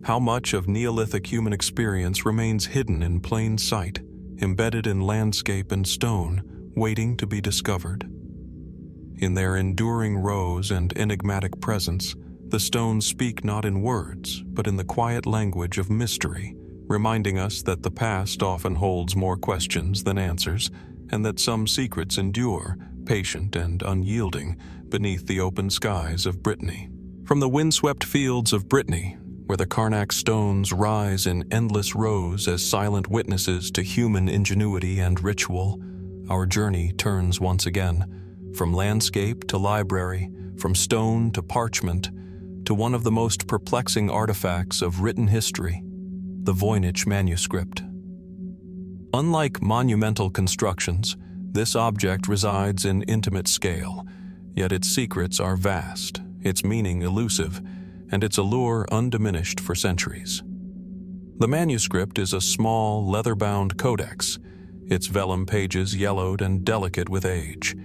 How much of Neolithic human experience remains hidden in plain sight, embedded in landscape and stone, waiting to be discovered? In their enduring rows and enigmatic presence, the stones speak not in words, but in the quiet language of mystery, reminding us that the past often holds more questions than answers, and that some secrets endure, patient and unyielding, beneath the open skies of Brittany. From the windswept fields of Brittany, where the Karnak stones rise in endless rows as silent witnesses to human ingenuity and ritual, our journey turns once again, from landscape to library, from stone to parchment, to one of the most perplexing artifacts of written history, the Voynich manuscript. Unlike monumental constructions, this object resides in intimate scale, yet its secrets are vast, its meaning elusive, and its allure undiminished for centuries. The manuscript is a small, leather-bound codex, its vellum pages yellowed and delicate with age,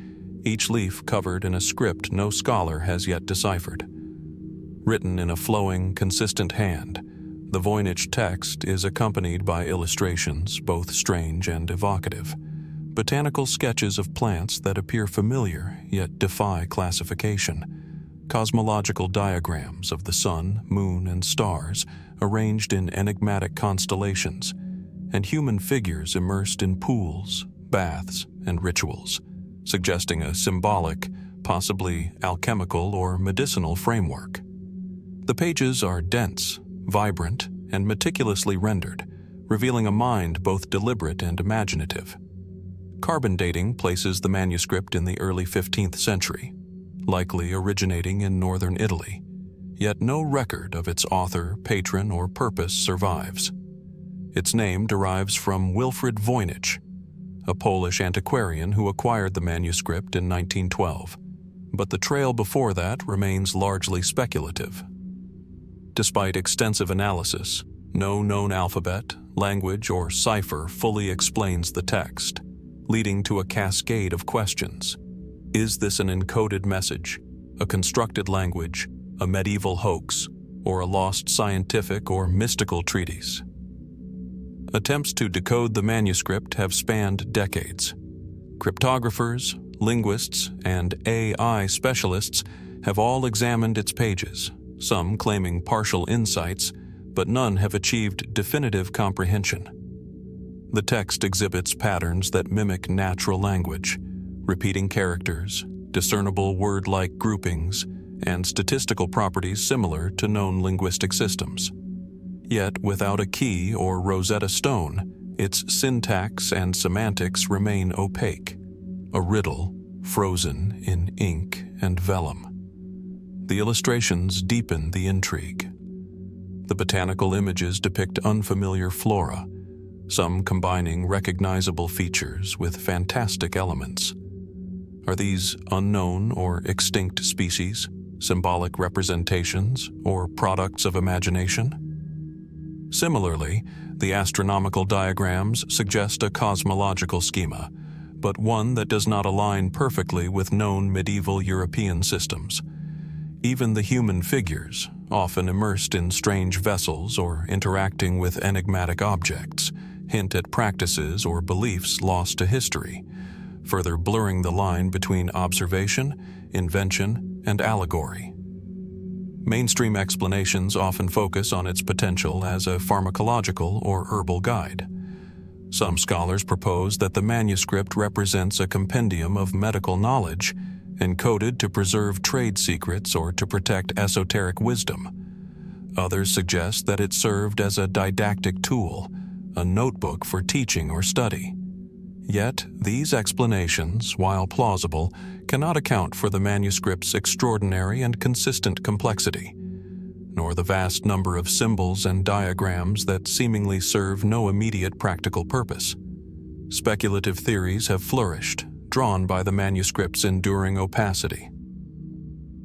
each leaf covered in a script no scholar has yet deciphered. Written in a flowing, consistent hand, the Voynich text is accompanied by illustrations, both strange and evocative, botanical sketches of plants that appear familiar yet defy classification, cosmological diagrams of the sun, moon, and stars arranged in enigmatic constellations, and human figures immersed in pools, baths, and rituals, suggesting a symbolic, possibly alchemical or medicinal framework. The pages are dense, vibrant, and meticulously rendered, revealing a mind both deliberate and imaginative. Carbon dating places the manuscript in the early 15th century, likely originating in northern Italy, yet no record of its author, patron, or purpose survives. Its name derives from Wilfrid Voynich, a Polish antiquarian who acquired the manuscript in 1912, but the trail before that remains largely speculative. Despite extensive analysis, no known alphabet, language, or cipher fully explains the text, leading to a cascade of questions. Is this an encoded message, a constructed language, a medieval hoax, or a lost scientific or mystical treatise? Attempts to decode the manuscript have spanned decades. Cryptographers, linguists, and AI specialists have all examined its pages, some claiming partial insights, but none have achieved definitive comprehension. The text exhibits patterns that mimic natural language, repeating characters, discernible word-like groupings, and statistical properties similar to known linguistic systems. Yet, without a key or Rosetta Stone, its syntax and semantics remain opaque, a riddle frozen in ink and vellum. The illustrations deepen the intrigue. The botanical images depict unfamiliar flora, some combining recognizable features with fantastic elements. Are these unknown or extinct species, symbolic representations, or products of imagination? Similarly, the astronomical diagrams suggest a cosmological schema, but one that does not align perfectly with known medieval European systems. Even the human figures, often immersed in strange vessels or interacting with enigmatic objects, hint at practices or beliefs lost to history, further blurring the line between observation, invention, and allegory. Mainstream explanations often focus on its potential as a pharmacological or herbal guide. Some scholars propose that the manuscript represents a compendium of medical knowledge, encoded to preserve trade secrets or to protect esoteric wisdom. Others suggest that it served as a didactic tool, a notebook for teaching or study. Yet, these explanations, while plausible, cannot account for the manuscript's extraordinary and consistent complexity, nor the vast number of symbols and diagrams that seemingly serve no immediate practical purpose. Speculative theories have flourished, drawn by the manuscript's enduring opacity.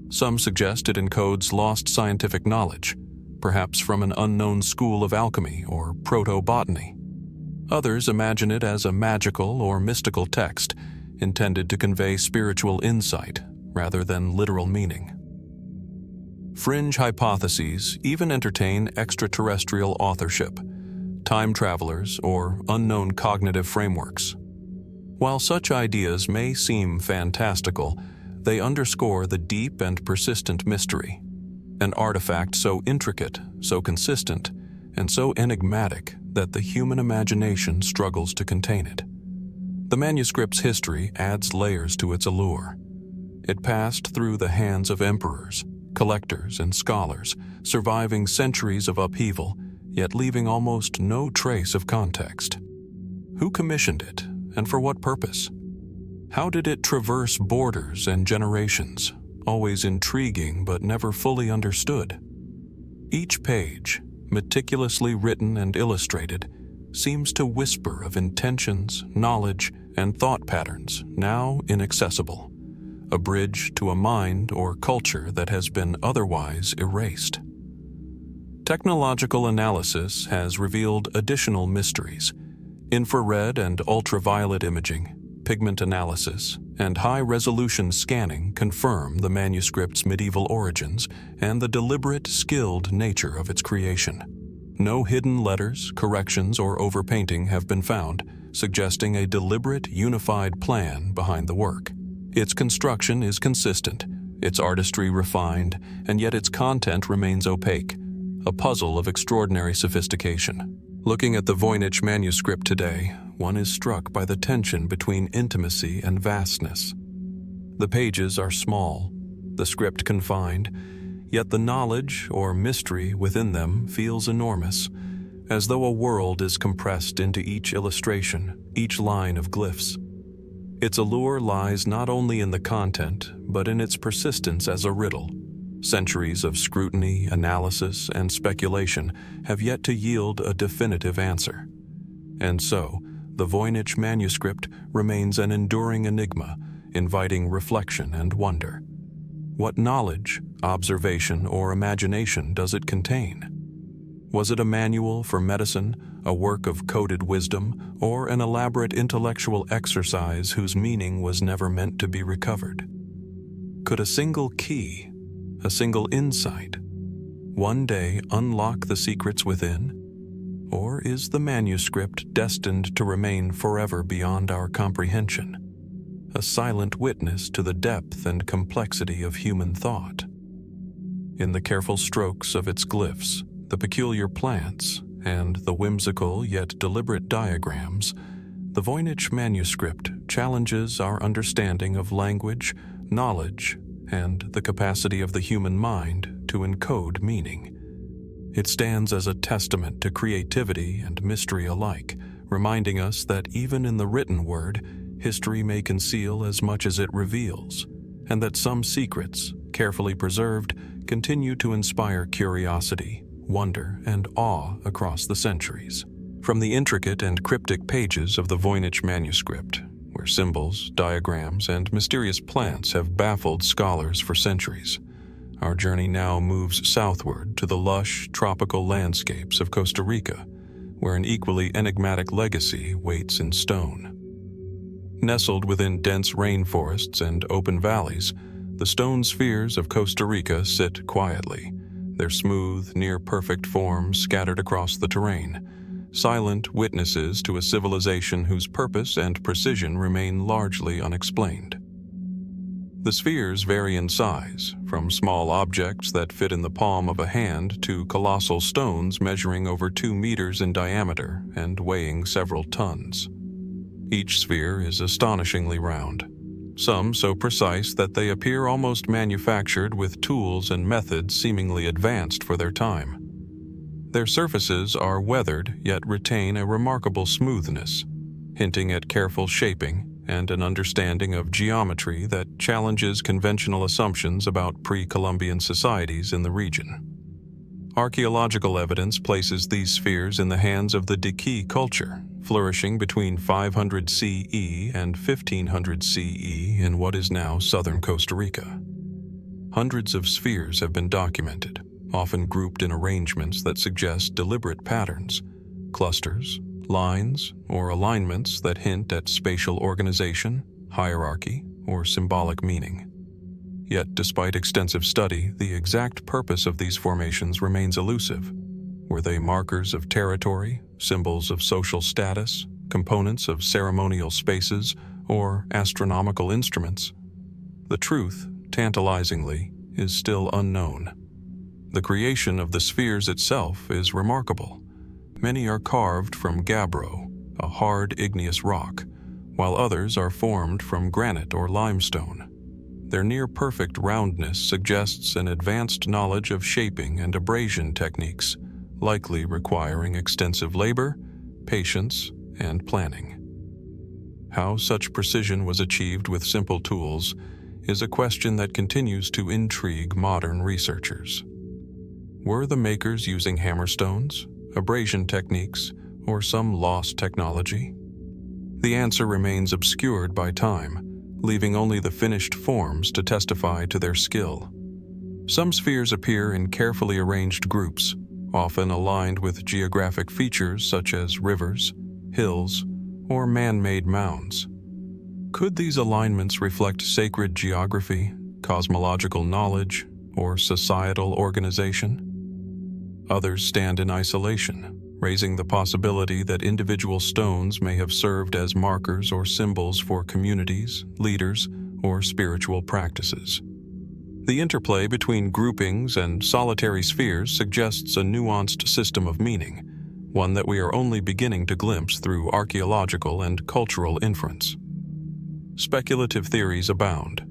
Some suggest it encodes lost scientific knowledge, perhaps from an unknown school of alchemy or proto-botany. Others imagine it as a magical or mystical text intended to convey spiritual insight rather than literal meaning. Fringe hypotheses even entertain extraterrestrial authorship, time travelers, or unknown cognitive frameworks. While such ideas may seem fantastical, they underscore the deep and persistent mystery. An artifact so intricate, so consistent, and so enigmatic that the human imagination struggles to contain it. The manuscript's history adds layers to its allure. It passed through the hands of emperors, collectors, and scholars, surviving centuries of upheaval, yet leaving almost no trace of context. Who commissioned it, and for what purpose? How did it traverse borders and generations, always intriguing but never fully understood? Each page, meticulously written and illustrated, seems to whisper of intentions, knowledge, and thought patterns now inaccessible, a bridge to a mind or culture that has been otherwise erased. Technological analysis has revealed additional mysteries. Infrared and ultraviolet imaging, pigment analysis, and high-resolution scanning confirm the manuscript's medieval origins and the deliberate, skilled nature of its creation. No hidden letters, corrections, or overpainting have been found, suggesting a deliberate, unified plan behind the work. Its construction is consistent, its artistry refined, and yet its content remains opaque, a puzzle of extraordinary sophistication. Looking at the Voynich manuscript today, one is struck by the tension between intimacy and vastness. The pages are small, the script confined, yet the knowledge or mystery within them feels enormous, as though a world is compressed into each illustration, each line of glyphs. Its allure lies not only in the content, but in its persistence as a riddle. Centuries of scrutiny, analysis, and speculation have yet to yield a definitive answer. And so, the Voynich manuscript remains an enduring enigma, inviting reflection and wonder. What knowledge, observation, or imagination does it contain? Was it a manual for medicine, a work of coded wisdom, or an elaborate intellectual exercise whose meaning was never meant to be recovered? Could a single key, a single insight, one day unlock the secrets within? Or is the manuscript destined to remain forever beyond our comprehension, a silent witness to the depth and complexity of human thought? In the careful strokes of its glyphs, the peculiar plants, and the whimsical yet deliberate diagrams, the Voynich manuscript challenges our understanding of language, knowledge, and the capacity of the human mind to encode meaning. It stands as a testament to creativity and mystery alike, reminding us that even in the written word, history may conceal as much as it reveals, and that some secrets, carefully preserved, continue to inspire curiosity, wonder, and awe across the centuries. From the intricate and cryptic pages of the Voynich manuscript, where symbols, diagrams, and mysterious plants have baffled scholars for centuries, our journey now moves southward to the lush, tropical landscapes of Costa Rica, where an equally enigmatic legacy waits in stone. Nestled within dense rainforests and open valleys, the stone spheres of Costa Rica sit quietly, their smooth, near-perfect forms scattered across the terrain, silent witnesses to a civilization whose purpose and precision remain largely unexplained. The spheres vary in size, from small objects that fit in the palm of a hand to colossal stones measuring over 2 meters in diameter and weighing several tons. Each sphere is astonishingly round, some so precise that they appear almost manufactured with tools and methods seemingly advanced for their time. Their surfaces are weathered yet retain a remarkable smoothness, hinting at careful shaping and an understanding of geometry that challenges conventional assumptions about pre-Columbian societies in the region. Archaeological evidence places these spheres in the hands of the Diki culture, flourishing between 500 CE and 1500 CE in what is now southern Costa Rica. Hundreds of spheres have been documented, often grouped in arrangements that suggest deliberate patterns, clusters, lines, or alignments that hint at spatial organization, hierarchy, or symbolic meaning. Yet, despite extensive study, the exact purpose of these formations remains elusive. Were they markers of territory, symbols of social status, components of ceremonial spaces, or astronomical instruments? The truth, tantalizingly, is still unknown. The creation of the spheres itself is remarkable. Many are carved from gabbro, a hard igneous rock, while others are formed from granite or limestone. Their near-perfect roundness suggests an advanced knowledge of shaping and abrasion techniques, likely requiring extensive labor, patience, and planning. How such precision was achieved with simple tools is a question that continues to intrigue modern researchers. Were the makers using hammerstones, abrasion techniques, or some lost technology? The answer remains obscured by time, leaving only the finished forms to testify to their skill. Some spheres appear in carefully arranged groups, often aligned with geographic features such as rivers, hills, or man-made mounds. Could these alignments reflect sacred geography, cosmological knowledge, or societal organization? Others stand in isolation, raising the possibility that individual stones may have served as markers or symbols for communities, leaders, or spiritual practices. The interplay between groupings and solitary spheres suggests a nuanced system of meaning, one that we are only beginning to glimpse through archaeological and cultural inference. Speculative theories abound.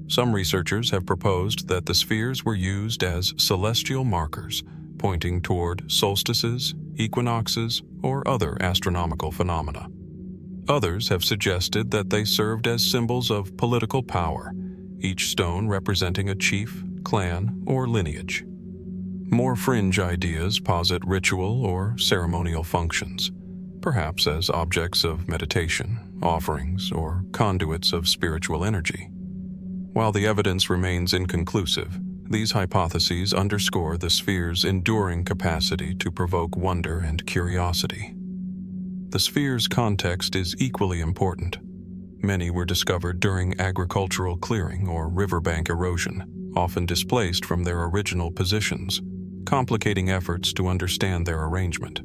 Some researchers have proposed that the spheres were used as celestial markers, pointing toward solstices, equinoxes, or other astronomical phenomena. Others have suggested that they served as symbols of political power, each stone representing a chief, clan, or lineage. More fringe ideas posit ritual or ceremonial functions, perhaps as objects of meditation, offerings, or conduits of spiritual energy. While the evidence remains inconclusive, these hypotheses underscore the sphere's enduring capacity to provoke wonder and curiosity. The sphere's context is equally important. Many were discovered during agricultural clearing or riverbank erosion, often displaced from their original positions, complicating efforts to understand their arrangement.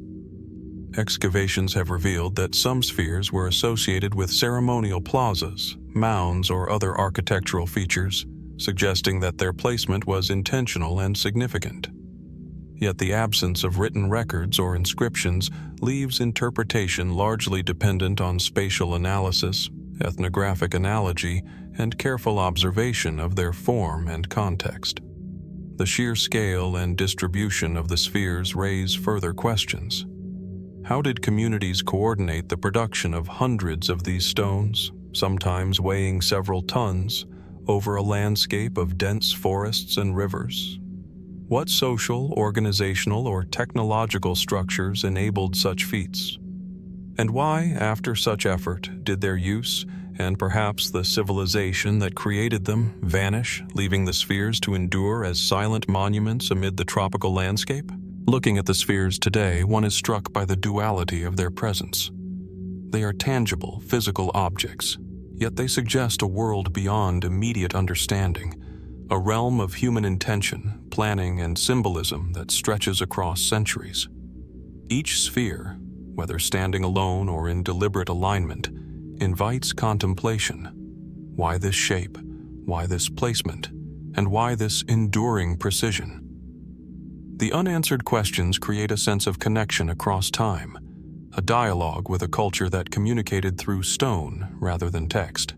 Excavations have revealed that some spheres were associated with ceremonial plazas, mounds, or other architectural features, suggesting that their placement was intentional and significant. Yet the absence of written records or inscriptions leaves interpretation largely dependent on spatial analysis, ethnographic analogy, and careful observation of their form and context. The sheer scale and distribution of the spheres raise further questions. How did communities coordinate the production of hundreds of these stones, sometimes weighing several tons, over a landscape of dense forests and rivers? What social, organizational, or technological structures enabled such feats? And why, after such effort, did their use, and perhaps the civilization that created them, vanish, leaving the spheres to endure as silent monuments amid the tropical landscape? Looking at the spheres today, one is struck by the duality of their presence. They are tangible, physical objects, yet they suggest a world beyond immediate understanding, a realm of human intention, planning, and symbolism that stretches across centuries. Each sphere, whether standing alone or in deliberate alignment, invites contemplation. Why this shape? Why this placement? And why this enduring precision? The unanswered questions create a sense of connection across time, a dialogue with a culture that communicated through stone rather than text.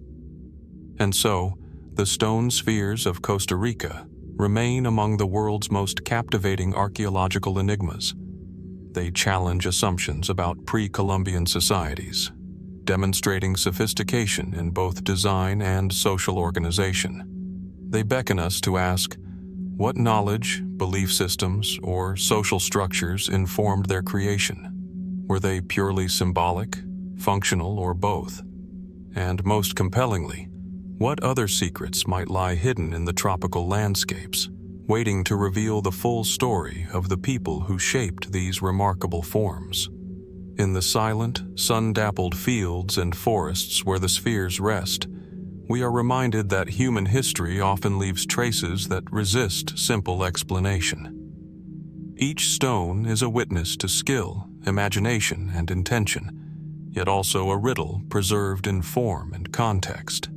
And so, the stone spheres of Costa Rica remain among the world's most captivating archaeological enigmas. They challenge assumptions about pre-Columbian societies, demonstrating sophistication in both design and social organization. They beckon us to ask, what knowledge, belief systems, or social structures informed their creation? Were they purely symbolic, functional, or both? And most compellingly, what other secrets might lie hidden in the tropical landscapes, waiting to reveal the full story of the people who shaped these remarkable forms? In the silent, sun-dappled fields and forests where the spheres rest, we are reminded that human history often leaves traces that resist simple explanation. Each stone is a witness to skill, imagination, and intention, yet also a riddle preserved in form and context.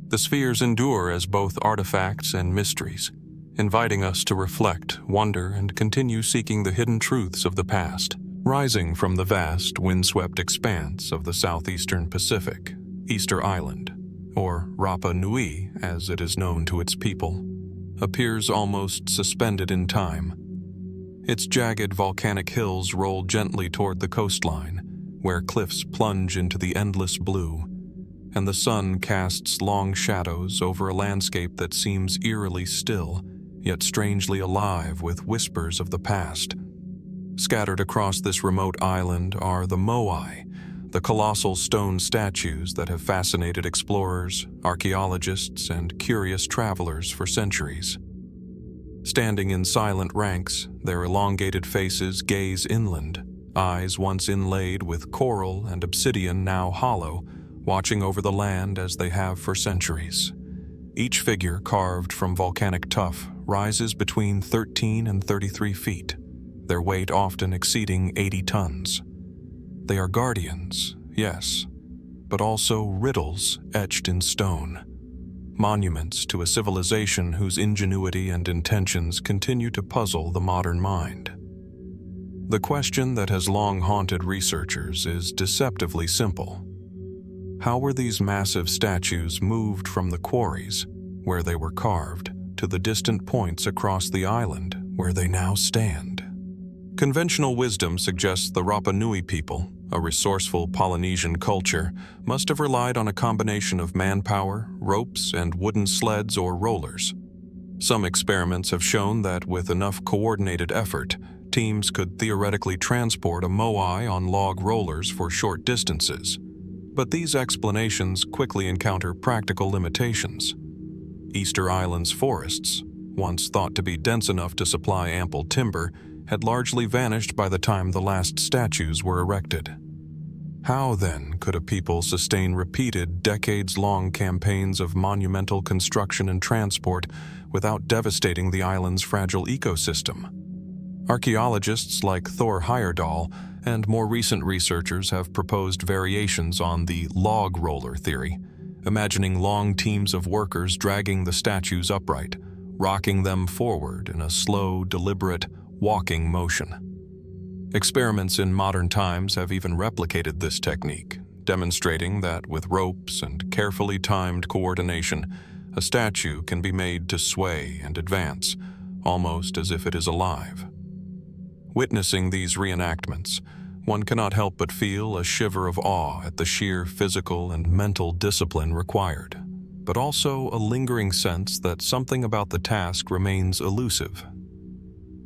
The spheres endure as both artifacts and mysteries, inviting us to reflect, wonder, and continue seeking the hidden truths of the past. Rising from the vast, windswept expanse of the southeastern Pacific, Easter Island, or Rapa Nui as it is known to its people, appears almost suspended in time. Its jagged volcanic hills roll gently toward the coastline, where cliffs plunge into the endless blue, and the sun casts long shadows over a landscape that seems eerily still, yet strangely alive with whispers of the past. Scattered across this remote island are the Moai, the colossal stone statues that have fascinated explorers, archaeologists, and curious travelers for centuries. Standing in silent ranks, their elongated faces gaze inland, eyes once inlaid with coral and obsidian now hollow, watching over the land as they have for centuries. Each figure carved from volcanic tuff rises between 13 and 33 feet, their weight often exceeding 80 tons. They are guardians, yes, but also riddles etched in stone, monuments to a civilization whose ingenuity and intentions continue to puzzle the modern mind. The question that has long haunted researchers is deceptively simple. How were these massive statues moved from the quarries, where they were carved, to the distant points across the island where they now stand? Conventional wisdom suggests the Rapa Nui people, a resourceful Polynesian culture, must have relied on a combination of manpower, ropes, and wooden sleds or rollers. Some experiments have shown that with enough coordinated effort, teams could theoretically transport a moai on log rollers for short distances. But these explanations quickly encounter practical limitations. Easter Island's forests, once thought to be dense enough to supply ample timber, had largely vanished by the time the last statues were erected. How, then, could a people sustain repeated, decades-long campaigns of monumental construction and transport without devastating the island's fragile ecosystem? Archaeologists like Thor Heyerdahl and more recent researchers have proposed variations on the log roller theory, imagining long teams of workers dragging the statues upright, rocking them forward in a slow, deliberate, walking motion. Experiments in modern times have even replicated this technique, demonstrating that with ropes and carefully timed coordination, a statue can be made to sway and advance, almost as if it is alive. Witnessing these reenactments, one cannot help but feel a shiver of awe at the sheer physical and mental discipline required, but also a lingering sense that something about the task remains elusive.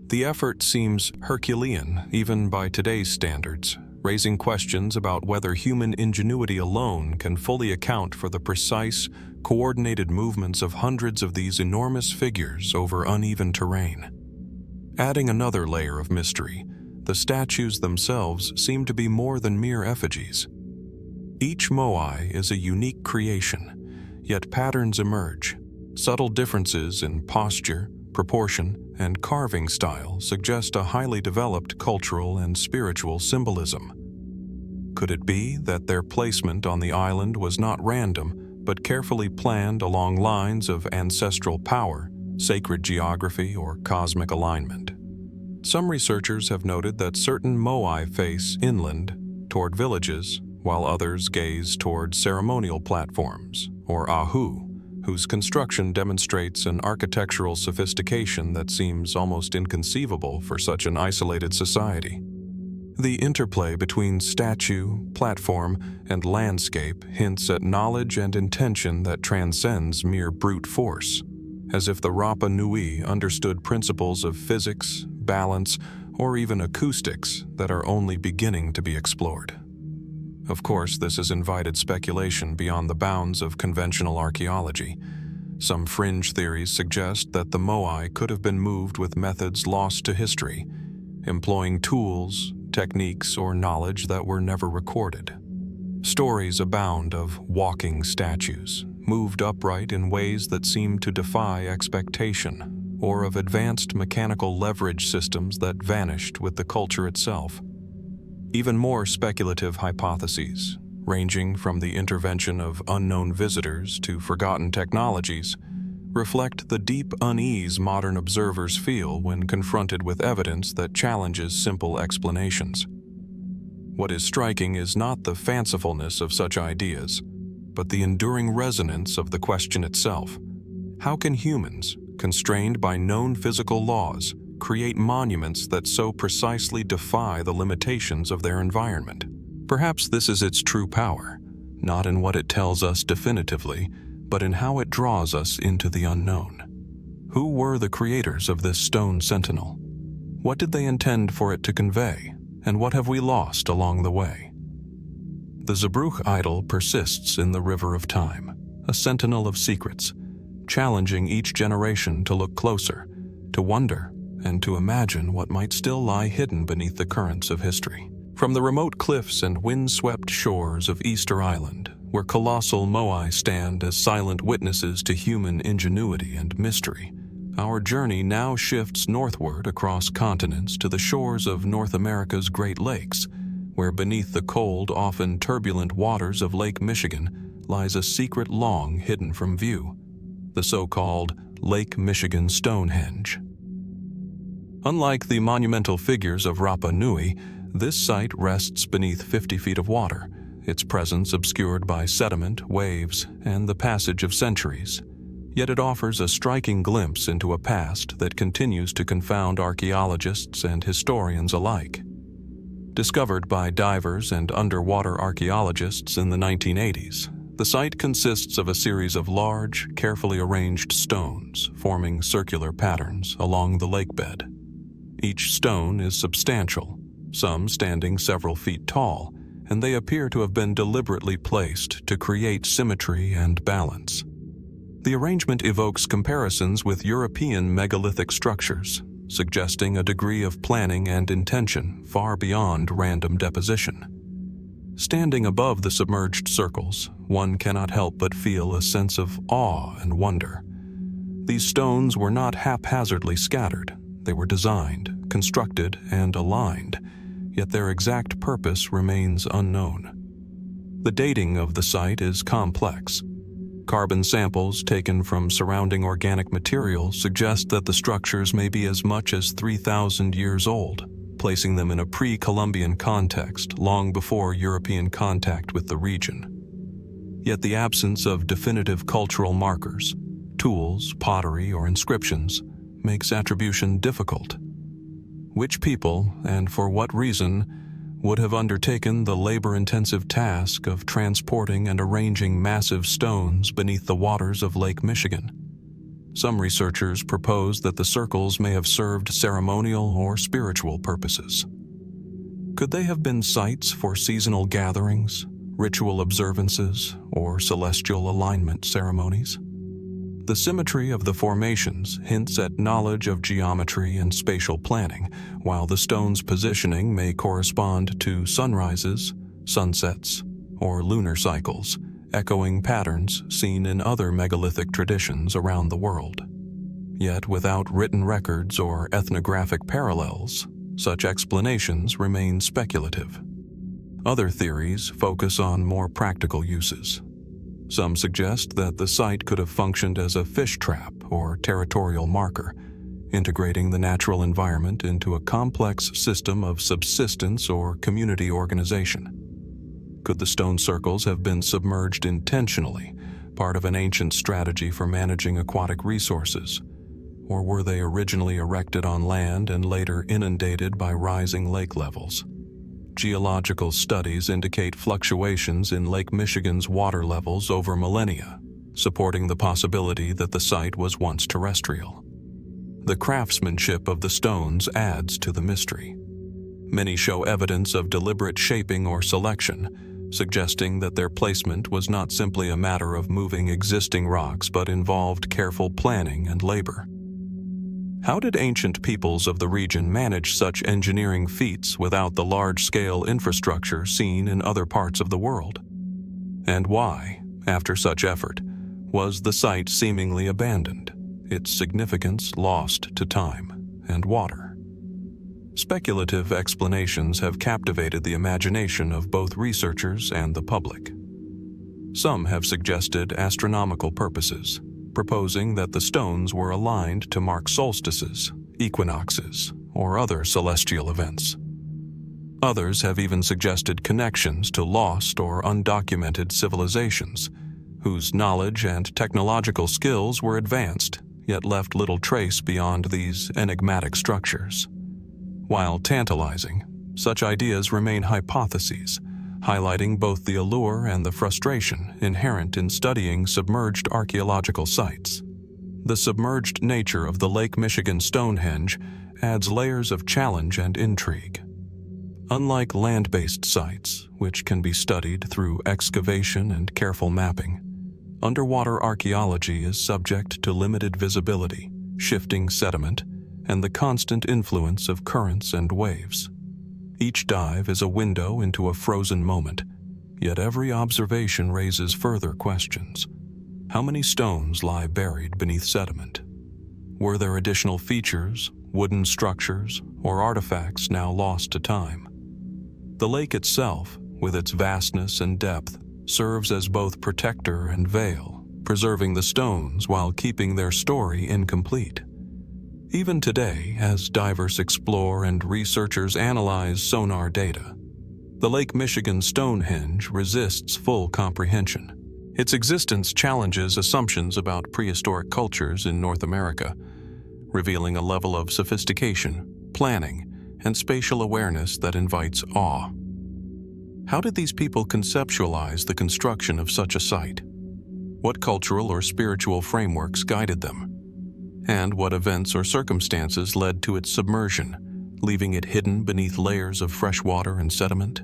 The effort seems Herculean, even by today's standards, raising questions about whether human ingenuity alone can fully account for the precise, coordinated movements of hundreds of these enormous figures over uneven terrain. Adding another layer of mystery, the statues themselves seem to be more than mere effigies. Each moai is a unique creation, yet patterns emerge. Subtle differences in posture, proportion, and carving style suggest a highly developed cultural and spiritual symbolism. Could it be that their placement on the island was not random, but carefully planned along lines of ancestral power, sacred geography, or cosmic alignment. Some researchers have noted that certain moai face inland toward villages, while others gaze toward ceremonial platforms, or ahu, whose construction demonstrates an architectural sophistication that seems almost inconceivable for such an isolated society. The interplay between statue, platform, and landscape hints at knowledge and intention that transcends mere brute force, as if the Rapa Nui understood principles of physics, balance, or even acoustics that are only beginning to be explored. Of course, this has invited speculation beyond the bounds of conventional archaeology. Some fringe theories suggest that the moai could have been moved with methods lost to history, employing tools, techniques, or knowledge that were never recorded. Stories abound of walking statues, moved upright in ways that seem to defy expectation, or of advanced mechanical leverage systems that vanished with the culture itself. Even more speculative hypotheses, ranging from the intervention of unknown visitors to forgotten technologies, reflect the deep unease modern observers feel when confronted with evidence that challenges simple explanations. What is striking is not the fancifulness of such ideas, but the enduring resonance of the question itself. How can humans, constrained by known physical laws, create monuments that so precisely defy the limitations of their environment? Perhaps this is its true power, not in what it tells us definitively, but in how it draws us into the unknown. Who were the creators of this stone sentinel? What did they intend for it to convey, and what have we lost along the way? The Zbruch Idol persists in the river of time, a sentinel of secrets, challenging each generation to look closer, to wonder, and to imagine what might still lie hidden beneath the currents of history. From the remote cliffs and wind-swept shores of Easter Island, where colossal moai stand as silent witnesses to human ingenuity and mystery, our journey now shifts northward across continents to the shores of North America's Great Lakes, where beneath the cold, often turbulent waters of Lake Michigan lies a secret long hidden from view, the so-called Lake Michigan Stonehenge. Unlike the monumental figures of Rapa Nui, this site rests beneath 50 feet of water, its presence obscured by sediment, waves, and the passage of centuries. Yet it offers a striking glimpse into a past that continues to confound archaeologists and historians alike. Discovered by divers and underwater archaeologists in the 1980s, the site consists of a series of large, carefully arranged stones forming circular patterns along the lakebed. Each stone is substantial, some standing several feet tall, and they appear to have been deliberately placed to create symmetry and balance. The arrangement evokes comparisons with European megalithic structures, suggesting a degree of planning and intention far beyond random deposition. Standing above the submerged circles, one cannot help but feel a sense of awe and wonder. These stones were not haphazardly scattered. They were designed, constructed, and aligned, yet their exact purpose remains unknown. The dating of the site is complex. Carbon samples taken from surrounding organic material suggest that the structures may be as much as 3,000 years old, placing them in a pre-Columbian context long before European contact with the region. Yet the absence of definitive cultural markers, tools, pottery, or inscriptions makes attribution difficult. Which people, and for what reason, would have undertaken the labor-intensive task of transporting and arranging massive stones beneath the waters of Lake Michigan? Some researchers propose that the circles may have served ceremonial or spiritual purposes. Could they have been sites for seasonal gatherings, ritual observances, or celestial alignment ceremonies? The symmetry of the formations hints at knowledge of geometry and spatial planning, while the stone's positioning may correspond to sunrises, sunsets, or lunar cycles, echoing patterns seen in other megalithic traditions around the world. Yet without written records or ethnographic parallels, such explanations remain speculative. Other theories focus on more practical uses. Some suggest that the site could have functioned as a fish trap or territorial marker, integrating the natural environment into a complex system of subsistence or community organization. Could the stone circles have been submerged intentionally, part of an ancient strategy for managing aquatic resources? Or were they originally erected on land and later inundated by rising lake levels? Geological studies indicate fluctuations in Lake Michigan's water levels over millennia, supporting the possibility that the site was once terrestrial. The craftsmanship of the stones adds to the mystery. Many show evidence of deliberate shaping or selection, suggesting that their placement was not simply a matter of moving existing rocks but involved careful planning and labor. How did ancient peoples of the region manage such engineering feats without the large-scale infrastructure seen in other parts of the world? And why, after such effort, was the site seemingly abandoned, its significance lost to time and water? Speculative explanations have captivated the imagination of both researchers and the public. Some have suggested astronomical purposes, proposing that the stones were aligned to mark solstices, equinoxes, or other celestial events. Others have even suggested connections to lost or undocumented civilizations, whose knowledge and technological skills were advanced, yet left little trace beyond these enigmatic structures. While tantalizing, such ideas remain hypotheses, highlighting both the allure and the frustration inherent in studying submerged archaeological sites. The submerged nature of the Lake Michigan Stonehenge adds layers of challenge and intrigue. Unlike land-based sites, which can be studied through excavation and careful mapping, underwater archaeology is subject to limited visibility, shifting sediment, and the constant influence of currents and waves. Each dive is a window into a frozen moment, yet every observation raises further questions. How many stones lie buried beneath sediment? Were there additional features, wooden structures, or artifacts now lost to time? The lake itself, with its vastness and depth, serves as both protector and veil, preserving the stones while keeping their story incomplete. Even today, as divers explore and researchers analyze sonar data, the Lake Michigan Stonehenge resists full comprehension. Its existence challenges assumptions about prehistoric cultures in North America, revealing a level of sophistication, planning, and spatial awareness that invites awe. How did these people conceptualize the construction of such a site? What cultural or spiritual frameworks guided them? And what events or circumstances led to its submersion, leaving it hidden beneath layers of fresh water and sediment?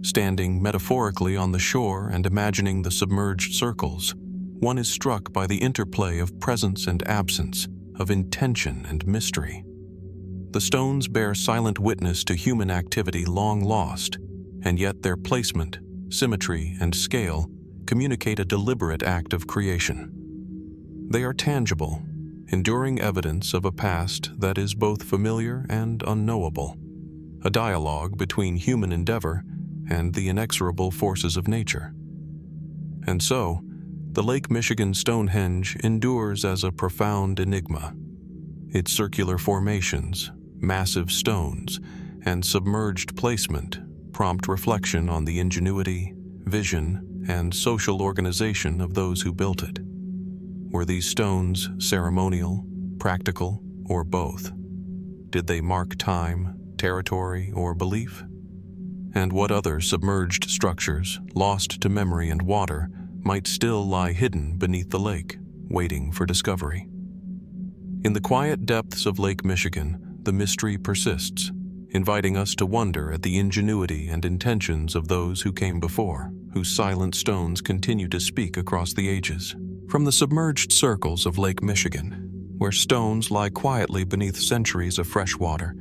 Standing metaphorically on the shore and imagining the submerged circles, one is struck by the interplay of presence and absence, of intention and mystery. The stones bear silent witness to human activity long lost, and yet their placement, symmetry, and scale communicate a deliberate act of creation. They are tangible, enduring evidence of a past that is both familiar and unknowable, a dialogue between human endeavor and the inexorable forces of nature. And so, the Lake Michigan Stonehenge endures as a profound enigma. Its circular formations, massive stones, and submerged placement prompt reflection on the ingenuity, vision, and social organization of those who built it. Were these stones ceremonial, practical, or both? Did they mark time, territory, or belief? And what other submerged structures, lost to memory and water, might still lie hidden beneath the lake, waiting for discovery? In the quiet depths of Lake Michigan, the mystery persists, inviting us to wonder at the ingenuity and intentions of those who came before, whose silent stones continue to speak across the ages. From the submerged circles of Lake Michigan, where stones lie quietly beneath centuries of fresh water,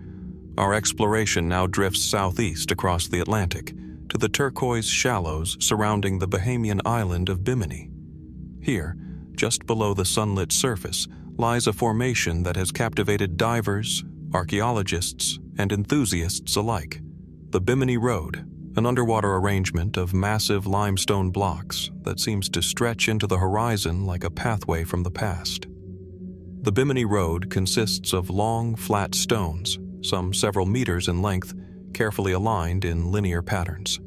our exploration now drifts southeast across the Atlantic to the turquoise shallows surrounding the Bahamian island of Bimini. Here, just below the sunlit surface, lies a formation that has captivated divers, archaeologists, and enthusiasts alike, the Bimini Road, an underwater arrangement of massive limestone blocks that seems to stretch into the horizon like a pathway from the past. The Bimini Road consists of long, flat stones, some several meters in length, carefully aligned in linear patterns.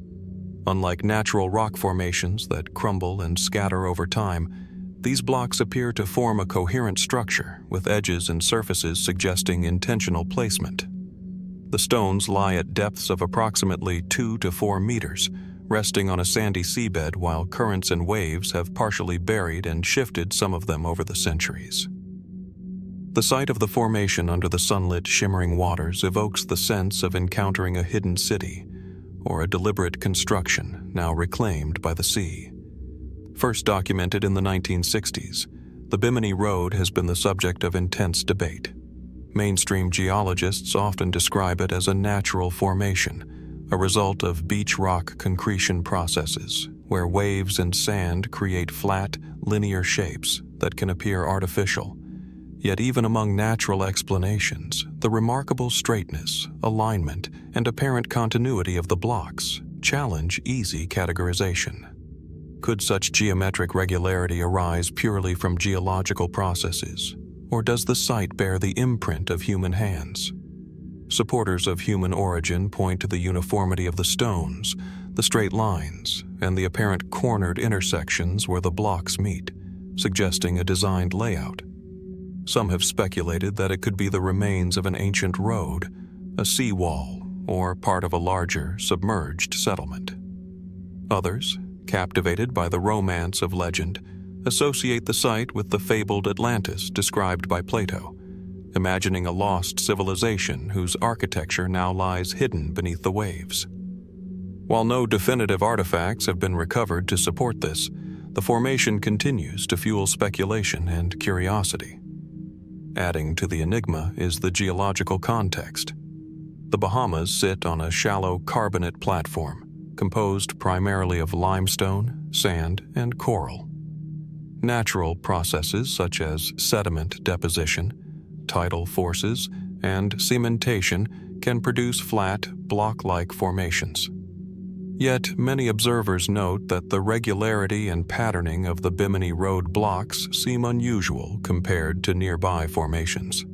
Unlike natural rock formations that crumble and scatter over time, these blocks appear to form a coherent structure with edges and surfaces suggesting intentional placement. The stones lie at depths of approximately 2 to 4 meters, resting on a sandy seabed while currents and waves have partially buried and shifted some of them over the centuries. The sight of the formation under the sunlit, shimmering waters evokes the sense of encountering a hidden city, or a deliberate construction now reclaimed by the sea. First documented in the 1960s, the Bimini Road has been the subject of intense debate. Mainstream geologists often describe it as a natural formation, a result of beach rock concretion processes, where waves and sand create flat, linear shapes that can appear artificial. Yet even among natural explanations, the remarkable straightness, alignment, and apparent continuity of the blocks challenge easy categorization. Could such geometric regularity arise purely from geological processes, or does the site bear the imprint of human hands? Supporters of human origin point to the uniformity of the stones, the straight lines, and the apparent cornered intersections where the blocks meet, suggesting a designed layout. Some have speculated that it could be the remains of an ancient road, a seawall, or part of a larger, submerged settlement. Others, captivated by the romance of legend, associate the site with the fabled Atlantis described by Plato, imagining a lost civilization whose architecture now lies hidden beneath the waves. While no definitive artifacts have been recovered to support this, the formation continues to fuel speculation and curiosity. Adding to the enigma is the geological context. The Bahamas sit on a shallow carbonate platform, composed primarily of limestone, sand, and coral. Natural processes such as sediment deposition, tidal forces, and cementation can produce flat, block-like formations. Yet many observers note that the regularity and patterning of the Bimini Road blocks seem unusual compared to nearby formations.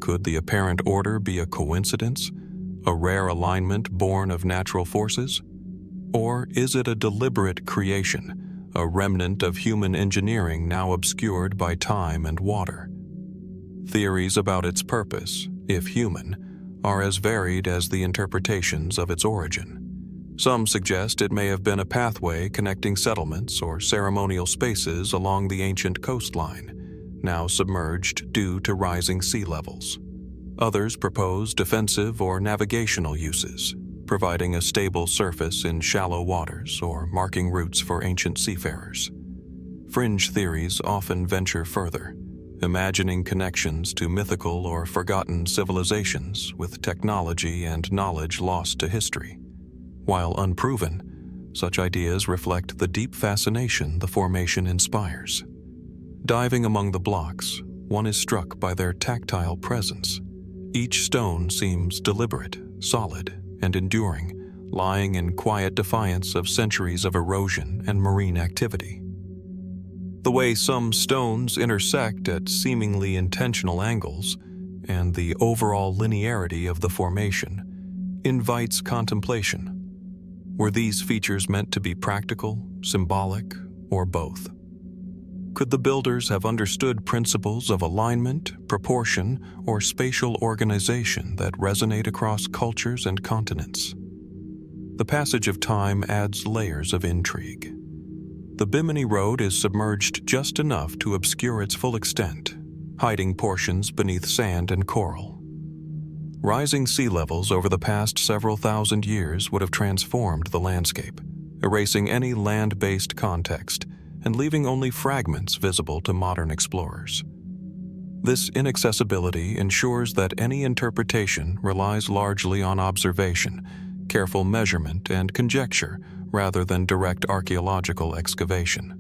Could the apparent order be a coincidence, a rare alignment born of natural forces? Or is it a deliberate creation, a remnant of human engineering now obscured by time and water? Theories about its purpose, if human, are as varied as the interpretations of its origin. Some suggest it may have been a pathway connecting settlements or ceremonial spaces along the ancient coastline, now submerged due to rising sea levels. Others propose defensive or navigational uses, providing a stable surface in shallow waters or marking routes for ancient seafarers. Fringe theories often venture further, imagining connections to mythical or forgotten civilizations with technology and knowledge lost to history. While unproven, such ideas reflect the deep fascination the formation inspires. Diving among the blocks, one is struck by their tactile presence. Each stone seems deliberate, solid, and enduring, lying in quiet defiance of centuries of erosion and marine activity. The way some stones intersect at seemingly intentional angles, and the overall linearity of the formation, invites contemplation. Were these features meant to be practical, symbolic, or both? Could the builders have understood principles of alignment, proportion, or spatial organization that resonate across cultures and continents? The passage of time adds layers of intrigue. The Bimini Road is submerged just enough to obscure its full extent, hiding portions beneath sand and coral. Rising sea levels over the past several thousand years would have transformed the landscape, erasing any land-based context and leaving only fragments visible to modern explorers. This inaccessibility ensures that any interpretation relies largely on observation, careful measurement, and conjecture rather than direct archaeological excavation.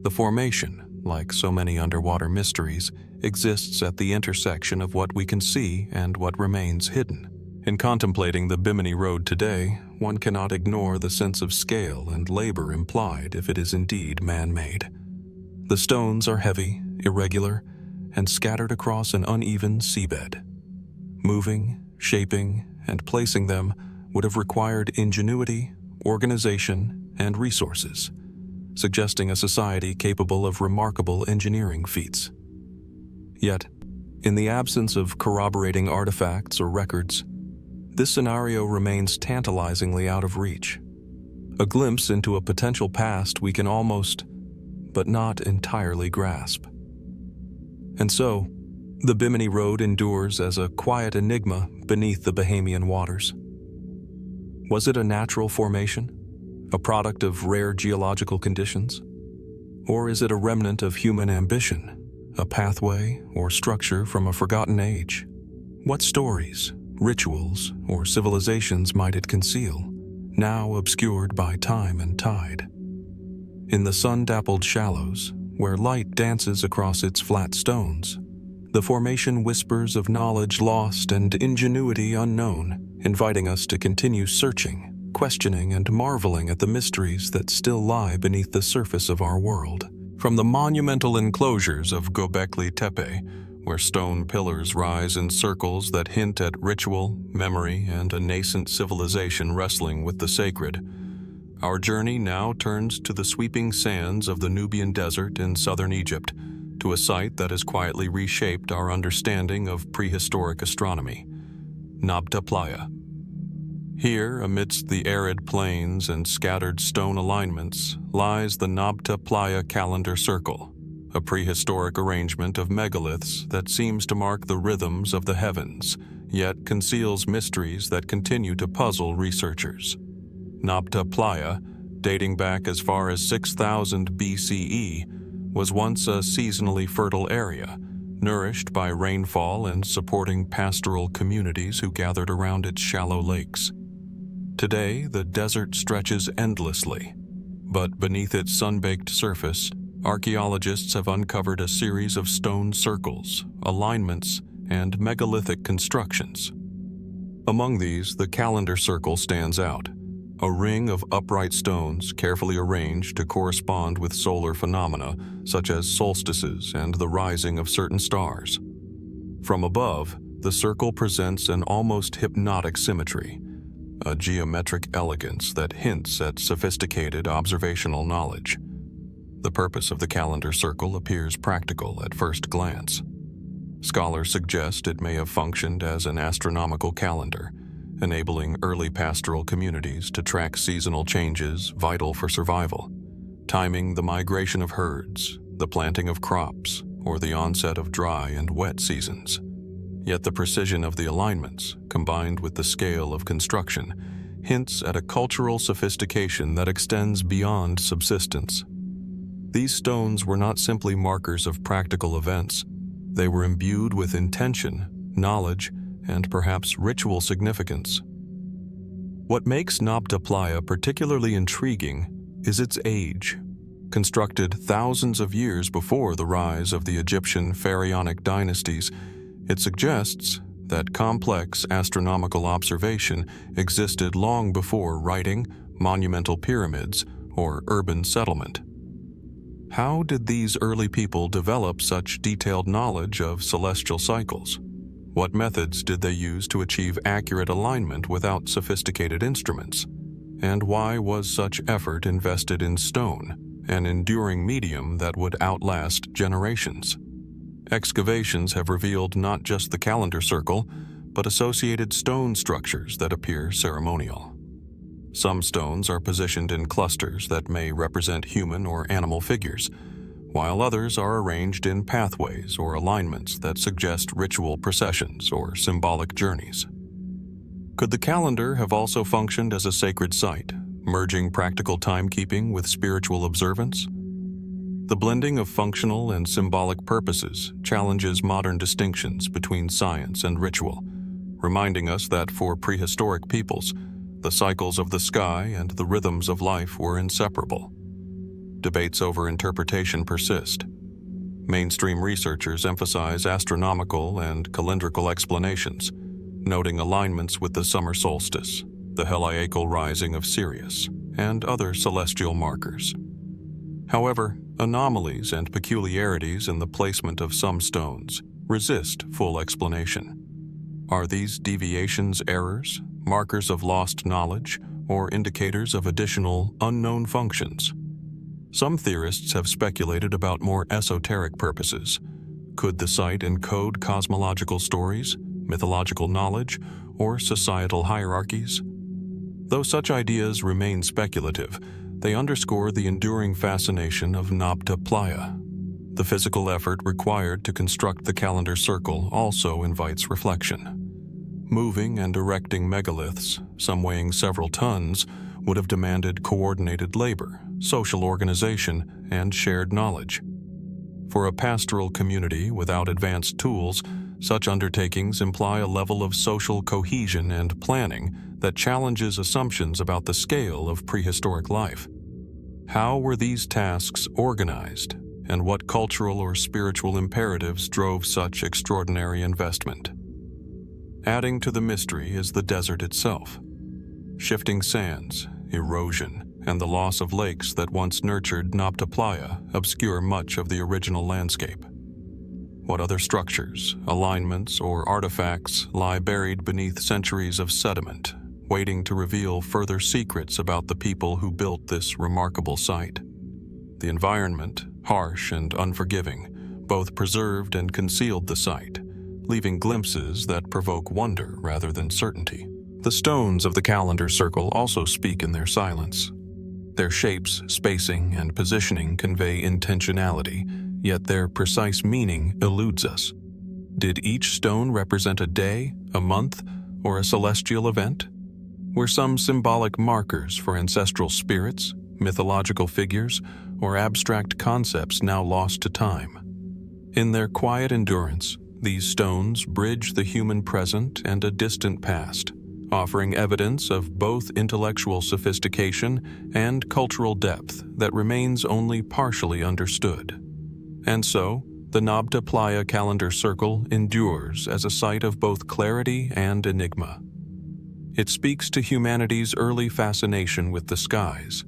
The formation, like so many underwater mysteries, exists at the intersection of what we can see and what remains hidden, In contemplating the Bimini Road today, one cannot ignore the sense of scale and labor implied if it is indeed man-made. The stones are heavy, irregular, and scattered across an uneven seabed. Moving, shaping, and placing them would have required ingenuity, organization, and resources, suggesting a society capable of remarkable engineering feats. Yet, in the absence of corroborating artifacts or records, this scenario remains tantalizingly out of reach, a glimpse into a potential past we can almost, but not entirely grasp. And so, the Bimini Road endures as a quiet enigma beneath the Bahamian waters. Was it a natural formation, a product of rare geological conditions? Or is it a remnant of human ambition, a pathway or structure from a forgotten age? What stories, rituals, or civilizations might it conceal, now obscured by time and tide? In the sun-dappled shallows, where light dances across its flat stones, the formation whispers of knowledge lost and ingenuity unknown, inviting us to continue searching, questioning, and marveling at the mysteries that still lie beneath the surface of our world. From the monumental enclosures of Göbekli Tepe, where stone pillars rise in circles that hint at ritual, memory, and a nascent civilization wrestling with the sacred, our journey now turns to the sweeping sands of the Nubian Desert in southern Egypt, to a site that has quietly reshaped our understanding of prehistoric astronomy, Nabta Playa. Here, amidst the arid plains and scattered stone alignments, lies the Nabta Playa calendar circle, a prehistoric arrangement of megaliths that seems to mark the rhythms of the heavens, yet conceals mysteries that continue to puzzle researchers. Nabta Playa, dating back as far as 6000 BCE, was once a seasonally fertile area, nourished by rainfall and supporting pastoral communities who gathered around its shallow lakes. Today, the desert stretches endlessly, but beneath its sun-baked surface, archaeologists have uncovered a series of stone circles, alignments, and megalithic constructions. Among these, the calendar circle stands out, a ring of upright stones carefully arranged to correspond with solar phenomena such as solstices and the rising of certain stars. From above, the circle presents an almost hypnotic symmetry, a geometric elegance that hints at sophisticated observational knowledge. The purpose of the calendar circle appears practical at first glance. Scholars suggest it may have functioned as an astronomical calendar, enabling early pastoral communities to track seasonal changes vital for survival, timing the migration of herds, the planting of crops, or the onset of dry and wet seasons. Yet the precision of the alignments, combined with the scale of construction, hints at a cultural sophistication that extends beyond subsistence. These stones were not simply markers of practical events. They were imbued with intention, knowledge, and perhaps ritual significance. What makes Nabta Playa particularly intriguing is its age. Constructed thousands of years before the rise of the Egyptian pharaonic dynasties, it suggests that complex astronomical observation existed long before writing, monumental pyramids, or urban settlement. How did these early people develop such detailed knowledge of celestial cycles? What methods did they use to achieve accurate alignment without sophisticated instruments? And why was such effort invested in stone, an enduring medium that would outlast generations? Excavations have revealed not just the calendar circle, but associated stone structures that appear ceremonial. Some stones are positioned in clusters that may represent human or animal figures, while others are arranged in pathways or alignments that suggest ritual processions or symbolic journeys. Could the calendar have also functioned as a sacred site, merging practical timekeeping with spiritual observance? The blending of functional and symbolic purposes challenges modern distinctions between science and ritual, reminding us that for prehistoric peoples, the cycles of the sky and the rhythms of life were inseparable. Debates over interpretation persist. Mainstream researchers emphasize astronomical and calendrical explanations, noting alignments with the summer solstice, the heliacal rising of Sirius, and other celestial markers. However, anomalies and peculiarities in the placement of some stones resist full explanation. Are these deviations errors, markers of lost knowledge, or indicators of additional unknown functions? Some theorists have speculated about more esoteric purposes. Could the site encode cosmological stories, mythological knowledge, or societal hierarchies? Though such ideas remain speculative, they underscore the enduring fascination of Nabta Playa. The physical effort required to construct the calendar circle also invites reflection. Moving and erecting megaliths, some weighing several tons, would have demanded coordinated labor, social organization, and shared knowledge. For a pastoral community without advanced tools, such undertakings imply a level of social cohesion and planning that challenges assumptions about the scale of prehistoric life. How were these tasks organized, and what cultural or spiritual imperatives drove such extraordinary investment? Adding to the mystery is the desert itself. Shifting sands, erosion, and the loss of lakes that once nurtured Nabta Playa obscure much of the original landscape. What other structures, alignments, or artifacts lie buried beneath centuries of sediment, waiting to reveal further secrets about the people who built this remarkable site? The environment, harsh and unforgiving, both preserved and concealed the site, leaving glimpses that provoke wonder rather than certainty. The stones of the calendar circle also speak in their silence. Their shapes, spacing, and positioning convey intentionality, yet their precise meaning eludes us. Did each stone represent a day, a month, or a celestial event? Were some symbolic markers for ancestral spirits, mythological figures, or abstract concepts now lost to time? In their quiet endurance, these stones bridge the human present and a distant past, offering evidence of both intellectual sophistication and cultural depth that remains only partially understood. And so, the Nabta Playa calendar circle endures as a site of both clarity and enigma. It speaks to humanity's early fascination with the skies,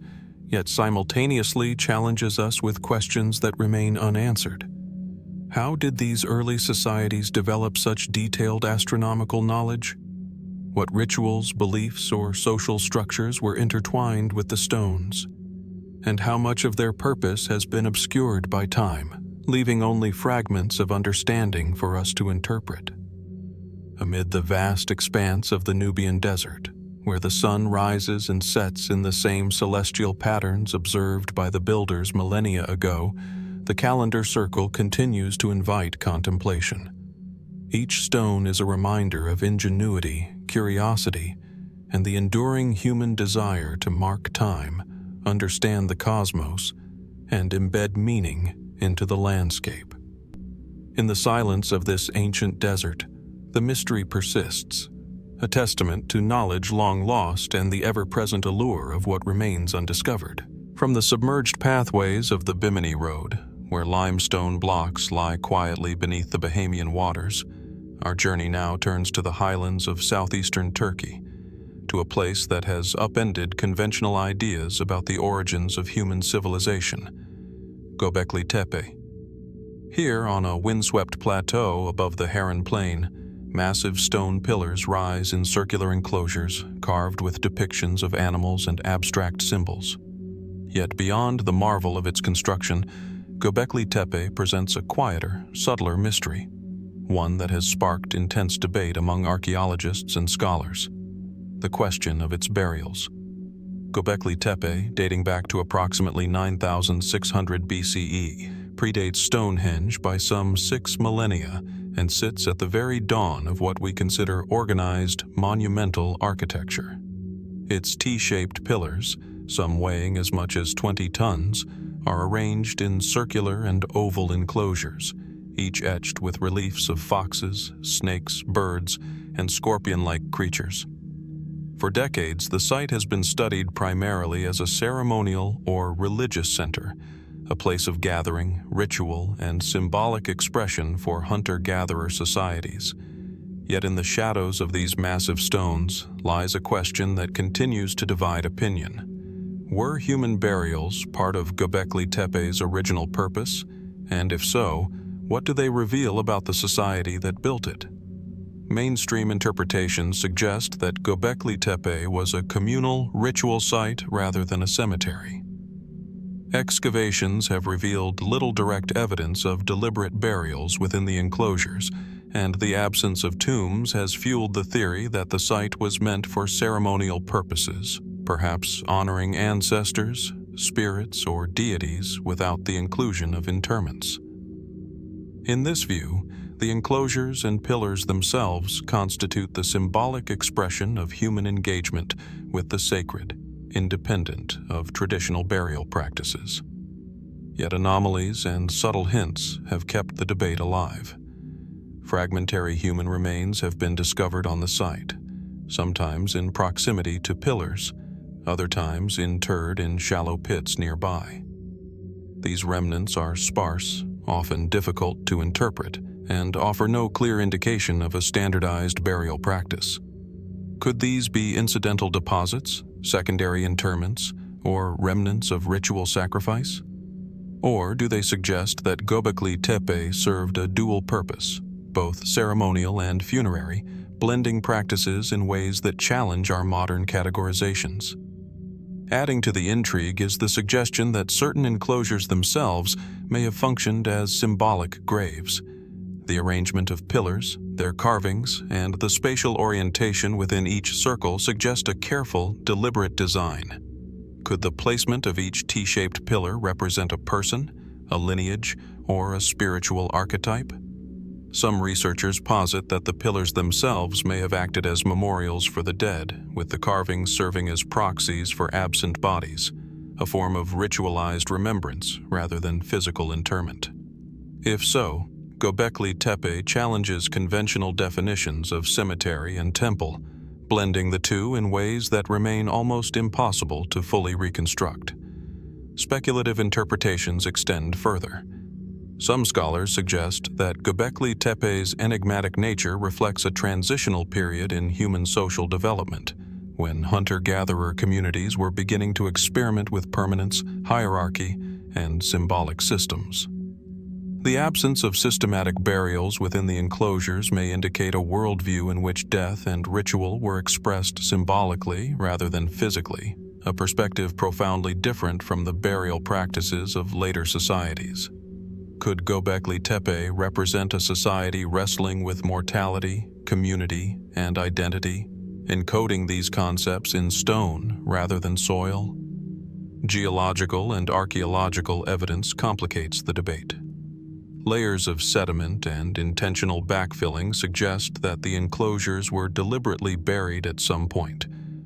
yet simultaneously challenges us with questions that remain unanswered. How did these early societies develop such detailed astronomical knowledge? What rituals, beliefs, or social structures were intertwined with the stones? And how much of their purpose has been obscured by time, leaving only fragments of understanding for us to interpret? Amid the vast expanse of the Nubian desert, where the sun rises and sets in the same celestial patterns observed by the builders millennia ago, the calendar circle continues to invite contemplation. Each stone is a reminder of ingenuity, curiosity, and the enduring human desire to mark time, understand the cosmos, and embed meaning into the landscape. In the silence of this ancient desert, the mystery persists, a testament to knowledge long lost and the ever-present allure of what remains undiscovered. From the submerged pathways of the Bimini Road, where limestone blocks lie quietly beneath the Bahamian waters, our journey now turns to the highlands of southeastern Turkey, to a place that has upended conventional ideas about the origins of human civilization, Göbekli Tepe. Here, on a windswept plateau above the Harran Plain, massive stone pillars rise in circular enclosures carved with depictions of animals and abstract symbols. Yet beyond the marvel of its construction, Göbekli Tepe presents a quieter, subtler mystery, one that has sparked intense debate among archaeologists and scholars: the question of its burials. Göbekli Tepe, dating back to approximately 9,600 BCE, predates Stonehenge by some 6 millennia and sits at the very dawn of what we consider organized, monumental architecture. Its T-shaped pillars, some weighing as much as 20 tons, are arranged in circular and oval enclosures, each etched with reliefs of foxes, snakes, birds, and scorpion-like creatures. For decades, the site has been studied primarily as a ceremonial or religious center, a place of gathering, ritual, and symbolic expression for hunter-gatherer societies. Yet in the shadows of these massive stones lies a question that continues to divide opinion. Were human burials part of Göbekli Tepe's original purpose? And if so, what do they reveal about the society that built it? Mainstream interpretations suggest that Göbekli Tepe was a communal ritual site rather than a cemetery. Excavations have revealed little direct evidence of deliberate burials within the enclosures, and the absence of tombs has fueled the theory that the site was meant for ceremonial purposes, perhaps honoring ancestors, spirits, or deities without the inclusion of interments. In this view, the enclosures and pillars themselves constitute the symbolic expression of human engagement with the sacred, independent of traditional burial practices. Yet anomalies and subtle hints have kept the debate alive. Fragmentary human remains have been discovered on the site, sometimes in proximity to pillars, other times interred in shallow pits nearby. These remnants are sparse, often difficult to interpret, and offer no clear indication of a standardized burial practice. Could these be incidental deposits, secondary interments, or remnants of ritual sacrifice? Or do they suggest that Göbekli Tepe served a dual purpose, both ceremonial and funerary, blending practices in ways that challenge our modern categorizations? Adding to the intrigue is the suggestion that certain enclosures themselves may have functioned as symbolic graves. The arrangement of pillars, their carvings, and the spatial orientation within each circle suggest a careful, deliberate design. Could the placement of each T-shaped pillar represent a person, a lineage, or a spiritual archetype? Some researchers posit that the pillars themselves may have acted as memorials for the dead, with the carvings serving as proxies for absent bodies, a form of ritualized remembrance rather than physical interment. If so, Göbekli Tepe challenges conventional definitions of cemetery and temple, blending the two in ways that remain almost impossible to fully reconstruct. Speculative interpretations extend further. Some scholars suggest that Göbekli Tepe's enigmatic nature reflects a transitional period in human social development, when hunter-gatherer communities were beginning to experiment with permanence, hierarchy, and symbolic systems. The absence of systematic burials within the enclosures may indicate a worldview in which death and ritual were expressed symbolically rather than physically, a perspective profoundly different from the burial practices of later societies. Could Göbekli Tepe represent a society wrestling with mortality, community, and identity, encoding these concepts in stone rather than soil? Geological and archaeological evidence complicates the debate. Layers of sediment and intentional backfilling suggest that the enclosures were deliberately buried at some point,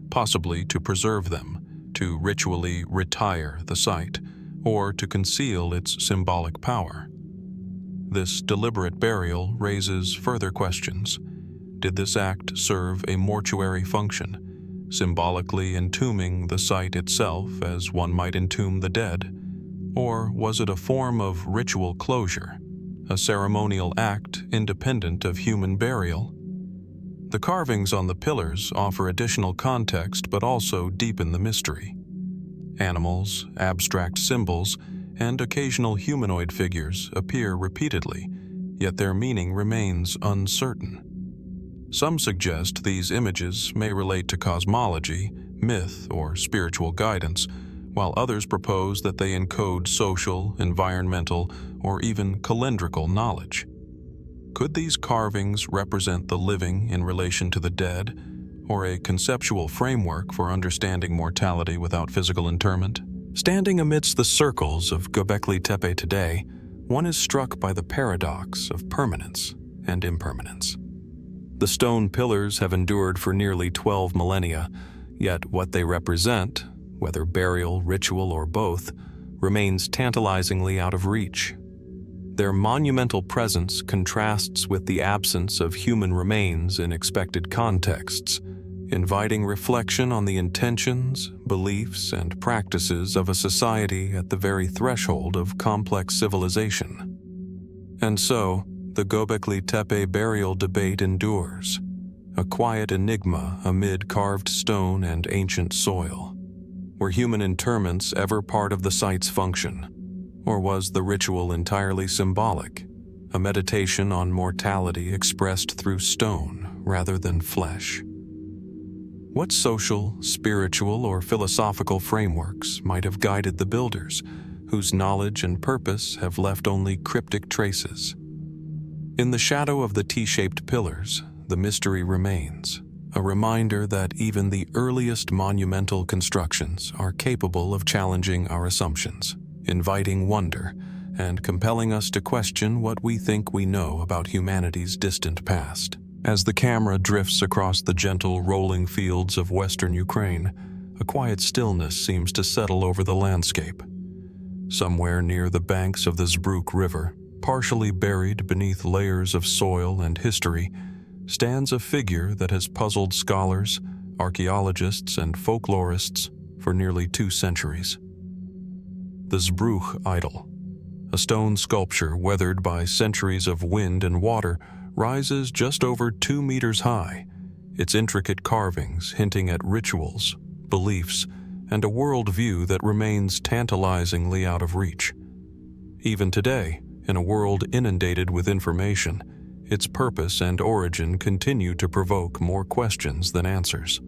possibly to preserve them, to ritually retire the site, or to conceal its symbolic power. This deliberate burial raises further questions. Did this act serve a mortuary function, symbolically entombing the site itself as one might entomb the dead? Or was it a form of ritual closure, a ceremonial act independent of human burial? The carvings on the pillars offer additional context but also deepen the mystery. Animals, abstract symbols, and occasional humanoid figures appear repeatedly, yet their meaning remains uncertain. Some suggest these images may relate to cosmology, myth, or spiritual guidance, while others propose that they encode social, environmental, or even calendrical knowledge. Could these carvings represent the living in relation to the dead, or a conceptual framework for understanding mortality without physical interment? Standing amidst the circles of Göbekli Tepe today, one is struck by the paradox of permanence and impermanence. The stone pillars have endured for nearly 12 millennia, yet what they represent, whether burial, ritual, or both, remains tantalizingly out of reach. Their monumental presence contrasts with the absence of human remains in expected contexts, inviting reflection on the intentions, beliefs, and practices of a society at the very threshold of complex civilization. And so, the the Göbekli Tepe burial debate endures, a quiet enigma amid carved stone and ancient soil. Were human interments ever part of the site's function, or was the ritual entirely symbolic, a meditation on mortality expressed through stone rather than flesh? What social, spiritual, or philosophical frameworks might have guided the builders, whose knowledge and purpose have left only cryptic traces? In the shadow of the T-shaped pillars, the mystery remains, a reminder that even the earliest monumental constructions are capable of challenging our assumptions, inviting wonder, and compelling us to question what we think we know about humanity's distant past. As the camera drifts across the gentle, rolling fields of western Ukraine, a quiet stillness seems to settle over the landscape. Somewhere near the banks of the Zbruch River, partially buried beneath layers of soil and history, stands a figure that has puzzled scholars, archaeologists, and folklorists for nearly 2 centuries. The Zbruch Idol, a stone sculpture weathered by centuries of wind and water, rises just over 2 meters high, its intricate carvings hinting at rituals, beliefs, and a worldview that remains tantalizingly out of reach. Even today, in a world inundated with information, its purpose and origin continue to provoke more questions than answers.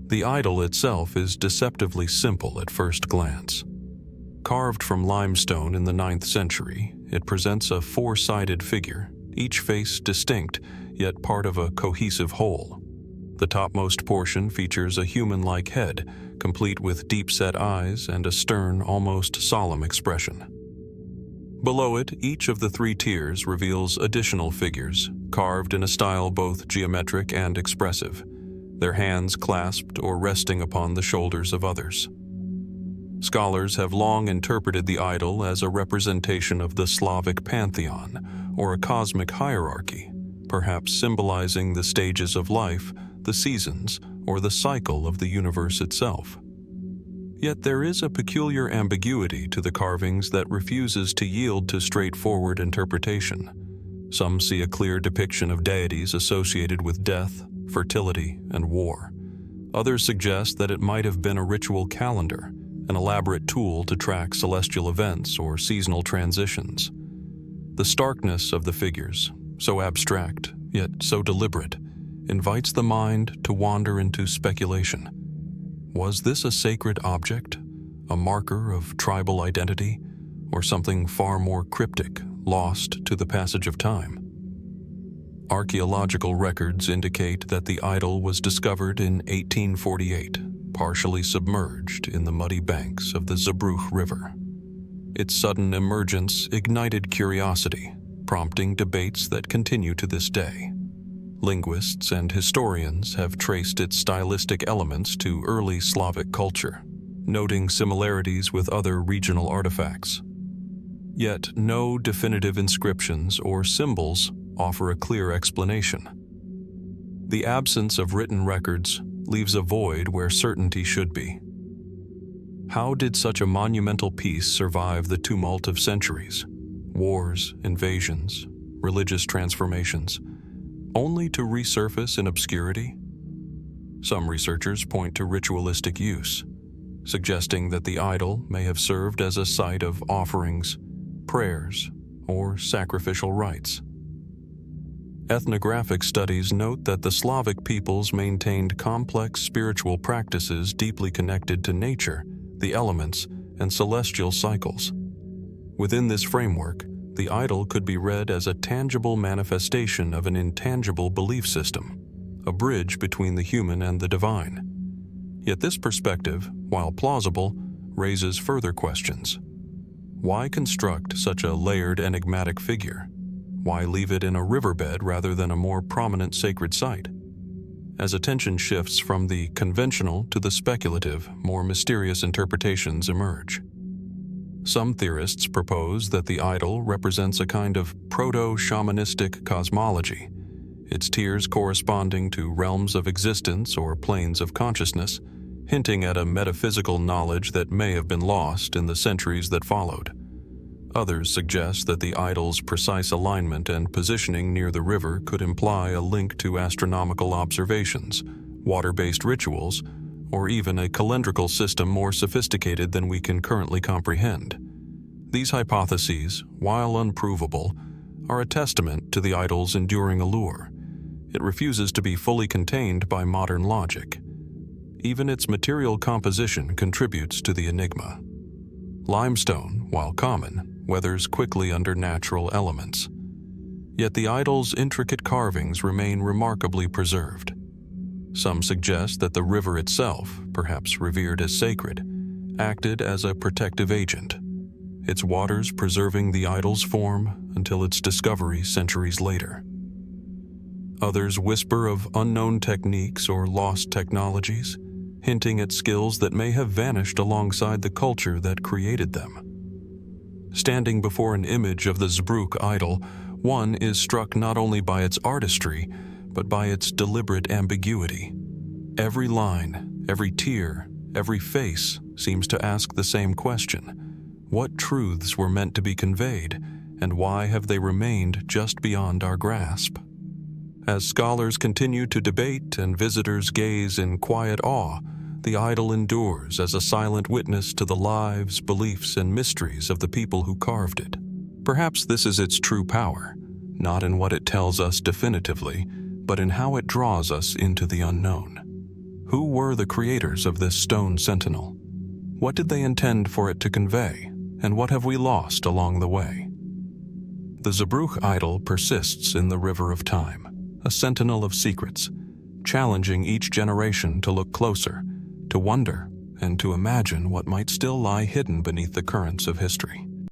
The idol itself is deceptively simple at first glance. Carved from limestone in the 9th century, it presents a 4-sided figure, each face distinct, yet part of a cohesive whole. The topmost portion features a human-like head, complete with deep-set eyes and a stern, almost solemn expression. Below it, each of the 3 tiers reveals additional figures, carved in a style both geometric and expressive, their hands clasped or resting upon the shoulders of others. Scholars have long interpreted the idol as a representation of the Slavic pantheon, or a cosmic hierarchy, perhaps symbolizing the stages of life, the seasons, or the cycle of the universe itself. Yet there is a peculiar ambiguity to the carvings that refuses to yield to straightforward interpretation. Some see a clear depiction of deities associated with death, fertility, and war. Others suggest that it might have been a ritual calendar, an elaborate tool to track celestial events or seasonal transitions. The starkness of the figures, so abstract, yet so deliberate, invites the mind to wander into speculation. Was this a sacred object, a marker of tribal identity, or something far more cryptic, lost to the passage of time? Archaeological records indicate that the idol was discovered in 1848, partially submerged in the muddy banks of the Zbruch River. Its sudden emergence ignited curiosity, prompting debates that continue to this day. Linguists and historians have traced its stylistic elements to early Slavic culture, noting similarities with other regional artifacts. Yet no definitive inscriptions or symbols offer a clear explanation. The absence of written records leaves a void where certainty should be. How did such a monumental piece survive the tumult of centuries? Wars, invasions, religious transformations, only to resurface in obscurity? Some researchers point to ritualistic use, suggesting that the idol may have served as a site of offerings, prayers, or sacrificial rites. Ethnographic studies note that the Slavic peoples maintained complex spiritual practices deeply connected to nature, the elements, and celestial cycles. Within this framework, the idol could be read as a tangible manifestation of an intangible belief system, a bridge between the human and the divine. Yet this perspective, while plausible, raises further questions. Why construct such a layered, enigmatic figure? Why leave it in a riverbed rather than a more prominent sacred site? As attention shifts from the conventional to the speculative, more mysterious interpretations emerge. Some theorists propose that the idol represents a kind of proto-shamanistic cosmology, its tiers corresponding to realms of existence or planes of consciousness, hinting at a metaphysical knowledge that may have been lost in the centuries that followed. Others suggest that the idol's precise alignment and positioning near the river could imply a link to astronomical observations, water-based rituals, or even a calendrical system more sophisticated than we can currently comprehend. These hypotheses, while unprovable, are a testament to the idol's enduring allure. It refuses to be fully contained by modern logic. Even its material composition contributes to the enigma. Limestone, while common, weathers quickly under natural elements. Yet the idol's intricate carvings remain remarkably preserved. Some suggest that the river itself, perhaps revered as sacred, acted as a protective agent, its waters preserving the idol's form until its discovery centuries later. Others whisper of unknown techniques or lost technologies, hinting at skills that may have vanished alongside the culture that created them. Standing before an image of the Zbruch Idol, one is struck not only by its artistry, but by its deliberate ambiguity. Every line, every tear, every face seems to ask the same question: what truths were meant to be conveyed, and why have they remained just beyond our grasp? As scholars continue to debate and visitors gaze in quiet awe, the idol endures as a silent witness to the lives, beliefs, and mysteries of the people who carved it. Perhaps this is its true power, not in what it tells us definitively, but in how it draws us into the unknown. Who were the creators of this stone sentinel? What did they intend for it to convey, and what have we lost along the way? The Zbruch Idol persists in the river of time, a sentinel of secrets, challenging each generation to look closer, to wonder, and to imagine what might still lie hidden beneath the currents of history.